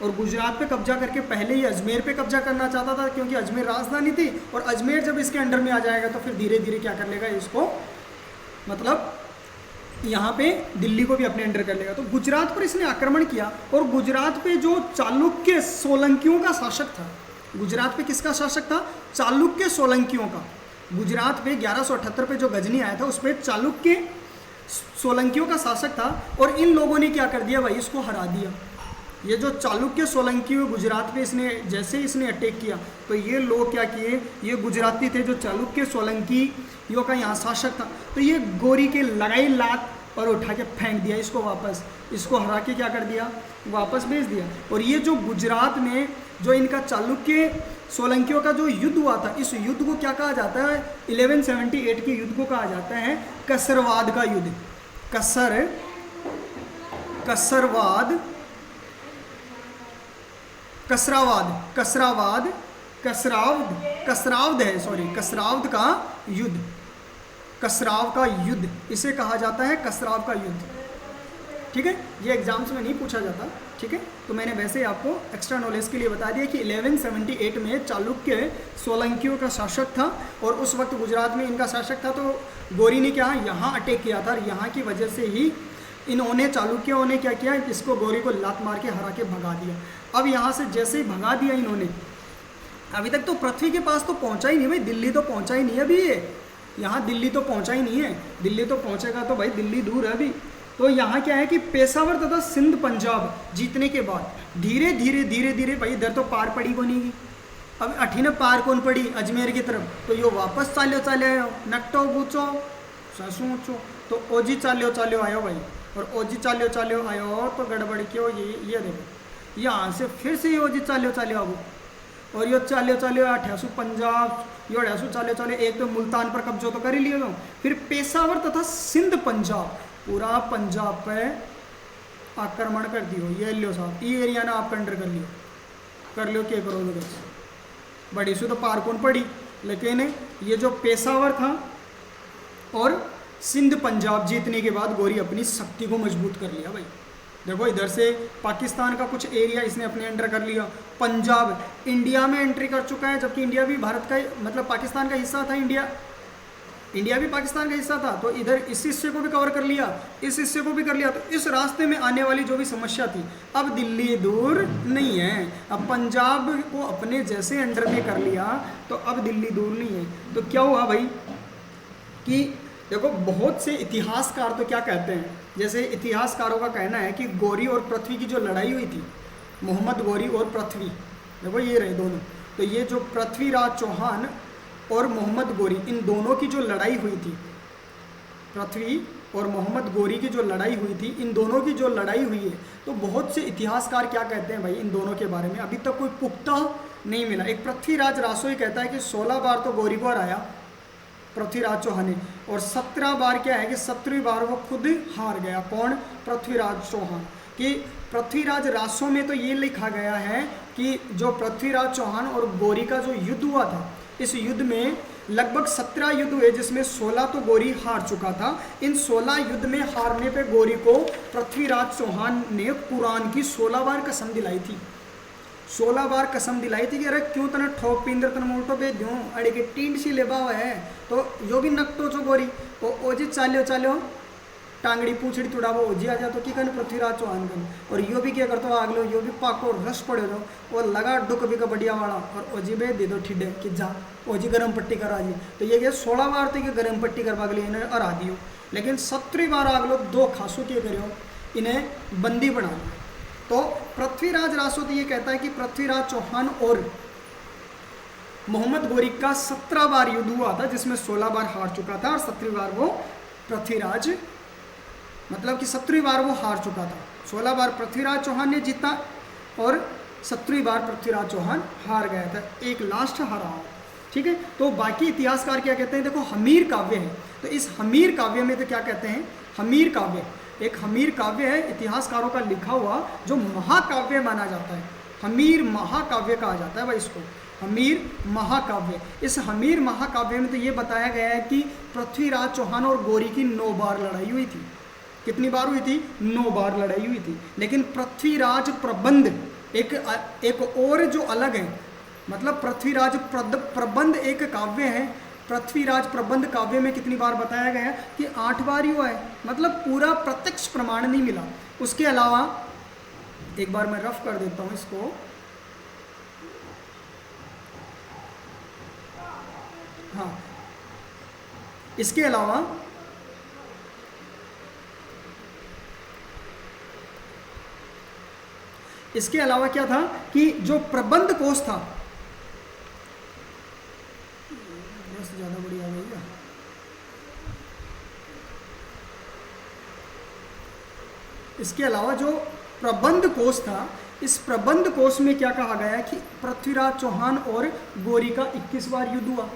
और गुजरात पे कब्जा करके पहले ये अजमेर पे कब्जा करना चाहता था, क्योंकि अजमेर राजधानी थी, और अजमेर जब इसके अंडर में आ जाएगा तो फिर धीरे धीरे क्या कर लेगा इसको, मतलब यहाँ पे दिल्ली को भी अपने अंडर कर लेगा। तो गुजरात पर इसने आक्रमण किया, और गुजरात पे जो चालुक्य सोलंकियों का शासक था, गुजरात पे किसका शासक था, चालुक्य सोलंकियों का। गुजरात पे 1178 पे जो गजनी आया था उस पर चालुक्य सोलंकियों का शासक था, और इन लोगों ने क्या कर दिया भाई, इसको हरा दिया। ये जो चालुक्य सोलंकी गुजरात पे इसने जैसे इसने अटैक किया, तो ये लोग क्या किए, ये गुजराती थे जो चालुक्य सोलंकी यो का यहाँ शासक था, तो ये गोरी के लगाई लात और उठा के फेंक दिया इसको वापस, इसको हरा के क्या कर दिया, वापस भेज दिया। और ये जो गुजरात में जो इनका चालुक्य सोलंकियों का जो युद्ध हुआ था, इस युद्ध को क्या कहा जाता है, 1178 के युद्ध को कहा जाता है कसरवाद का युद्ध। कसरावद का युद्ध, कसराव का युद्ध, इसे कहा जाता है कसराव का युद्ध, ठीक है। ये एग्जाम्स में नहीं पूछा जाता, ठीक है, तो मैंने वैसे आपको एक्स्ट्रा नॉलेज के लिए बता दिया कि 1178 में चालुक्य सोलंकियों का शासक था, और उस वक्त गुजरात में इनका शासक था। तो गोरी ने क्या यहाँ अटैक किया था, और यहाँ की वजह से ही इन्होंने चालुक्यों ने क्या किया, इसको गोरी को लात मार के हरा के भगा दिया। अब यहाँ से जैसे ही भगा दिया इन्होंने, अभी तक तो पृथ्वी के पास तो पहुँचा ही नहीं भाई, दिल्ली तो पहुँचा ही नहीं अभी, ये यहाँ दिल्ली तो पहुँचा ही नहीं है, दिल्ली तो पहुँचेगा तो भाई दिल्ली दूर है अभी। तो यहाँ क्या है कि पेशावर तथा सिंध पंजाब जीतने के बाद धीरे धीरे भाई इधर तो पार पड़ी बनेगी। अब अठी ने पार कौन पड़ी, अजमेर की तरफ, तो यो वापस चाले आयो, नट्टो बूचो सोचो तो ओजी चाल्यो चाल्यो आयो भाई, और ओजी चाल्यो चाल्यो आयो तो गड़बड़ क्यों, ये देखो यहाँ से फिर से ये ओजी चाल्यो चाल्यो आगो, और यो चाल्यो चाल्यो अठासू पंजाब, यो अठासू चाल्यो चाल्यो एक तो मुल्तान पर कब्जो तो कर ही लियो, फिर पेशावर तथा सिंध पंजाब, पूरा पंजाब पे आक्रमण कर दियो। ये लियो साहब, ये एरिया ना आप कंडर कर लियो क्या करोगे, बड़ी सु तो पार कौन पड़ी, लेकिन ये जो पेशावर था और सिंध पंजाब जीतने के बाद गोरी अपनी शक्ति को मजबूत कर लिया भाई। देखो इधर से पाकिस्तान का कुछ एरिया इसने अपने अंडर कर लिया, पंजाब इंडिया में एंट्री कर चुका है, जबकि इंडिया भी भारत का मतलब पाकिस्तान का हिस्सा था, इंडिया भी पाकिस्तान का हिस्सा था, तो इधर इस हिस्से को भी कवर कर लिया, इस हिस्से को भी कर लिया। तो इस रास्ते में आने वाली जो भी समस्या थी, अब दिल्ली दूर नहीं है, अब पंजाब को अपने जैसे अंडर में कर लिया तो अब दिल्ली दूर नहीं है। तो क्या हुआ भाई कि देखो बहुत से इतिहासकार तो क्या कहते हैं, जैसे इतिहासकारों का कहना है कि गौरी और पृथ्वी की जो लड़ाई हुई थी, मोहम्मद गौरी और पृथ्वी, देखो ये रहे दोनों, तो ये जो पृथ्वीराज चौहान और मोहम्मद गौरी, इन दोनों की जो लड़ाई हुई थी, पृथ्वी और मोहम्मद गौरी की जो लड़ाई हुई थी, इन दोनों की जो लड़ाई हुई है, तो बहुत से इतिहासकार क्या कहते हैं भाई इन दोनों के बारे में, अभी तक कोई पुख्ता नहीं मिला। एक पृथ्वीराज रासोई कहता है कि 16 बार तो गौरी को हराया पृथ्वीराज चौहान ने, और 17 बार क्या है कि 17वीं बार वो खुद हार गया। कौन? पृथ्वीराज चौहान। कि पृथ्वीराज रासों में तो ये लिखा गया है कि जो पृथ्वीराज चौहान और गौरी का जो युद्ध हुआ था, इस युद्ध में लगभग 17 युद्ध हुए, जिसमें 16 तो गौरी हार चुका था। इन 16 युद्ध में हारने पे गौरी को पृथ्वीराज चौहान ने कुरान की 16 बार कसम दिलाई थी, 16 बार कसम दिलाई थी कि अरे क्यों तना ठोक पींदर तन मोटो पे दूँ अड़े के टींड सी लेबाव है, तो जो भी नकटो छो गोरी ओ जी चाल्यो टांगड़ी पूछड़ी तुड़ावो ओजी आ जा, तो की कन पृथ्वीराज चौहान कन, और यो भी क्या करतो आगलो, यो भी पाको रस पड़े दो और लगा डुक भी का बढ़िया वाला, और ओजी बे दे दो ठिडे कि जा ओजी गरम पट्टी करा जी। तो ये क्या 16 बार तो गरम पट्टी करवा के लिए इन्हें हरा दियो, लेकिन 17वीं बार आगलो 2 खासू के करो इन्हें बंदी बना लिया। तो पृथ्वीराज रासो तो ये कहता है कि पृथ्वीराज चौहान और मोहम्मद गौरी का 17 बार युद्ध हुआ था, जिसमें 16 बार हार चुका था और 17वीं बार वो पृथ्वीराज, मतलब कि 17वीं बार वो हार चुका था। 16 बार पृथ्वीराज चौहान ने जीता और 17वीं बार पृथ्वीराज चौहान हार गया था, एक लास्ट हारा हुआ। ठीक है, तो बाकी इतिहासकार क्या कहते हैं, देखो हमीर काव्य है, तो इस हमीर काव्य में तो क्या कहते हैं, हमीर काव्य एक हमीर काव्य है इतिहासकारों का लिखा हुआ, जो महाकाव्य माना जाता है, हमीर महाकाव्य कहा जाता है भाई इसको, हमीर महाकाव्य। इस हमीर महाकाव्य में तो ये बताया गया है कि पृथ्वीराज चौहान और गौरी की 9 बार लड़ाई हुई थी। कितनी बार हुई थी? 9 बार लड़ाई हुई थी। लेकिन पृथ्वीराज प्रबंध एक और जो अलग है, मतलब पृथ्वीराज प्रबंध एक काव्य है, पृथ्वीराज प्रबंध काव्य में कितनी बार बताया गया है कि 8 बार ही हुआ है, मतलब पूरा प्रत्यक्ष प्रमाण नहीं मिला। उसके अलावा एक बार मैं रफ कर देता हूँ इसको, हाँ, इसके अलावा क्या था कि जो प्रबंध कोश था, ज़्यादा बढ़िया भैया, इसके अलावा जो प्रबंध कोश था, इस प्रबंध कोश में क्या कहा गया है कि पृथ्वीराज चौहान और गौरी का 21 बार युद्ध हुआ।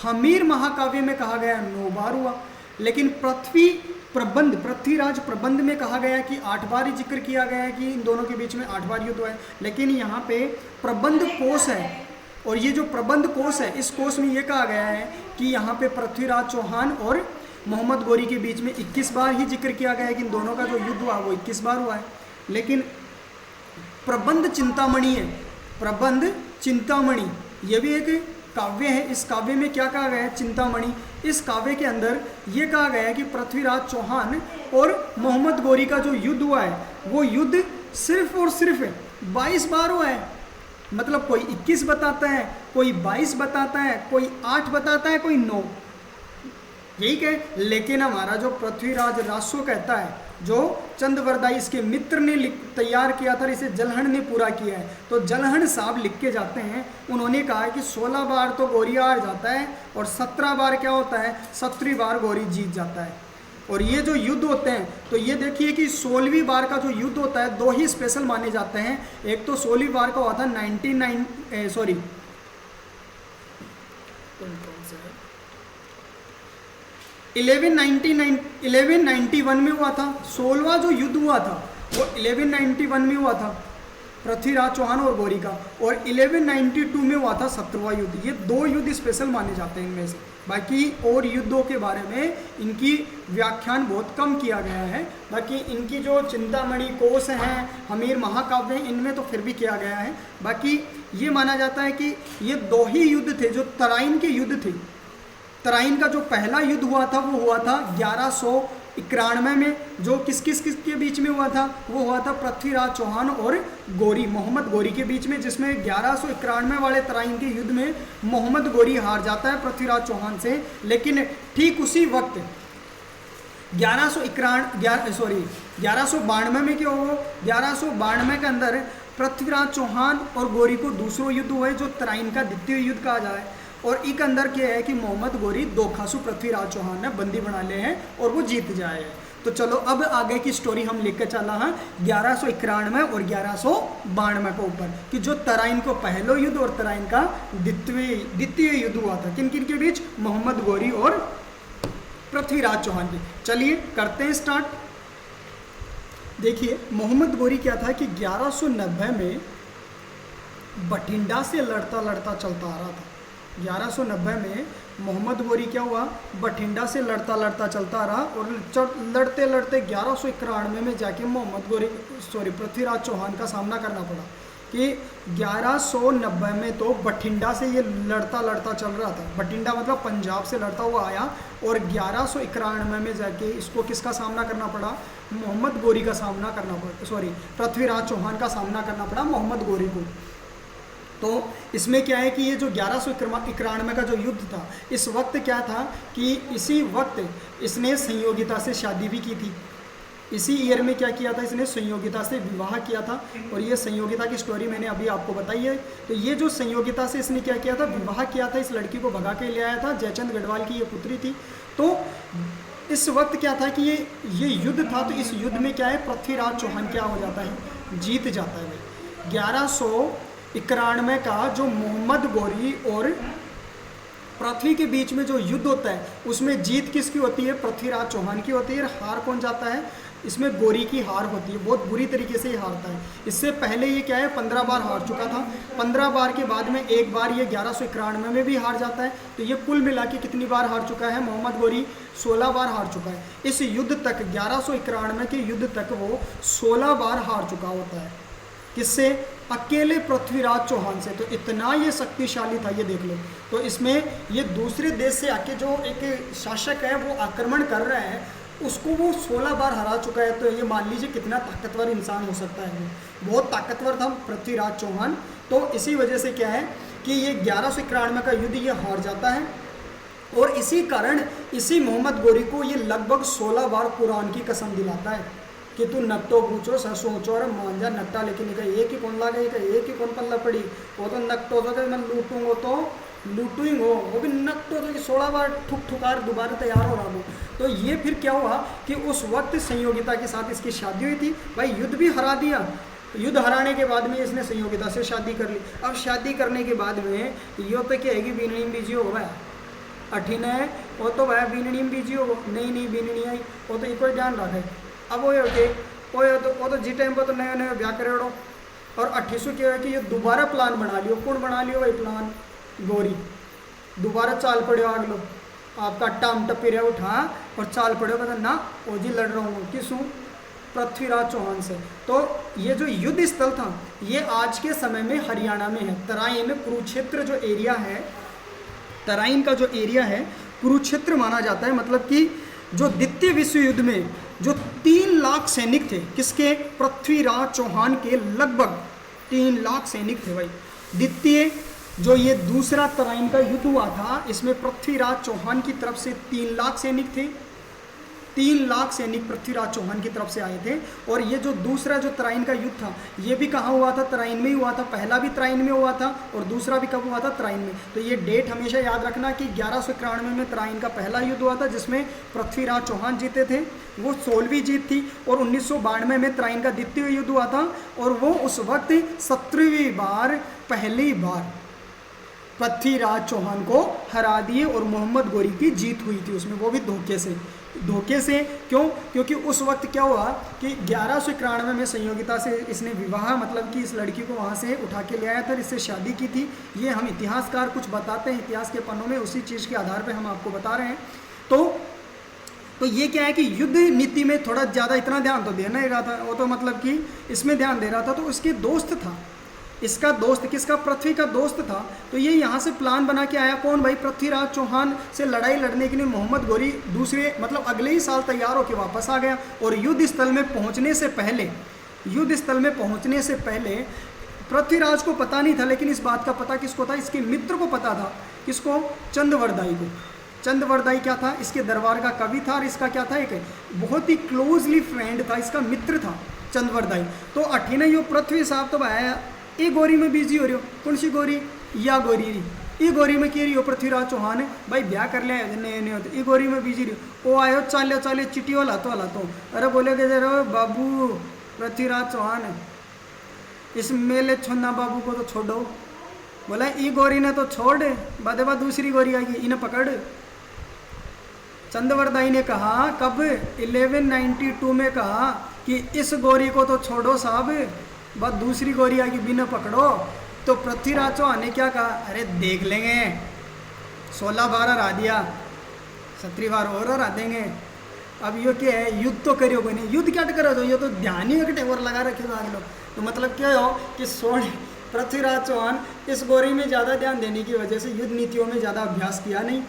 हमीर महाकाव्य में कहा गया 9 बार हुआ, लेकिन पृथ्वीराज प्रबंध में कहा गया कि 8 बार ही जिक्र किया गया है कि इन दोनों के बीच में 8 बार युद्ध हुआ है। लेकिन यहाँ पे प्रबंध कोश है, और ये जो प्रबंध कोश है, इस कोश में ये कहा गया है कि यहाँ पे पृथ्वीराज चौहान और मोहम्मद गौरी के बीच में 21 बार ही जिक्र किया गया है कि इन दोनों का जो युद्ध हुआ वो 21 बार हुआ है। लेकिन प्रबंध चिंतामणि है, प्रबंध चिंतामणि ये भी एक काव्य है। इस काव्य में क्या कहा गया है? चिंतामणि। इस काव्य के अंदर ये कहा गया है कि पृथ्वीराज चौहान और मोहम्मद गौरी का जो युद्ध हुआ है, वो युद्ध सिर्फ और सिर्फ 22 बार हुआ है। मतलब कोई 21 बताता है, कोई 22 बताता है, कोई 8 बताता है, कोई 9, यही कहे। लेकिन हमारा जो पृथ्वीराज रासो कहता है जो चंद्रवरदाई इसके मित्र ने तैयार किया था, इसे जलहन ने पूरा किया है। तो जलहन साहब लिख के जाते हैं, उन्होंने कहा है कि 16 बार तो गौरी हार जाता है और 17 बार क्या होता है, 17वीं बार गौरी जीत जाता है। और ये जो युद्ध होते हैं, तो ये देखिए कि 16वीं बार का जो युद्ध होता है, दो ही स्पेशल माने जाते हैं। एक तो 16वीं बार का हुआ था 1191 में हुआ था। 16वां जो युद्ध हुआ था वो 1191 में हुआ था, पृथ्वीराज चौहान और गौरी का। और 1192 में हुआ था 17वां युद्ध। ये दो युद्ध स्पेशल माने जाते हैं इनमें से। बाकी और युद्धों के बारे में इनकी व्याख्यान बहुत कम किया गया है। बाकी इनकी जो चिंतामणि कोश हैं, हमीर महाकाव्य हैं, इनमें तो फिर भी किया गया है। बाकी ये माना जाता है कि ये दो ही युद्ध थे जो तराइन के युद्ध थे। तराइन का जो पहला युद्ध हुआ था वो हुआ था 1191 में, जो किस के बीच में हुआ था, वो हुआ था पृथ्वीराज चौहान और गौरी, मोहम्मद गौरी के बीच में, जिसमें 1191 वाले तराइन के युद्ध में मोहम्मद गौरी हार जाता है पृथ्वीराज चौहान से। लेकिन ठीक उसी वक्त 1192 में क्या हुआ, 1192 के अंदर पृथ्वीराज चौहान और गौरी को दूसरा युद्ध हुआ है जो तराइन का द्वितीय युद्ध कहा जाए। और एक अंदर क्या है कि मोहम्मद गौरी दोखासु पृथ्वीराज चौहान ने बंदी बना लिए हैं और वो जीत जाए। तो चलो अब आगे की स्टोरी हम लेकर चला है 1191 और 1192 के ऊपर, कि जो तराइन को पहलो युद्ध और तराइन का द्वितीय युद्ध हुआ था किन किन के बीच, मोहम्मद गौरी और पृथ्वीराज चौहान के। चलिए करते हैं स्टार्ट। देखिए मोहम्मद गौरी क्या था कि 1190 में बठिंडा से लड़ता लड़ता चलता आ रहा था। 1190 में मोहम्मद गौरी क्या हुआ, बठिंडा से लड़ता लड़ता चलता रहा और लड़ते लड़ते 1191 में जाके पृथ्वीराज चौहान का सामना करना पड़ा। कि 1190 में तो बठिंडा से ये लड़ता लड़ता चल रहा था, बठिंडा मतलब पंजाब से लड़ता हुआ आया, और 1191 में जाके इसको किसका सामना करना पड़ा, मोहम्मद गौरी का सामना करना पड़ा, पृथ्वीराज चौहान का सामना करना पड़ा मोहम्मद गौरी को। तो इसमें क्या है कि ये जो 1191 का जो युद्ध था, इस वक्त क्या था कि इसी वक्त इसने संयोगिता से शादी भी की थी। इसी ईयर में क्या किया था, इसने संयोगिता से विवाह किया था। और ये संयोगिता की स्टोरी मैंने अभी आपको बताई है। तो ये जो संयोगिता से इसने क्या किया था, विवाह किया था, इस लड़की को भगा के ले आया था। जयचंद गढ़वाल की ये पुत्री थी। तो इस वक्त क्या था कि ये युद्ध था। तो इस युद्ध में क्या है, पृथ्वीराज चौहान क्या हो जाता है, जीत जाता है। 1191 का जो मोहम्मद गौरी और पृथ्वी के बीच में जो युद्ध होता है, उसमें जीत किसकी होती है, पृथ्वीराज चौहान की होती है। हार कौन जाता है, इसमें गौरी की हार होती है, बहुत बुरी तरीके से ये हारता है। इससे पहले ये क्या है, 15 बार हार चुका था। 15 बार के बाद में एक बार ये 1191 में भी हार जाता है। तो ये कुल मिला के कितनी बार हार चुका है, मोहम्मद गौरी 16 बार हार चुका है। इस युद्ध तक 1191 के युद्ध तक वो 16 बार हार चुका होता है। किससे, अकेले पृथ्वीराज चौहान से। तो इतना ये शक्तिशाली था, ये देख लो। तो इसमें ये दूसरे देश से आके जो एक शासक है वो आक्रमण कर रहा है, उसको वो 16 बार हरा चुका है। तो ये मान लीजिए कितना ताकतवर इंसान हो सकता है। वो बहुत ताकतवर था पृथ्वीराज चौहान। तो इसी वजह से क्या है कि ये 1191 का युद्ध ये हार जाता है। और इसी कारण इसी मोहम्मद गौरी को ये लगभग 16 बार कुरान की कसम दिलाता है कि तू नकटो पूछो सर सोचो और मान जा नकटा, लेकिन एक ही कौन लागे, एक ही कौन पल्ला पड़ी, वो तो नकटो तो मैं लूटूंगो तो लूटूंग हो, वो भी नकटो तो 16 बार ठुक ठुकार दोबारा तैयार हो रहा हो। तो ये फिर क्या हुआ कि उस वक्त संयोगिता के साथ इसकी शादी हुई थी। भाई युद्ध भी हरा दिया, युद्ध हराने के बाद में इसने संयोगिता से शादी कर ली। अब शादी करने के बाद में यो तो क्या है कि बीननी में बिजी हो गया, अठीन है वो तो भाई बीननी में बिजी हो, नहीं बीननी आई वो तो कोई ध्यान रखे। अब वो तो जी टाइम पर तो नया नया ब्याह करेड़ो। और 28 क्या है कि ये दोबारा प्लान बना लियो। कौन बना लियो भाई प्लान, गौरी। दोबारा चाल पड़े आग लो, आपका टाम टप्पी रहे उठा और चाल पड़े, कहता ना ओ जी लड़ रहा हूँ, किसू, पृथ्वीराज चौहान से। तो ये जो युद्ध स्थल था ये आज के समय में हरियाणा में है। तराइन कुरुक्षेत्र जो एरिया है, तराइन का जो एरिया है कुरुक्षेत्र माना जाता है। मतलब कि जो द्वितीय विश्व युद्ध में जो 3 लाख सैनिक थे, किसके, पृथ्वीराज चौहान के लगभग 3 लाख सैनिक थे भाई। द्वितीय जो ये दूसरा तराइन का युद्ध हुआ था, इसमें पृथ्वीराज चौहान की तरफ से 3 लाख सैनिक थे। 3 लाख सैनिक पृथ्वीराज चौहान की तरफ से आए थे। और ये जो दूसरा जो तराइन का युद्ध था ये भी कहाँ हुआ था? तराइन में ही हुआ था। पहला भी तराइन में हुआ था और दूसरा भी कब हुआ था? तराइन में। तो ये डेट हमेशा याद रखना कि 1191 में तराइन का पहला युद्ध हुआ था जिसमें पृथ्वीराज चौहान जीते थे, वो 16वीं जीत थी। और 1992 में तराइन का द्वितीय युद्ध हुआ था और वो उस वक्त 17वीं बार पहली बार पृथ्वीराज चौहान को हरा दिए और मोहम्मद गोरी की जीत हुई थी उसमें, वो भी धोखे से। धोखे से क्यों? क्योंकि उस वक्त क्या हुआ कि 1191 में संयोगिता से इसने विवाह, मतलब कि इस लड़की को वहाँ से उठा के ले आया था, इससे शादी की थी। ये हम इतिहासकार कुछ बताते हैं इतिहास के पन्नों में, उसी चीज़ के आधार पर हम आपको बता रहे हैं। तो ये क्या है कि युद्ध नीति में थोड़ा ज़्यादा इतना ध्यान तो दे नहीं रहा था वो, तो मतलब कि इसमें ध्यान दे रहा था। तो उसके दोस्त था, इसका दोस्त किसका? पृथ्वी का दोस्त था। तो ये यहाँ से प्लान बना के आया, कौन भाई? पृथ्वीराज चौहान से लड़ाई लड़ने के लिए मोहम्मद गोरी दूसरे मतलब अगले ही साल तैयार होकर वापस आ गया। और युद्ध स्थल में पहुँचने से पहले पृथ्वीराज को पता नहीं था, लेकिन इस बात का पता किसको था? इसके मित्र को पता था। किसको? चंद्रवरदाई को। चंद्रवरदाई क्या था? इसके दरबार का कवि था और इसका क्या था? एक बहुत ही क्लोजली फ्रेंड था, इसका मित्र था चंद्रवरदाई। तो अठीना यो पृथ्वी साहब तो आया, ये गोरी में बिजी हो रही हो। कौन सी गोरी? या गोरी ये गोरी में कह रही हो पृथ्वीराज चौहान है भाई ब्याह कर लिया नहीं होते, ये गोरी में बिजी रही हो। वो आयो चाले चिट्ठी वाला तो अरे बोले कि जरा बाबू पृथ्वीराज चौहान है, इस मेले छोन्ना बाबू को तो छोड़ो। बोला ई गोरी ने तो छोड़, बाद दूसरी गोरी आएगी, इन्हें पकड़। चंद्रवरदाई ने कहा, कब? 1192 में कहा कि इस गोरी को तो छोड़ो साहब, बस दूसरी गोरी आएगी, बिना पकड़ो। तो पृथ्वीराज चौहान ने क्या कहा? अरे देख लेंगे, 16 बार हरा दिया, 17 बार और हरा देंगे। अब ये क्या है? युद्ध तो करियो कोई नहीं, युद्ध क्या करो? तो ये तो ध्यान ही टेवर लगा रखे आगे लोग। तो मतलब क्या हो कि पृथ्वीराज चौहान इस गोरी में ज़्यादा ध्यान देने की वजह से युद्ध नीतियों में ज़्यादा अभ्यास किया नहीं,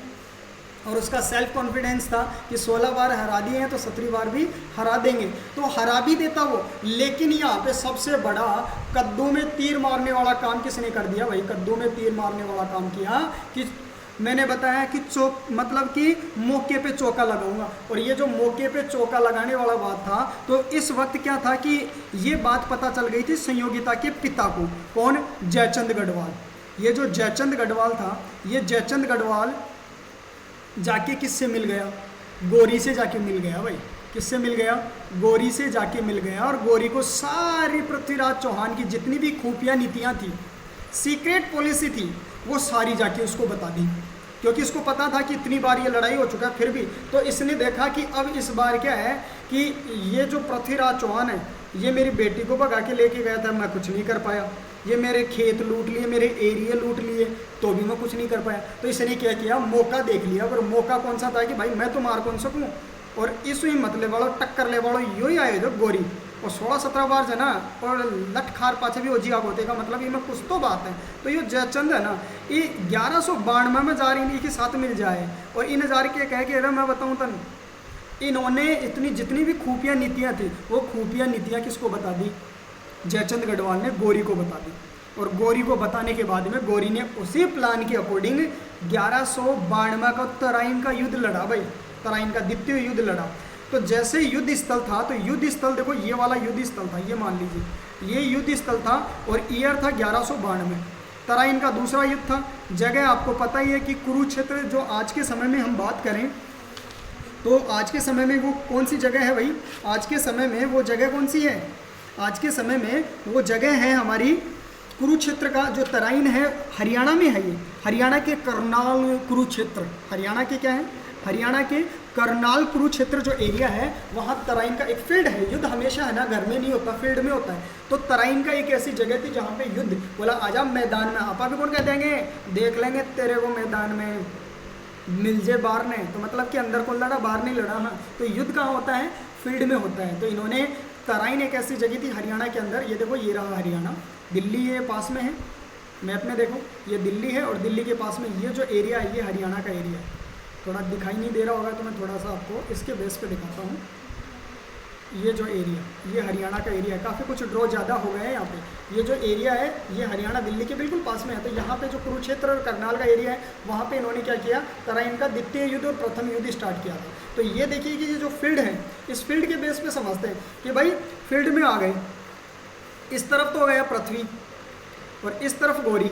और उसका सेल्फ कॉन्फिडेंस था कि 16 बार हरा दिए हैं तो 17 बार भी हरा देंगे। तो हरा भी देता वो, लेकिन यहाँ पे सबसे बड़ा कद्दू में तीर मारने वाला काम किसने कर दिया भाई? कद्दू में तीर मारने वाला काम किया कि मैंने बताया कि मतलब कि मौके पे चौका लगाऊंगा। और ये जो मौके पे चौका लगाने वाला बात था, तो इस वक्त क्या था कि ये बात पता चल गई थी संयोगिता के पिता को। कौन? जयचंद गढ़वाल। ये जो जयचंद गढ़वाल था, ये जयचंद गढ़वाल जाके किससे मिल गया? गोरी से जाके मिल गया भाई। किससे मिल गया? गोरी से जाके मिल गया। और गोरी को सारी पृथ्वीराज चौहान की जितनी भी खुफिया नीतियाँ थी, सीक्रेट पॉलिसी थी, वो सारी जाके उसको बता दी। क्योंकि इसको पता था कि इतनी बार ये लड़ाई हो चुका है, फिर भी तो इसने देखा कि अब इस बार क्या है कि ये जो पृथ्वीराज चौहान है, ये मेरी बेटी को भगा के लेके गया था, मैं कुछ नहीं कर पाया। ये मेरे खेत लूट लिए, मेरे एरिया लूट लिए, तो भी मैं कुछ नहीं कर पाया। तो इसने क्या किया? मौका देख लिया। पर मौका कौन सा था कि भाई मैं तो मार कौन सकूँ, और इस ही मतलब वालों टक्कर ले वालों यो ही आए जो गोरी। और 16-17 बार जो ना, और लट खार पाछे भी ओजी होते का मतलब इनमें कुछ तो बात है। तो ये जयचंद है ना, ये 1192 में जा रही नहीं कि साथ मिल जाए, और इन हजार के कह के अरे मैं बताऊँ तन, इन्होंने इतनी जितनी भी खुफिया नीतियाँ थी, वो खुफिया नीतियाँ किसको बता दी? जयचंद गढ़वाल ने गोरी को बता दी। और गोरी को बताने के बाद में गोरी ने उसी प्लान के अकॉर्डिंग 1192 का तराइन का युद्ध लड़ा भाई, तराइन का द्वितीय युद्ध लड़ा। तो जैसे युद्ध स्थल था, तो युद्ध स्थल देखो ये वाला युद्ध स्थल था, ये मान लीजिए ये युद्ध स्थल था, और ईयर था 1192। तराइन का दूसरा युद्ध था। जगह आपको पता ही है कि कुरुक्षेत्र, जो आज के समय में हम बात करें तो आज के समय में वो कौन सी जगह है भाई? आज के समय में वो जगह कौन सी है? आज के समय में वो जगह है हमारी कुरुक्षेत्र का जो तराइन है, हरियाणा में है। ये हरियाणा के करनाल कुरुक्षेत्र, हरियाणा के क्या है? हरियाणा के करनाल कुरुक्षेत्र जो एरिया है, वहाँ तराइन का एक फील्ड है। युद्ध हमेशा है ना घर में नहीं होता, फील्ड में होता है। तो तराइन का एक ऐसी जगह थी जहाँ पे युद्ध, बोला आजा मैदान में। आपा भी कौन कह देंगे? देख लेंगे तेरे को मैदान में, मिल जे बाहर ने। तो मतलब कि अंदर कौन लड़ा, बाहर नहीं लड़ा। हाँ, तो युद्ध कहाँ होता है? फील्ड में होता है। तो इन्होंने तराइन एक ऐसी जगह थी हरियाणा के अंदर, ये देखो ये रहा हरियाणा, दिल्ली ये पास में है, मैप में देखो ये दिल्ली है, और दिल्ली के पास में ये जो एरिया है ये हरियाणा का एरिया है। थोड़ा दिखाई नहीं दे रहा होगा तो मैं थोड़ा सा आपको इसके बेस पे दिखाता हूँ। ये जो एरिया, ये हरियाणा का एरिया है, काफ़ी कुछ ड्रॉ ज़्यादा हो गए हैं यहाँ पे। ये जो एरिया है ये हरियाणा दिल्ली के बिल्कुल पास में है। तो यहाँ पे जो कुरुक्षेत्र और करनाल का एरिया है वहाँ पे इन्होंने क्या किया, तराइन का द्वितीय युद्ध और प्रथम युद्ध स्टार्ट किया था। तो ये देखिए कि ये जो फील्ड है, इस फील्ड के बेस पे समझते हैं कि भाई फील्ड में आ गए, इस तरफ तो हो गया पृथ्वी और इस तरफ गौरी,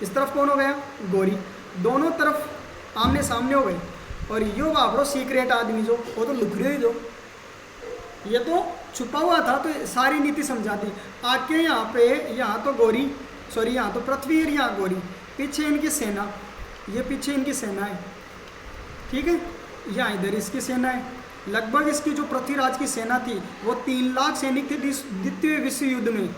इस तरफ कौन हो गया, गौरी, दोनों तरफ आमने सामने हो गए। और यो बापड़ो सीक्रेट आदमी जो, वो तो लुक रही, जो ये तो छुपा हुआ था, तो सारी नीति समझाती। आके यहाँ पे, यहाँ तो गौरी, सॉरी यहाँ तो पृथ्वी और यहाँ गौरी, पीछे इनकी सेना, ये पीछे इनकी सेना है, ठीक है, यहाँ इधर इसकी सेना है। लगभग इसकी जो पृथ्वीराज की सेना थी वो 3 लाख सैनिक थे द्वितीय विश्व युद्ध में।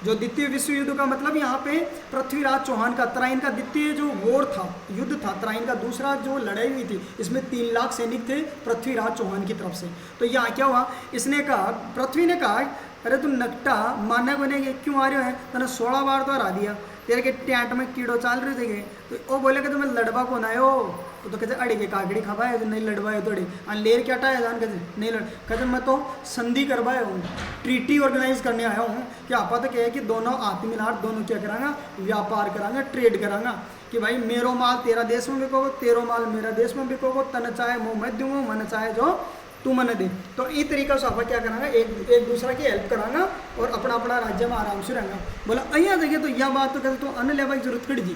जो द्वितीय विश्व युद्ध का मतलब यहाँ पे पृथ्वीराज चौहान का, तराइन का द्वितीय जो वॉर था, युद्ध था, तराइन का दूसरा जो लड़ाई हुई थी, इसमें 3 लाख सैनिक थे पृथ्वीराज चौहान की तरफ से। तो यहाँ क्या हुआ, इसने कहा, पृथ्वी ने कहा, अरे तुम नकटा मानने बनेगे क्यों आ रहे हो, तूने 16 बार तो हरा दिया, तेरे के टैंट में कीड़ो चाल रहे थे। तो वो बोले कि तुम्हें लड़वा कौन आए हो, तो कहते अड़ी के कागड़ी खबाए जो नहीं लड़वाए तो अड़ी लेर क्या टाया जान, कहते नहीं लड़, कहते मैं तो संधि करवाया हूँ, ट्रीटी ऑर्गेनाइज करने आया हूँ कि आपा तो क्या है कि दोनों हाथ मिलार, दोनों क्या करांगा, व्यापार करांगा, ट्रेड करांगा, कि भाई मेरो माल तेरा देश में बिकोगो, तेरो माल मेरा देश में बिकोगो, तन चाहे मुँह मैं दूंगा, मन चाहे जो तू मन दे। तो इस तरीका से आप क्या करांगा, एक दूसरा की हेल्प करांगा और अपना अपना राज्य में आराम से रहेंगा। बोला अहिया देखिए, तो यह बात तो कहते तो अन्न लेवा की जरूरत कट जी,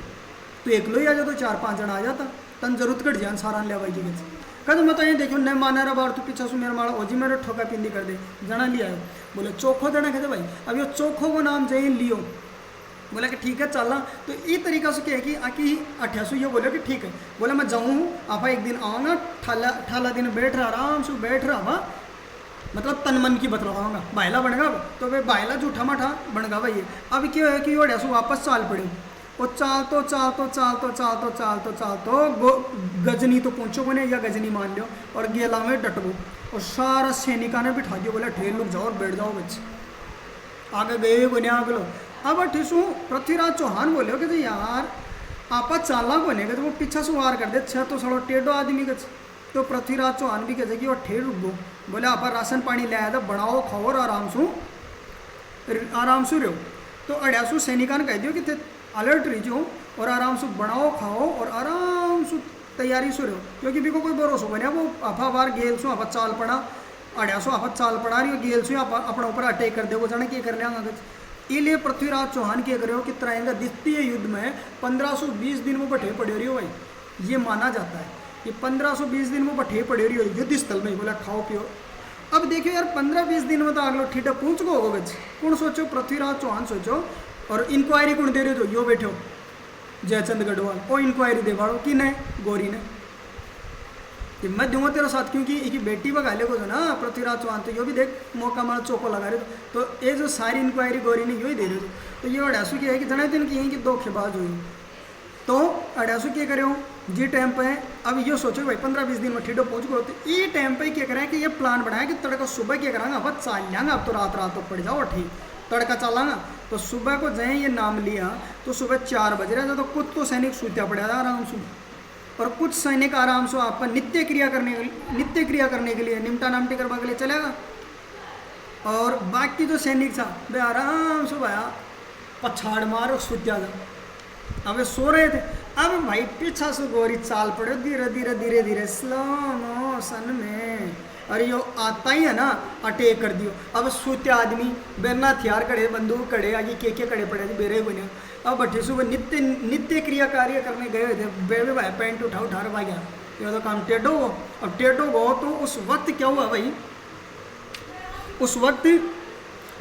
तो एक लो ही आ जाता, तो 4-5 जन आ जाता, तन जरूरत कट जाए सारा लेवा की। कहते मैं तो ये देखो न माना रहा बार, तो पीछा से मेरा माड़ा ओजी मेरे ठोका पिंदी कर दे, जना लिया है। बोले चोखो देना, कहते भाई अब ये चोखो को नाम चाहिए लियो। बोला कि ठीक है चलना। तो इस तरीका से क्या है कि आकी 88 ये बोले कि ठीक है, बोला मैं जाऊँ, आप एक दिन आऊँगा, ठाला दिन बैठ रहा, आराम से बैठ रहा वहाँ, मतलब तन मन की बतलाऊँगा, बायला बनेगा। तो भाई बायला जूठा माठा बनेगा भाई। अब क्या है कि वो डैसू वापस चाल पड़े, और चाल तो गजनी तो पहुँचो बने, या गजनी मान लो, और गेला में डटबो, और सारा सैनिका ने बिठा दिया, बोले ढेर लोग जाओ और बैठ जाओ बच्चे, आगे गए बने आगे लो। अब ठिसू पृथ्वीराज चौहान बोले कि यार आपा चाला बने गए, तो वो पीछा से वार कर दे, 6 तो सड़ो टेढ़ो आदमी के। तो पृथ्वीराज चौहान भी कहते कि वो ठेर रुक गो, बोले आपा राशन पानी ले आया था, बनाओ खाओ और आराम से रहो। तो अड़ासू सैनिका ने कह दियो कि थे अलर्ट रहियो और आराम से बनाओ खाओ और आराम से तैयारी से रहो, क्योंकि भी को कोई भरोसा बने वो आपा बार गेल सो आप चाल पड़ा, अड़ासो आप चाल पड़ा रही हो, गेल सो आप अपने ऊपर अटैक कर दे, वो जाने क्या कर लिया। इसलिए पृथ्वीराज चौहान क्या करे हो कि तराइन का द्वितीय युद्ध में 1520 दिन वो बैठे पड़े रही हो भाई, ये माना जाता है कि 1520 दिन वो बैठे पड़े रही हो युद्ध स्थल में। बोला खाओ पियो। अब देखियो यार 15-20 दिन में तो अगलो ठीठा पूछ गो होगा बच्चे, कौन सोचो, पृथ्वीराज चौहान सोचो, और इंक्वायरी कौन दे रहे हो, यो बैठो जयचंद गढ़वाल, और इंक्वायरी दे बाड़ो कि नहीं गौरी ने, कि मैं दूंगा तेरा साथ, क्योंकि एक बेटी बगाले को जो ना पृथ्वीराज चौहान, तो यो भी देख मौका मारा चौको लगा रहे तो ये जो सारी इंक्वायरी गौरी ने यो ही दे रहे थे। तो ये अड़ासू की है कि जना दिन की है कि धोखेबाज हुई। तो अड़ासू क्या करे हो जी टाइम पे, अब ये सोचो भाई 15-20 दिन में ठीठो पहुँच गए, तो ये टाइम पे क्या करें कि ये प्लान बनाया कि तड़का सुबह क्या करांगा, अब चाल लेंगे, अब तो रात तो पड़ जाओ ठीक, तड़का चलांगा। तो सुबह को जैसे ये नाम लिया तो सुबह 4 बज रहा था, तो कुछ तो सैनिक सूत्या पड़ा था आराम से, और कुछ सैनिक आराम से आपका नित्य क्रिया करने के लिए निमटा नामटी करवा के लिए चलेगा, और बाकी जो सैनिक था वे आराम से भाया पछाड़ मार और सूत्या था। अब वे सो रहे थे। अब भाई पीछा से गोरी चाल पड़े धीरे धीरे स्लो मोशन में, अरे यो आता ही है ना अटैक कर दियो। अब सूत्या आदमी बेरना हथियार कड़े, बंदूक कड़े, आगे के कड़े पड़े थे, बेरे बने। अब बटे सुबह नित्य क्रिया कार्य करने गए थे, बेबे भाई पैंट उठा रहा गया, ये तो काम टेढ़ो हो। अब टेढ़ो हो तो उस वक्त क्या हुआ भाई, उस वक्त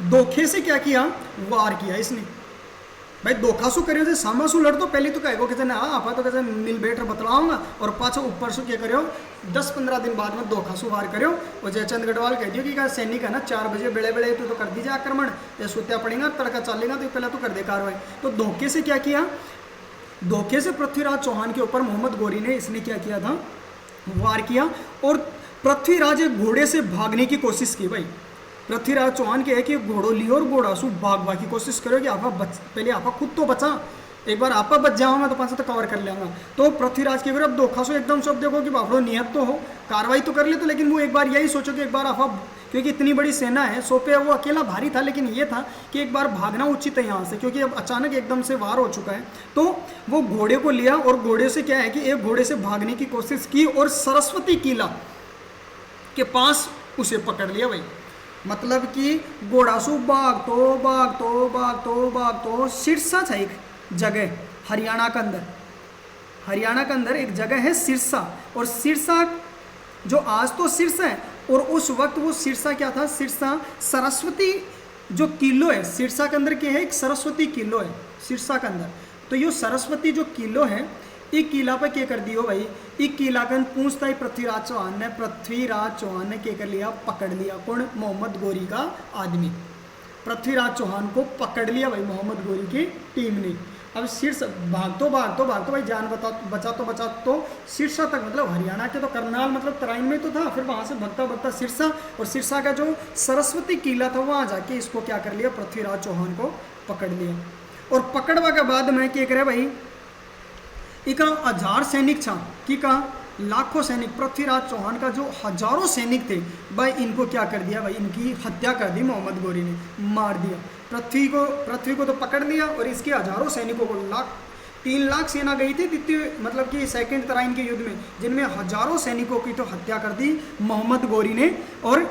धोखे से क्या किया, वार किया इसने। भाई धोखा सु करो थे, सामा सु लड़, तो पहले तो कहेगो कि ना आप तो कैसे मिल बैठ बतलाऊंगा, और पाछो ऊपर से क्या करो 10-15 दिन बाद में धोखा सु वार करो। और जयचंद गढ़वाल कह दियो कि क्या सैनिक है ना 4 बजे बेड़े तो कर दीजिए आक्रमण, या सुत्या पड़ेगा तड़का चलेगा, तो पहले तो कर दे कार्रवाई। तो धोखे से क्या किया, धोखे से पृथ्वीराज चौहान के ऊपर मोहम्मद गौरी ने इसने क्या किया था, वार किया। और पृथ्वीराज एक घोड़े से भागने की कोशिश की। भाई पृथ्वीराज चौहान के है कि घोड़ो लियो और घोड़ा सु भागवा की कोशिश करो कि आप पहले आप खुद तो बचा, एक बार आप बच जाओ मैं तो 500 तो कवर कर लेंगा। तो पृथ्वीराज के अब धोखा सो एकदम सब देखो कि बापड़ो नियत तो हो, कार्रवाई तो कर ले, तो लेकिन वो एक बार यही सोचो कि एक बार आप, क्योंकि इतनी बड़ी सेना है, सो पे वो अकेला भारी था, लेकिन ये था कि एक बार भागना उचित है यहाँ से, क्योंकि अब अचानक एकदम से वार हो चुका है। तो वो घोड़े को लिया और घोड़े से क्या है कि एक घोड़े से भागने की कोशिश की और सरस्वती किला के पास उसे पकड़ लिया भाई। मतलब कि घोड़ासू भागतो सिरसा था एक जगह हरियाणा के अंदर, हरियाणा के अंदर एक जगह है सिरसा, और सिरसा जो आज तो सिरसा है, और उस वक्त वो सिरसा क्या था, सिरसा सरस्वती जो किलो है सिरसा के अंदर, क्या है एक सरस्वती किलो है सिरसा के अंदर। तो ये सरस्वती जो किलो है, एक किला पर क्या कर दियो भाई, एक किला का पूछता ही पृथ्वीराज चौहान ने क्या कर लिया, पकड़ लिया। कौन? मोहम्मद गोरी का आदमी पृथ्वीराज चौहान को पकड़ लिया भाई, मोहम्मद गोरी की टीम ने। अब शीर्ष भागतो भाई जान बचा तो सिरसा तक, मतलब हरियाणा के तो करनाल मतलब तराइन में तो था, फिर वहाँ से भगता सिरसा, और सिरसा का जो सरस्वती किला था वहाँ जाके इसको क्या कर लिया, पृथ्वीराज चौहान को पकड़ लिया। और पकड़वा के बाद में क्या करे भाई, एक 1000 सैनिक था कि कहा लाखों सैनिक, पृथ्वीराज चौहान का जो हजारों सैनिक थे भाई, इनको क्या कर दिया भाई, इनकी हत्या कर दी मोहम्मद गोरी ने, मार दिया। पृथ्वी को तो पकड़ लिया, और इसके हजारों सैनिकों को 3 लाख सेना गई थी द्वितीय मतलब कि सेकंड तराइन के युद्ध में, जिनमें हजारों सैनिकों की तो हत्या कर दी मोहम्मद गोरी ने। और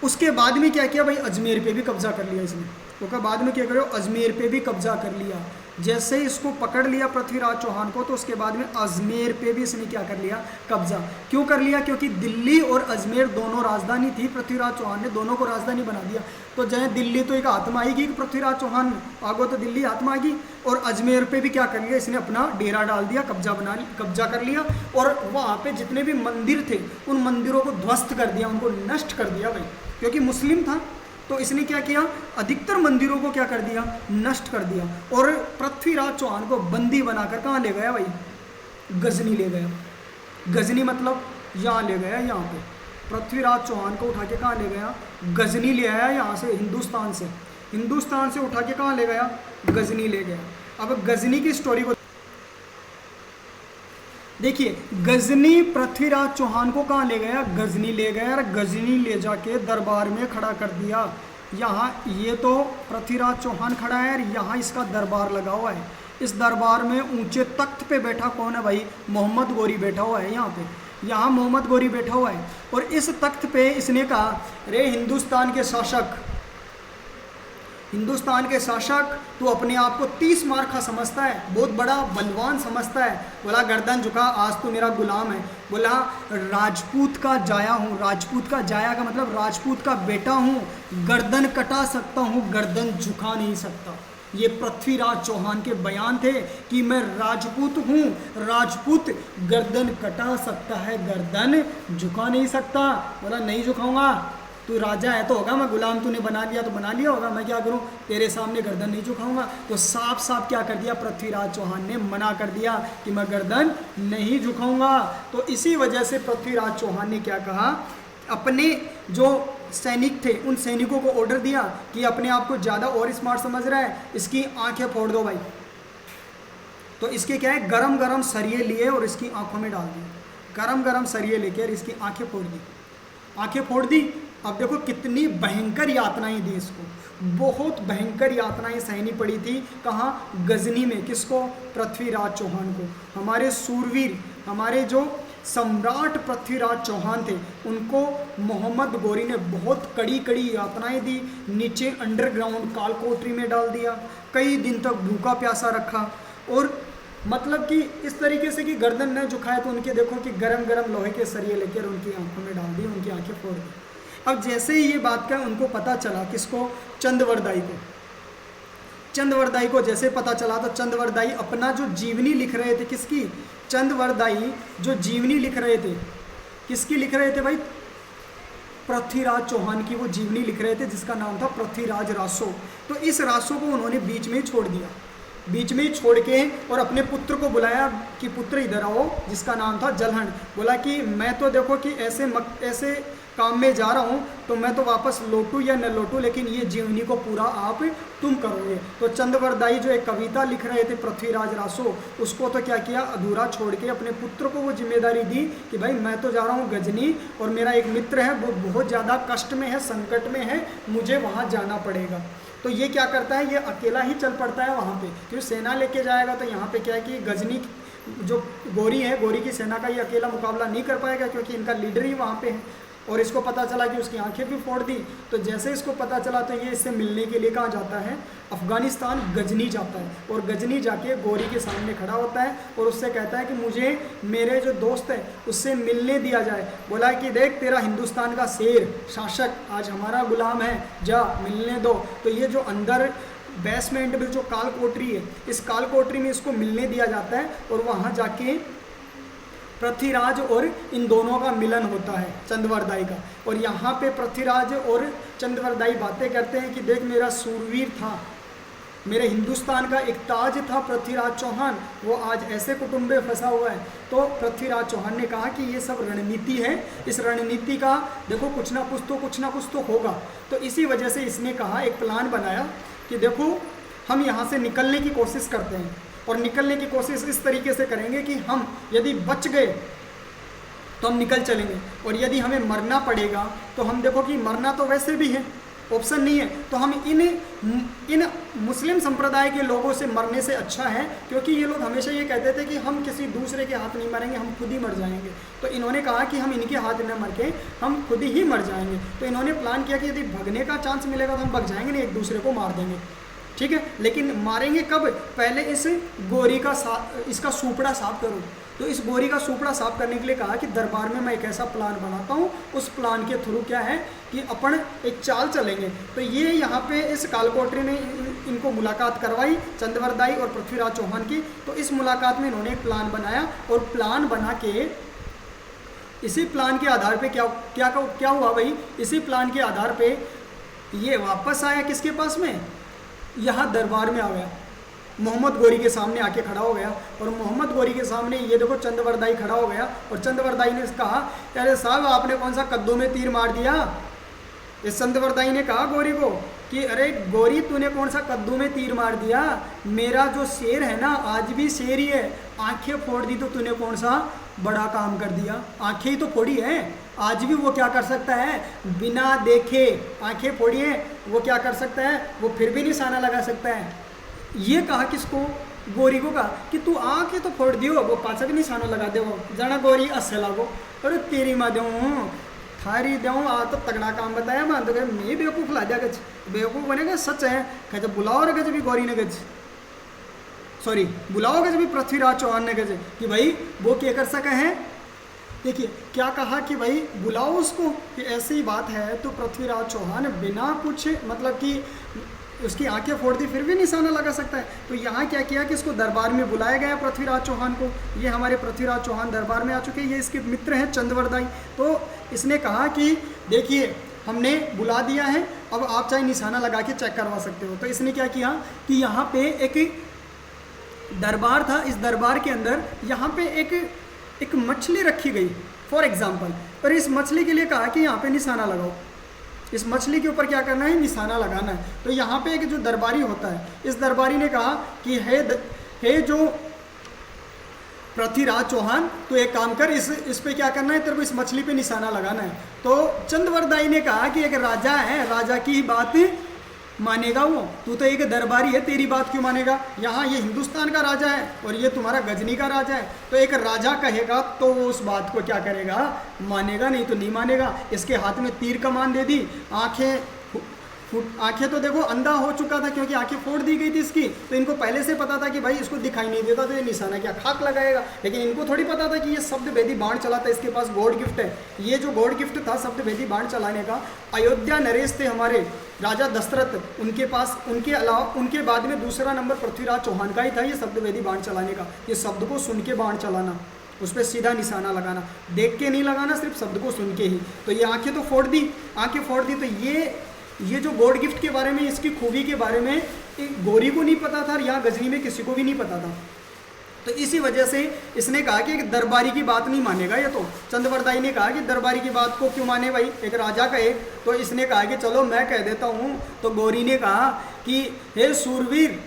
उसके बाद में क्या किया भाई, अजमेर पे भी कब्जा कर लिया इसने। तो बाद में क्या करो, अजमेर पे भी कब्जा कर लिया। जैसे ही इसको पकड़ लिया पृथ्वीराज चौहान को, तो उसके बाद में अजमेर पे भी इसने क्या कर लिया, कब्जा। क्यों कर लिया? क्योंकि दिल्ली और अजमेर दोनों राजधानी थी, पृथ्वीराज चौहान ने दोनों को राजधानी बना दिया। तो जहाँ दिल्ली तो एक हाथ में आएगी, पृथ्वीराज चौहान आगो तो दिल्ली हाथ में आएगी, और अजमेर पे भी क्या कर लिया इसने, अपना डेरा डाल दिया, कब्जा कर लिया। और वहाँ पे जितने भी मंदिर थे उन मंदिरों को ध्वस्त कर दिया, उनको नष्ट कर दिया भाई, क्योंकि मुस्लिम था। तो इसने क्या किया, अधिकतर मंदिरों को क्या कर दिया, नष्ट कर दिया। और पृथ्वीराज चौहान को बंदी बनाकर कहाँ ले गया भाई, गजनी ले गया। गजनी मतलब यहाँ ले गया, यहाँ पे पृथ्वीराज चौहान को उठा के कहाँ ले गया, गजनी ले आया, यहाँ से हिंदुस्तान से उठा के कहाँ ले गया, गजनी ले गया। अब गजनी की स्टोरी को देखिए, गजनी पृथ्वीराज चौहान को कहाँ ले गया, गजनी ले गया, और गजनी ले जाके दरबार में खड़ा कर दिया। यहाँ ये तो पृथ्वीराज चौहान खड़ा है, और यहाँ इसका दरबार लगा हुआ है। इस दरबार में ऊंचे तख्त पे बैठा कौन है भाई, मोहम्मद गोरी बैठा हुआ है। यहाँ मोहम्मद गोरी बैठा हुआ है, और इस तख्त पे इसने कहा, रे हिंदुस्तान के शासक, तू अपने आप को 30 मार खा समझता है, बहुत बड़ा बलवान समझता है। बोला गर्दन झुका, आज तू मेरा गुलाम है। बोला राजपूत का जाया हूँ, राजपूत का जाया का मतलब राजपूत का बेटा हूँ, गर्दन कटा सकता हूँ, गर्दन झुका नहीं सकता। ये पृथ्वीराज चौहान के बयान थे कि मैं राजपूत हूँ, राजपूत गर्दन कटा सकता है, गर्दन झुका नहीं सकता। बोला नहीं झुकाऊंगा, तू राजा है तो होगा, मैं गुलाम तूने बना लिया तो बना लिया होगा, मैं क्या करूं, तेरे सामने गर्दन नहीं झुकाऊंगा। तो साफ साफ क्या कर दिया, पृथ्वीराज चौहान ने मना कर दिया कि मैं गर्दन नहीं झुकाऊंगा। तो इसी वजह से पृथ्वीराज चौहान ने क्या कहा, अपने जो सैनिक थे उन सैनिकों को ऑर्डर दिया कि अपने आप को ज़्यादा और स्मार्ट समझ रहा है, इसकी आंखें फोड़ दो भाई। तो इसके क्या है, गरम गरम सरिये लिए और इसकी आंखों में डाल दिए, गरम गरम सरिये लेकर इसकी आंखें फोड़ दी, आंखें फोड़ दी। अब देखो कितनी भयंकर यातनाएं दी इसको, बहुत भयंकर यातनाएं सहनी पड़ी थी। कहाँ, गजनी में। किसको, पृथ्वीराज चौहान को। हमारे सूरवीर, हमारे जो सम्राट पृथ्वीराज चौहान थे, उनको मोहम्मद गोरी ने बहुत कड़ी कड़ी यातनाएं दी। नीचे अंडरग्राउंड कालकोठरी में डाल दिया, कई दिन तक भूखा प्यासा रखा, और मतलब कि इस तरीके से कि गर्दन न झुकाए। तो उनके देखो कि गरम गरम लोहे के सरिये लेकर उनकी आंखों में डाल दी, उनकी आंखें फोड़ दी। अब जैसे ही ये बात का उनको पता चला, किसको, चंदवरदाई को जैसे पता चला, तो चंदवरदाई अपना जो जीवनी लिख रहे थे, किसकी, चंदवरदाई जो जीवनी लिख रहे थे, किसकी लिख रहे थे भाई, पृथ्वीराज चौहान की वो जीवनी लिख रहे थे, जिसका नाम था पृथ्वीराज रासो। तो इस रासो को उन्होंने बीच में ही छोड़ दिया, बीच में ही छोड़ के, और अपने पुत्र को बुलाया कि पुत्र इधर आओ, जिसका नाम था जलहन। बोला कि मैं तो देखो कि ऐसे काम में जा रहा हूँ तो मैं तो वापस लौटूँ या न लौटूँ, लेकिन ये जीवनी को पूरा आप तुम करोगे। तो चंद्रवरदाई जो एक कविता लिख रहे थे पृथ्वीराज रासो, उसको तो क्या किया, अधूरा छोड़ के अपने पुत्र को वो जिम्मेदारी दी कि भाई मैं तो जा रहा हूँ गजनी, और मेरा एक मित्र है वो बहुत ज़्यादा कष्ट में है, संकट में है, मुझे वहाँ जाना पड़ेगा। तो ये क्या करता है, ये अकेला ही चल पड़ता है वहाँ पे, क्योंकि सेना लेके जाएगा तो यहाँ पे क्या है कि गजनी जो गोरी है, गोरी की सेना का ये अकेला मुकाबला नहीं कर पाएगा, क्योंकि इनका लीडर ही वहाँ पे है। और इसको पता चला कि उसकी आंखें भी फोड़ दी, तो जैसे इसको पता चला तो ये इससे मिलने के लिए कहाँ जाता है, अफ़गानिस्तान गजनी जाता है। और गजनी जाके गोरी के सामने खड़ा होता है और उससे कहता है कि मुझे मेरे जो दोस्त है उससे मिलने दिया जाए। बोला कि देख तेरा हिंदुस्तान का शेर शासक आज हमारा गुलाम है, जा मिलने दो। तो ये जो अंदर बेसमेंट में जो काल कोठरी है, इस काल कोठरी में इसको मिलने दिया जाता है और वहाँ जाके पृथ्वीराज और इन दोनों का मिलन होता है, चंद्रवरदाई का। और यहाँ पे पृथ्वीराज और चंद्रवरदाई बातें करते हैं कि देख मेरा सूरवीर था, मेरे हिंदुस्तान का एक ताज था पृथ्वीराज चौहान, वो आज ऐसे कुटुंब में फंसा हुआ है। तो पृथ्वीराज चौहान ने कहा कि ये सब रणनीति है, इस रणनीति का देखो कुछ ना कुछ तो होगा। तो इसी वजह से इसने कहा, एक प्लान बनाया कि देखो हम यहाँ से निकलने की कोशिश करते हैं, और निकलने की कोशिश इस तरीके से करेंगे कि हम यदि बच गए तो हम निकल चलेंगे, और यदि हमें मरना पड़ेगा तो हम देखो कि मरना तो वैसे भी है, ऑप्शन नहीं है, तो हम इन मुस्लिम संप्रदाय के लोगों से मरने से अच्छा है, क्योंकि ये लोग हमेशा ये कहते थे कि हम किसी दूसरे के हाथ नहीं मरेंगे, हम खुद ही मर जाएंगे। तो इन्होंने कहा कि हम इनके हाथ न मर के हम खुद ही मर जाएंगे। तो इन्होंने प्लान किया कि यदि भगने का चांस मिलेगा तो हम भग जाएंगे, नहीं एक दूसरे को मार देंगे, ठीक है। लेकिन मारेंगे कब, पहले इस गोरी का इसका सूपड़ा साफ करो। तो इस गोरी का सूपड़ा साफ करने के लिए कहा कि दरबार में मैं एक ऐसा प्लान बनाता हूँ, उस प्लान के थ्रू क्या है कि अपन एक चाल चलेंगे। तो ये यहाँ पे इस कालकोठरी में इनको मुलाकात करवाई, चंद्रवरदाई और पृथ्वीराज चौहान की। तो इस मुलाकात में इन्होंने एक प्लान बनाया, और प्लान बना के इसी प्लान के आधार पे क्या हुआ भाई, इसी प्लान के आधार पे ये वापस आया किसके पास में, यहाँ दरबार में आ गया, मोहम्मद गोरी के सामने आके खड़ा हो गया। और मोहम्मद गोरी के सामने ये देखो चंद्रवरदाई खड़ा हो गया, और चंद्रवरदाई ने कहा अरे साहब आपने कौन सा कद्दू में तीर मार दिया। इस चंद्रवरदाई ने कहा गोरी को कि अरे गोरी तूने कौन सा कद्दू में तीर मार दिया, मेरा जो शेर है ना आज भी शेर ही है, आंखें फोड़ दी तो तूने कौन सा बड़ा काम कर दिया, आंखें ही तो फोड़ी है, आज भी वो क्या कर सकता है, बिना देखे आंखें फोड़ी है, वो क्या कर सकता है, वो फिर भी निशाना लगा सकता है। ये कहा किसको, गोरी को कहा कि तू आंखें तो फोड़ दियो, वो पाछा भी निशाना लगा दे, वो जना गोरी अस्से लागो, अरे तेरी माँ दूँ थारी दूँ, आ तो तगड़ा काम बताया मैं तो मैं बेवकूफ़ ला दिया गज, बेवकूफ़ बनेगा सच है, कहते बुलाओ रे गज भी गोरी ने गज, सॉरी बुलाओ गज भी पृथ्वीराज चौहान ने गज कि भाई वो क्या कर सका है। देखिए क्या कहा कि भाई बुलाओ उसको, कि ऐसी बात है। तो पृथ्वीराज चौहान बिना कुछ मतलब कि उसकी आंखें फोड़ दी फिर भी निशाना लगा सकता है। तो यहाँ क्या किया कि इसको दरबार में बुलाया गया पृथ्वीराज चौहान को। ये हमारे पृथ्वीराज चौहान दरबार में आ चुके हैं, ये इसके मित्र हैं चंद्रवरदाई। तो इसने कहा कि देखिए हमने बुला दिया है, अब आप चाहे निशाना लगा के चेक करवा सकते हो। तो इसने क्या किया कि यहाँ पे एक दरबार था, इस दरबार के अंदर यहाँ पे एक मछली रखी गई फॉर एग्जाम्पल, और इस मछली के लिए कहा कि यहाँ पे निशाना लगाओ, इस मछली के ऊपर क्या करना है, निशाना लगाना है। तो यहाँ पे एक जो दरबारी होता है, इस दरबारी ने कहा कि हे जो पृथ्वीराज चौहान तो एक काम कर, इस पे क्या करना है, तेरे को इस मछली पे निशाना लगाना है। तो चंद्रवरदाई ने कहा कि एक राजा है, राजा की ही बात मानेगा वो, तू तो एक दरबारी है, तेरी बात क्यों मानेगा, यहाँ ये हिंदुस्तान का राजा है और ये तुम्हारा गजनी का राजा है। तो एक राजा कहेगा तो वो उस बात को क्या करेगा, मानेगा, नहीं तो नहीं मानेगा। इसके हाथ में तीर कमान दे दी, आंखें तो देखो अंधा हो चुका था क्योंकि आंखें फोड़ दी गई थी इसकी। तो इनको पहले से पता था कि भाई इसको दिखाई नहीं देता तो ये निशाना क्या खाक लगाएगा, लेकिन इनको थोड़ी पता था कि ये शब्द भेदी बाण चलाता, इसके पास गॉड गिफ्ट है। ये जो गॉड गिफ्ट था शब्द भेदी बाण चलाने का, अयोध्या नरेश थे हमारे राजा दशरथ, उनके पास, उनके अलावा उनके बाद में दूसरा नंबर पृथ्वीराज चौहान का ही था ये शब्द भेदी बाण चलाने का। ये शब्द को सुन के बाण चलाना, उस पर सीधा निशाना लगाना, देख के नहीं लगाना, सिर्फ शब्द को सुन के ही। तो ये आंखें तो फोड़ दी, आंखें फोड़ दी। तो ये जो गॉड गिफ्ट के बारे में, इसकी खूबी के बारे में एक गोरी को नहीं पता था, यहाँ गजनी में किसी को भी नहीं पता था। तो इसी वजह से इसने कहा कि एक दरबारी की बात नहीं मानेगा ये। तो चंद्रवरदाई ने कहा कि दरबारी की बात को क्यों माने भाई, एक राजा कहे। तो इसने कहा कि चलो मैं कह देता हूँ। तो गौरी ने कहा कि हे सूरवीर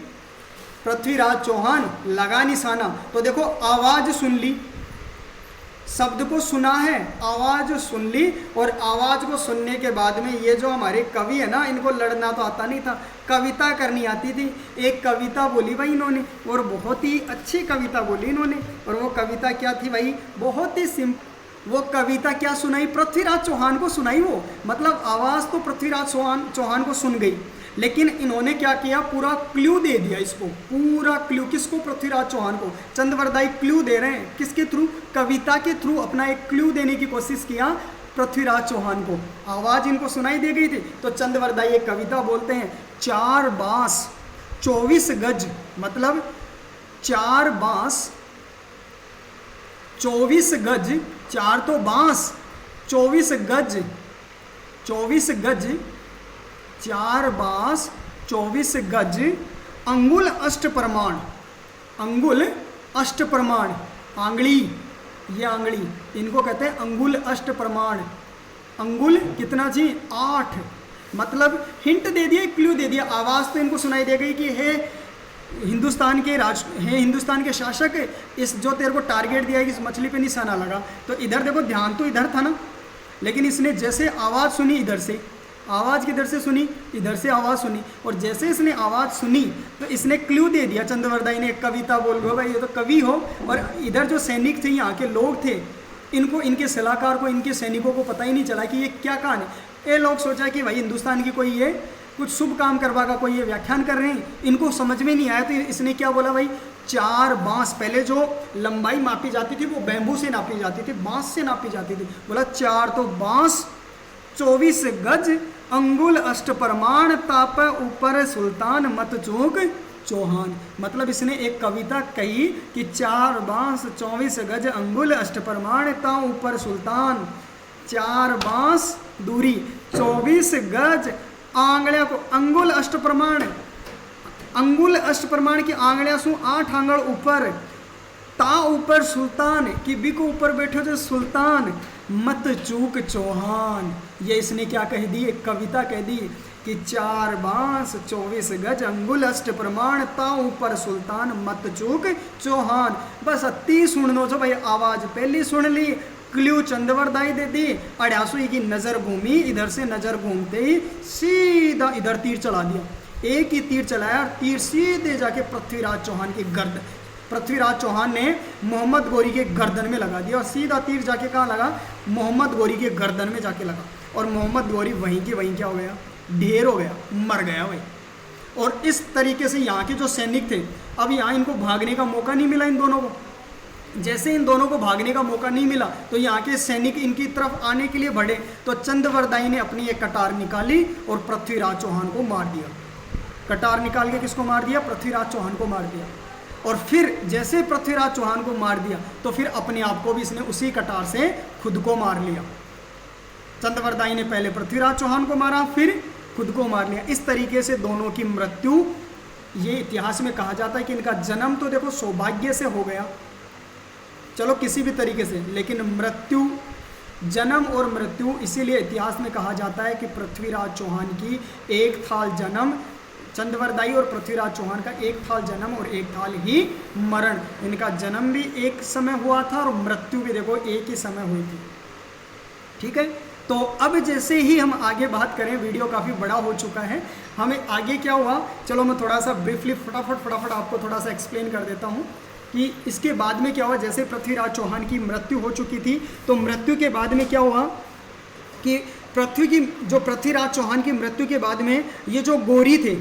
पृथ्वीराज चौहान, लगा निशाना। तो देखो आवाज़ सुन ली, शब्द को सुना है, आवाज़ सुन ली, और आवाज़ को सुनने के बाद में ये जो हमारे कवि है ना, इनको लड़ना तो आता नहीं था, कविता करनी आती थी। एक कविता बोली भाई इन्होंने, और बहुत ही अच्छी कविता बोली इन्होंने। और वो कविता क्या थी भाई, बहुत ही सिंपल। वो कविता क्या सुनाई, पृथ्वीराज चौहान को सुनाई। वो मतलब आवाज़ तो पृथ्वीराज चौहान को सुन गई, लेकिन इन्होंने क्या किया, पूरा क्लू दे दिया इसको, पूरा क्लू। किसको, पृथ्वीराज चौहान को। चंद्रवरदाई क्लू दे रहे हैं, किसके थ्रू, कविता के थ्रू अपना एक क्लू देने की कोशिश किया पृथ्वीराज चौहान को। आवाज़ इनको सुनाई दे गई थी, तो चंद्रवरदाई एक कविता बोलते हैं, 4 बांस 24 गज, मतलब 4 बांस 24 गज, 4 तो बांस 24 गज, 24 गज 4 बांस 24 गज, अंगुल अष्ट प्रमाण, अंगुल अष्ट प्रमाण, आंगली, ये आंगली इनको कहते हैं अंगुल अष्ट प्रमाण। अंगुल कितना जी, 8। मतलब हिंट दे दिया, क्लू दे दिया। आवाज़ तो इनको सुनाई दे गई कि हे हिंदुस्तान के शासक, इस जो तेरे को टारगेट दिया है कि इस मछली पे निशाना लगा। तो इधर देखो, ध्यान तो इधर था ना, लेकिन इसने जैसे आवाज़ सुनी, इधर से आवाज़ किधर से सुनी, इधर से आवाज़ सुनी, और जैसे इसने आवाज़ सुनी तो इसने क्लू दे दिया। चंद्रवरदाई ने एक कविता बोल गो भाई, ये तो कवि हो। और इधर जो सैनिक थे, यहाँ के लोग थे, इनको, इनके सलाहकार को, इनके सैनिकों को पता ही नहीं चला कि ये क्या कहानी। ये लोग सोचा कि भाई हिंदुस्तान की कोई ये कुछ शुभ काम करवा का कोई ये व्याख्यान कर रहे हैं, इनको समझ में नहीं आया। तो इसने क्या बोला भाई, 4 बांस, पहले जो लंबाई मापी जाती थी वो बैम्बू से नापी जाती थी, बांस से नापी जाती थी। बोला 4 तो बांस 24 गज, अंगुल अष्ट प्रमाण, ताप ऊपर सुल्तान मत चूक चौहान। मतलब इसने एक कविता कही कि 4 बांस 24 गज, अंगुल अष्ट प्रमाण, ता ऊपर सुल्तान। 4 बांस दूरी 24 गज, आंगड़िया को अंगुल अष्ट प्रमाण, अंगुल अष्ट प्रमाण की आंगड़िया सु 8 आंगड़ ऊपर, ता ऊपर सुल्तान, कि बी को ऊपर बैठो जो सुल्तान, मत चूक चौहान। ये इसने क्या कह दी, एक कविता कह दी कि 4 बांस 24 गज, अंगुल अष्ट प्रमाण, ता ऊपर सुल्तान, मत चूक चौहान। बस अति सुन लो जो भाई, आवाज़ पहली सुन ली, क्ल्यू चंद्रवरदाई दे दी, अड़ासुई की नज़र घूमी, इधर से नज़र घूमते ही सीधा इधर तीर चला दिया। एक ही तीर चलाया, तीर सीधे जाके पृथ्वीराज चौहान की गर्दन, पृथ्वीराज चौहान ने मोहम्मद गोरी के गर्दन में लगा दिया। और सीधा तीर जाके कहाँ लगा, मोहम्मद गोरी के गर्दन में जाके लगा। और मोहम्मद गोरी वहीं के वहीं क्या हो गया, ढेर हो गया, मर गया भाई। और इस तरीके से यहाँ के जो सैनिक थे, अब यहाँ इनको भागने का मौका नहीं मिला इन दोनों को। जैसे इन दोनों को भागने का मौका नहीं मिला तो यहाँ के सैनिक इनकी तरफ आने के लिए बढ़े, तो चंद्रवरदाई ने अपनी एक कटार निकाली और पृथ्वीराज चौहान को मार दिया। कटार निकाल के किसको मार दिया, पृथ्वीराज चौहान को मार दिया। और फिर जैसे पृथ्वीराज चौहान को मार दिया तो फिर अपने आप को भी इसने उसी कटार से खुद को मार लिया। चंद्रवरदाई ने पहले पृथ्वीराज चौहान को मारा, फिर खुद को मार लिया। इस तरीके से दोनों की मृत्यु, ये इतिहास में कहा जाता है कि इनका जन्म तो देखो सौभाग्य से हो गया, चलो किसी भी तरीके से, लेकिन मृत्यु, जन्म और मृत्यु, इसीलिए इतिहास में कहा जाता है कि पृथ्वीराज चौहान की एक थाल जन्म, चंद्रवरदाई और पृथ्वीराज चौहान का एक थाल जन्म और एक थाल ही मरण। इनका जन्म भी एक समय हुआ था और मृत्यु भी देखो एक ही समय हुई थी। ठीक है, तो अब जैसे ही हम आगे बात करें, वीडियो काफ़ी बड़ा हो चुका है, हमें आगे क्या हुआ, चलो मैं थोड़ा सा ब्रीफली फटाफट आपको थोड़ा सा एक्सप्लेन कर देता हूँ कि इसके बाद में क्या हुआ। जैसे पृथ्वीराज चौहान की मृत्यु हो चुकी थी, तो मृत्यु के बाद में क्या हुआ कि पृथ्वीराज चौहान की मृत्यु के बाद में ये जो गोरी थे,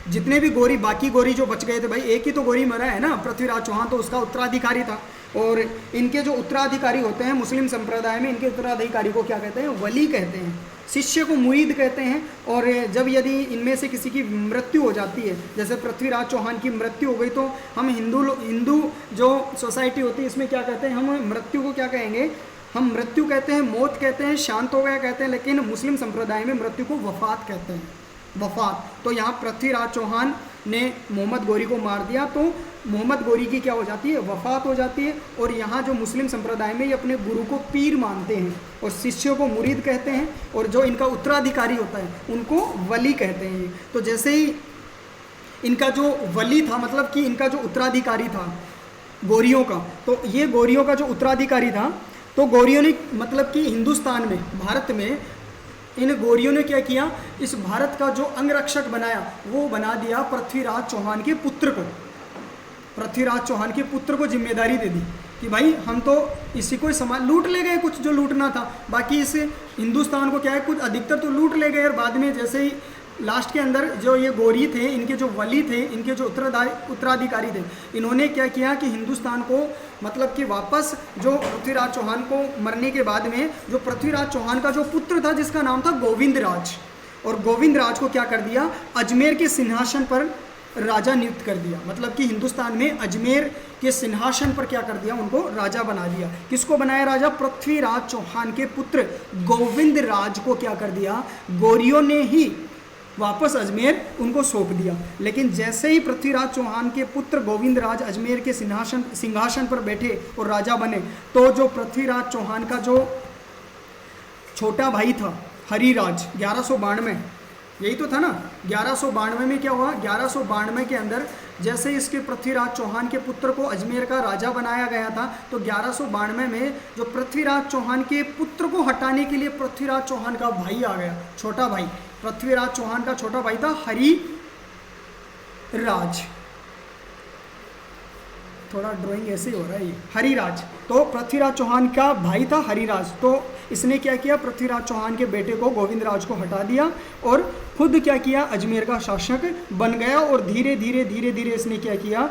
जितने भी गोरी, बाकी गोरी जो बच गए थे, भाई एक ही तो गोरी मरा है ना, पृथ्वीराज चौहान, तो उसका उत्तराधिकारी था। और इनके जो उत्तराधिकारी होते हैं मुस्लिम संप्रदाय में, इनके उत्तराधिकारी को क्या कहते हैं, वली कहते हैं, शिष्य को मुरीद कहते हैं। और जब यदि इनमें से किसी की मृत्यु हो जाती है, जैसे पृथ्वीराज चौहान की मृत्यु हो गई, तो हम हिंदू जो सोसाइटी होती है इसमें क्या कहते हैं, हम मृत्यु को क्या कहेंगे, हम मृत्यु कहते हैं, मौत कहते हैं, शांत हो गया कहते हैं, लेकिन मुस्लिम संप्रदाय में मृत्यु को वफात कहते हैं, वफात। तो यहाँ पृथ्वीराज चौहान ने मोहम्मद गोरी को मार दिया, तो मोहम्मद गोरी की क्या हो जाती है, वफ़ात हो जाती है। और यहाँ जो मुस्लिम संप्रदाय में ये अपने गुरु को पीर मानते हैं और शिष्यों को मुरीद कहते हैं, और जो इनका उत्तराधिकारी होता है उनको वली कहते हैं। तो जैसे ही इनका जो वली था, मतलब कि इनका जो उत्तराधिकारी था गोरियों का, तो ये गोरियों का जो उत्तराधिकारी था, तो गोरियों ने मतलब कि हिंदुस्तान में, भारत में इन गोरियों ने क्या किया, इस भारत का जो अंगरक्षक बनाया वो बना दिया पृथ्वीराज चौहान के पुत्र को। पृथ्वीराज चौहान के पुत्र को जिम्मेदारी दे दी कि भाई हम तो इसी को सामान लूट ले गए, कुछ जो लूटना था, बाकी इस हिंदुस्तान को क्या है कुछ अधिकतर तो लूट ले गए। और बाद में जैसे ही लास्ट के अंदर जो ये गोरी थे, इनके जो वली थे, इनके जो उत्तराधिकारी थे, इन्होंने क्या किया कि हिंदुस्तान को मतलब कि वापस जो पृथ्वीराज चौहान को मरने के बाद में जो पृथ्वीराज चौहान का जो पुत्र था जिसका नाम था गोविंद राज, और गोविंद राज को क्या कर दिया, अजमेर के सिंहासन पर राजा नियुक्त कर दिया। मतलब कि हिंदुस्तान में अजमेर के सिंहासन पर क्या कर दिया, उनको राजा बना दिया। किसको बनाया राजा, पृथ्वीराज चौहान के पुत्र गोविंद राज को क्या कर दिया, गोरियों ने ही वापस अजमेर उनको सौंप दिया। लेकिन जैसे ही पृथ्वीराज चौहान के पुत्र गोविंद राज अजमेर के सिंहासन पर बैठे और राजा बने, तो जो पृथ्वीराज चौहान का जो छोटा भाई था हरिराज, 1192 यही तो था ना, 1192 में क्या हुआ, 1192 के अंदर जैसे इसके पृथ्वीराज चौहान के पुत्र को अजमेर का राजा बनाया गया था, तो 1192 में जो पृथ्वीराज चौहान के पुत्र को हटाने के लिए पृथ्वीराज चौहान का भाई आ गया, छोटा भाई, पृथ्वीराज चौहान का छोटा भाई था हरिराज। थोड़ा ड्राइंग ऐसे ही हो रहा है ये, हरिराज। तो पृथ्वीराज चौहान का भाई था हरिराज, तो इसने क्या किया, पृथ्वीराज चौहान के बेटे को गोविंद राज को हटा दिया और खुद क्या किया, अजमेर का शासक बन गया। और धीरे धीरे इसने क्या किया,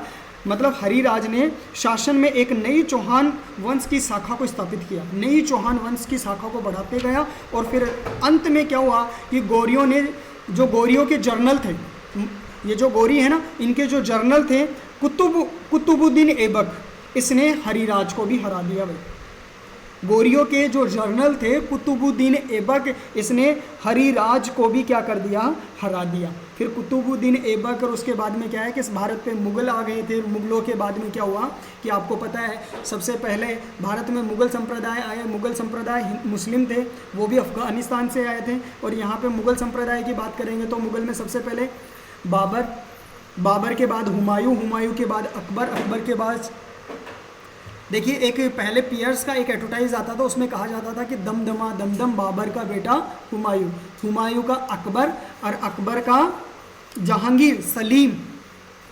मतलब हरिराज ने शासन में एक नई चौहान वंश की शाखा को स्थापित किया, नई चौहान वंश की शाखा को बढ़ाते गया। और फिर अंत में क्या हुआ कि गोरियों ने, जो गोरियों के जर्नल थे, ये जो गोरी है ना, इनके जो जर्नल थे कुतुबुद्दीन ऐबक, इसने हरिराज को भी हरा दिया। भाई गोरियों के जो जर्नल थे कुतुबुद्दीन ऐबक, इसने हरिराज को भी क्या कर दिया, हरा दिया। फिर कुतुबुद्दीन ऐबक, और उसके बाद में क्या है कि इस भारत पे मुग़ल आ गए थे। मुग़लों के बाद में क्या हुआ कि आपको पता है सबसे पहले भारत में मुग़ल संप्रदाय आए। मुग़ल संप्रदाय मुस्लिम थे, वो भी अफ़गानिस्तान से आए थे। और यहाँ पे मुग़ल संप्रदाय की बात करेंगे तो मुग़ल में सबसे पहले बाबर, बाबर के बाद हुमायूं, हुमायूं के बाद अकबर, अकबर के बाद देखिए एक पहले पियर्स का एक एडवर्टाइज आता था, उसमें कहा जाता था कि दमदमा दमदम बाबर का बेटा हुमायूं, हुमायूं का अकबर, और अकबर का जहांगीर, सलीम,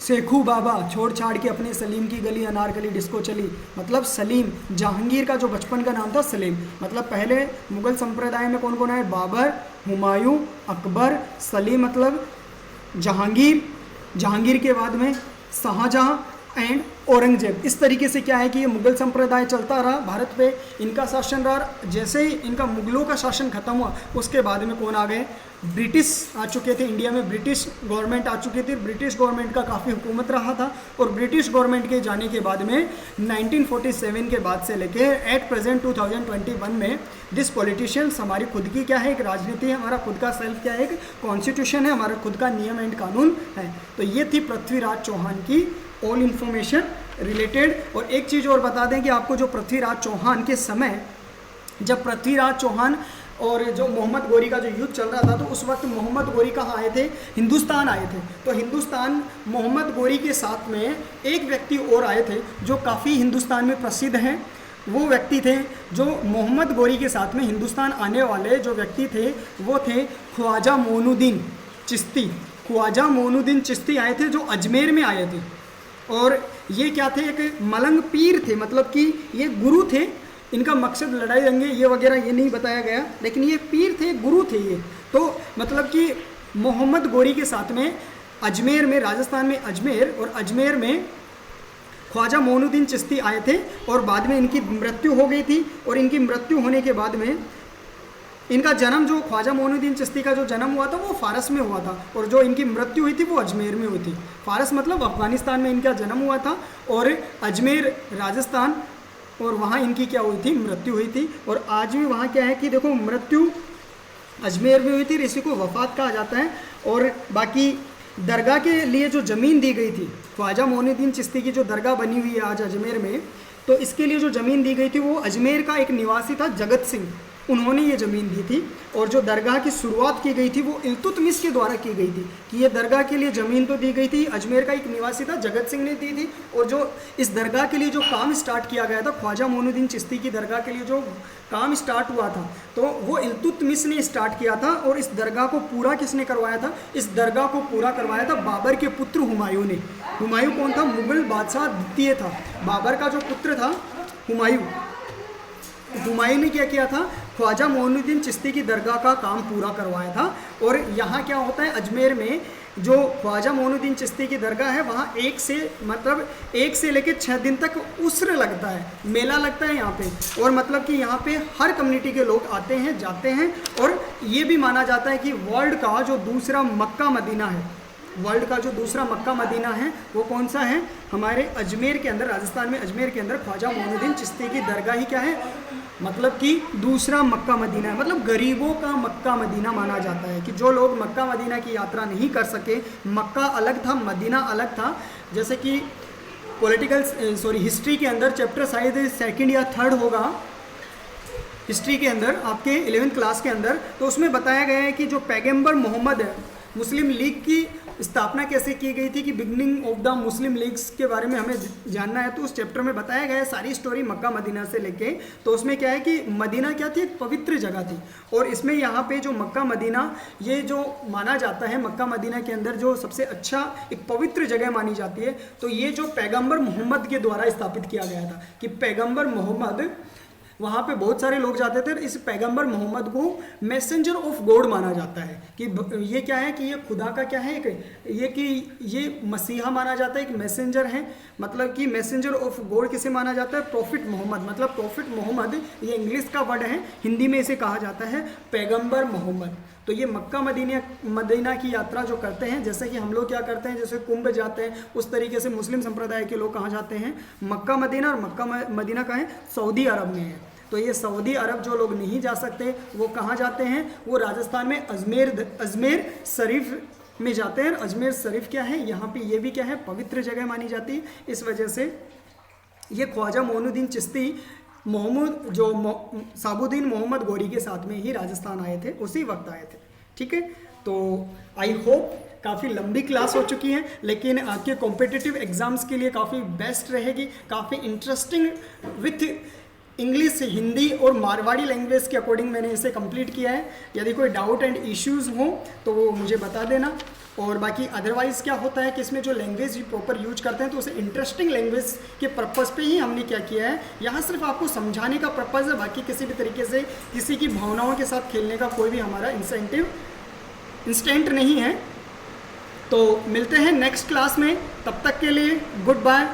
शेखू बाबा छोड़ छाड़ के अपने सलीम की गली अनारकली डिस्को चली, मतलब सलीम। जहांगीर का जो बचपन का नाम था सलीम। मतलब पहले मुग़ल संप्रदाय में कौन कौन आए, बाबर, हुमायूं, अकबर, सलीम मतलब जहांगीर, जहांगीर के बाद में शाहजहां एंड औरंगजेब। इस तरीके से क्या है कि ये मुग़ल संप्रदाय चलता रहा भारत पे, इनका शासन रहा। जैसे ही इनका मुग़लों का शासन खत्म हुआ, उसके बाद में कौन आ गए, ब्रिटिश आ चुके थे। इंडिया में ब्रिटिश गवर्नमेंट आ चुकी थी। ब्रिटिश गवर्नमेंट का काफ़ी हुकूमत रहा था। और ब्रिटिश गवर्नमेंट के जाने के बाद में 1947 के बाद से लेके एट प्रेजेंट 2021 में दिस पॉलिटिशियंस, हमारी खुद की क्या है, एक राजनीति है, हमारा खुद का सेल्फ क्या है, एक कॉन्स्टिट्यूशन है, हमारा खुद का नियम एंड कानून है। तो ये थी पृथ्वीराज चौहान की ऑल इन्फॉर्मेशन रिलेटेड। और एक चीज़ और बता दें कि आपको, जो पृथ्वीराज चौहान के समय, जब पृथ्वीराज चौहान और जो मोहम्मद गोरी का जो युद्ध चल रहा था, तो उस वक्त मोहम्मद गोरी कहाँ आए थे, हिंदुस्तान आए थे। तो हिंदुस्तान मोहम्मद गोरी के साथ में एक व्यक्ति और आए थे जो काफ़ी हिंदुस्तान में प्रसिद्ध हैं। वो व्यक्ति थे जो मोहम्मद गोरी के साथ में हिंदुस्तान आने वाले जो व्यक्ति थे, वो थे ख्वाजा मोइनुद्दीन चिश्ती। ख्वाजा मोइनुद्दीन चिश्ती आए थे, जो अजमेर में आए थे। और ये क्या थे, एक मलंग पीर थे, मतलब कि ये गुरु थे। इनका मकसद लड़ाई दंगे ये वगैरह ये नहीं बताया गया, लेकिन ये पीर थे, गुरु थे ये। तो मतलब कि मोहम्मद गोरी के साथ में अजमेर में, राजस्थान में अजमेर, और अजमेर में ख्वाजा मोइनुद्दीन चिश्ती आए थे। और बाद में इनकी मृत्यु हो गई थी। और इनकी मृत्यु होने के बाद में इनका जन्म, जो ख्वाजा मोइनुद्दीन चिश्ती का जो जन्म हुआ था वो फारस में हुआ था, और जो इनकी मृत्यु हुई थी वो अजमेर में हुई थी। फारस मतलब अफ़गानिस्तान में इनका जन्म हुआ था, और अजमेर राजस्थान, और वहाँ इनकी क्या हुई थी, मृत्यु हुई थी। और आज भी वहाँ क्या है कि देखो, मृत्यु अजमेर में हुई थी, इसी को वफ़ात कहा जाता है। और बाकी दरगाह के लिए जो ज़मीन दी गई थी, ख्वाजा मोइनुद्दीन चिश्ती की जो दरगाह बनी हुई है आज अजमेर में, तो इसके लिए जो ज़मीन दी गई थी वो अजमेर का एक निवासी था जगत सिंह, उन्होंने ये ज़मीन दी थी। और जो दरगाह की शुरुआत की गई थी वो इल्तुतमिश के द्वारा की गई थी कि ये दरगाह के लिए ज़मीन तो दी गई थी, अजमेर का एक निवासी था जगत सिंह ने दी थी। और जो इस दरगाह के लिए जो काम स्टार्ट किया गया था, ख्वाजा मोइनुद्दीन चिश्ती की दरगाह के लिए जो काम स्टार्ट हुआ था, तो वो इल्तुतमिश ने स्टार्ट किया था। और इस दरगाह को पूरा किसने करवाया था? इस दरगाह को पूरा करवाया था बाबर के पुत्र हुमायूं ने। हुमायूं कौन था? मुगल बादशाह द्वितीय था, बाबर का जो पुत्र था हुमायूं। हुमायूं ने क्या किया था? ख्वाजा मोइनुद्दीन चिश्ती की दरगाह का काम पूरा करवाया था। और यहाँ क्या होता है, अजमेर में जो ख्वाजा मोइनुद्दीन चिश्ती की दरगाह है वहाँ एक से लेकर 6 दिन तक उसर लगता है, मेला लगता है यहाँ पे। और मतलब कि यहाँ पे हर कम्युनिटी के लोग आते हैं जाते हैं। और ये भी माना जाता है कि वर्ल्ड का जो दूसरा मक्का मदीना है, वर्ल्ड का जो दूसरा मक्का मदीना है वो कौन सा है? हमारे अजमेर के अंदर, राजस्थान में अजमेर के अंदर ख्वाजा मोइनुद्दीन चिश्ती की दरगाह ही क्या है? मतलब कि दूसरा मक्का मदीना है, मतलब गरीबों का मक्का मदीना माना जाता है। कि जो लोग मक्का मदीना की यात्रा नहीं कर सके, मक्का अलग था मदीना अलग था। जैसे कि हिस्ट्री के अंदर चैप्टर शायद 2nd या 3rd होगा हिस्ट्री के अंदर, आपके 11th क्लास के अंदर, तो उसमें बताया गया है कि जो पैगंबर मोहम्मद है, मुस्लिम लीग की स्थापना कैसे की गई थी, कि beginning of the Muslim leagues के बारे में हमें जानना है। तो उस चैप्टर में बताया गया है सारी स्टोरी मक्का मदीना से लेके। तो उसमें क्या है कि मदीना क्या थी? एक पवित्र जगह थी। और इसमें यहाँ पे जो मक्का मदीना, ये जो माना जाता है मक्का मदीना के अंदर जो सबसे अच्छा एक पवित्र जगह मानी जाती है, तो ये जो पैगंबर मोहम्मद के द्वारा स्थापित किया गया था। कि पैगंबर मोहम्मद, वहाँ पे बहुत सारे लोग जाते थे। इस पैगंबर मोहम्मद को मैसेंजर ऑफ गॉड माना जाता है। कि ये क्या है कि ये खुदा का क्या है, ये मसीहा माना जाता है, एक मैसेंजर है। मतलब कि मैसेंजर ऑफ गॉड किसे माना जाता है? प्रॉफिट मोहम्मद। मतलब प्रॉफिट मोहम्मद ये इंग्लिश का वर्ड है, हिंदी में इसे कहा जाता है पैगंबर मोहम्मद। तो ये मक्का मदीना की यात्रा जो करते हैं, जैसे कि हम लोग क्या करते हैं, जैसे कुंभ जाते हैं, उस तरीके से मुस्लिम संप्रदाय के लोग कहाँ जाते हैं? Mecca Medina. और मक्का मदीना कहाँ है? सऊदी अरब में है। तो ये सऊदी अरब जो लोग नहीं जा सकते वो कहाँ जाते हैं? वो राजस्थान में अजमेर शरीफ में जाते हैं। अजमेर शरीफ क्या है? यहाँ पे ये भी क्या है? पवित्र जगह मानी जाती है। इस वजह से ये ख्वाजा मोइनुद्दीन चिश्ती साबुद्दीन मोहम्मद गौरी के साथ में ही राजस्थान आए थे, उसी वक्त आए थे। ठीक है, तो आई होप काफ़ी लंबी क्लास हो चुकी है, लेकिन आपके कॉम्पिटिटिव एग्जाम्स के लिए काफ़ी बेस्ट रहेगी, काफ़ी इंटरेस्टिंग विथ इंग्लिश, हिंदी और मारवाड़ी लैंग्वेज के अकॉर्डिंग मैंने इसे कंप्लीट किया है। यदि कोई डाउट एंड इश्यूज़ हो तो वो मुझे बता देना। और बाकी अदरवाइज़ क्या होता है कि इसमें जो लैंग्वेज प्रॉपर यूज करते हैं तो उसे इंटरेस्टिंग लैंग्वेज के पर्पज़ पे ही हमने क्या किया है, यहाँ सिर्फ आपको समझाने का पर्पज़ है। बाकी किसी भी तरीके से किसी की भावनाओं के साथ खेलने का कोई भी हमारा इंस्टेंट नहीं है। तो मिलते हैं नेक्स्ट क्लास में, तब तक के लिए गुड बाय।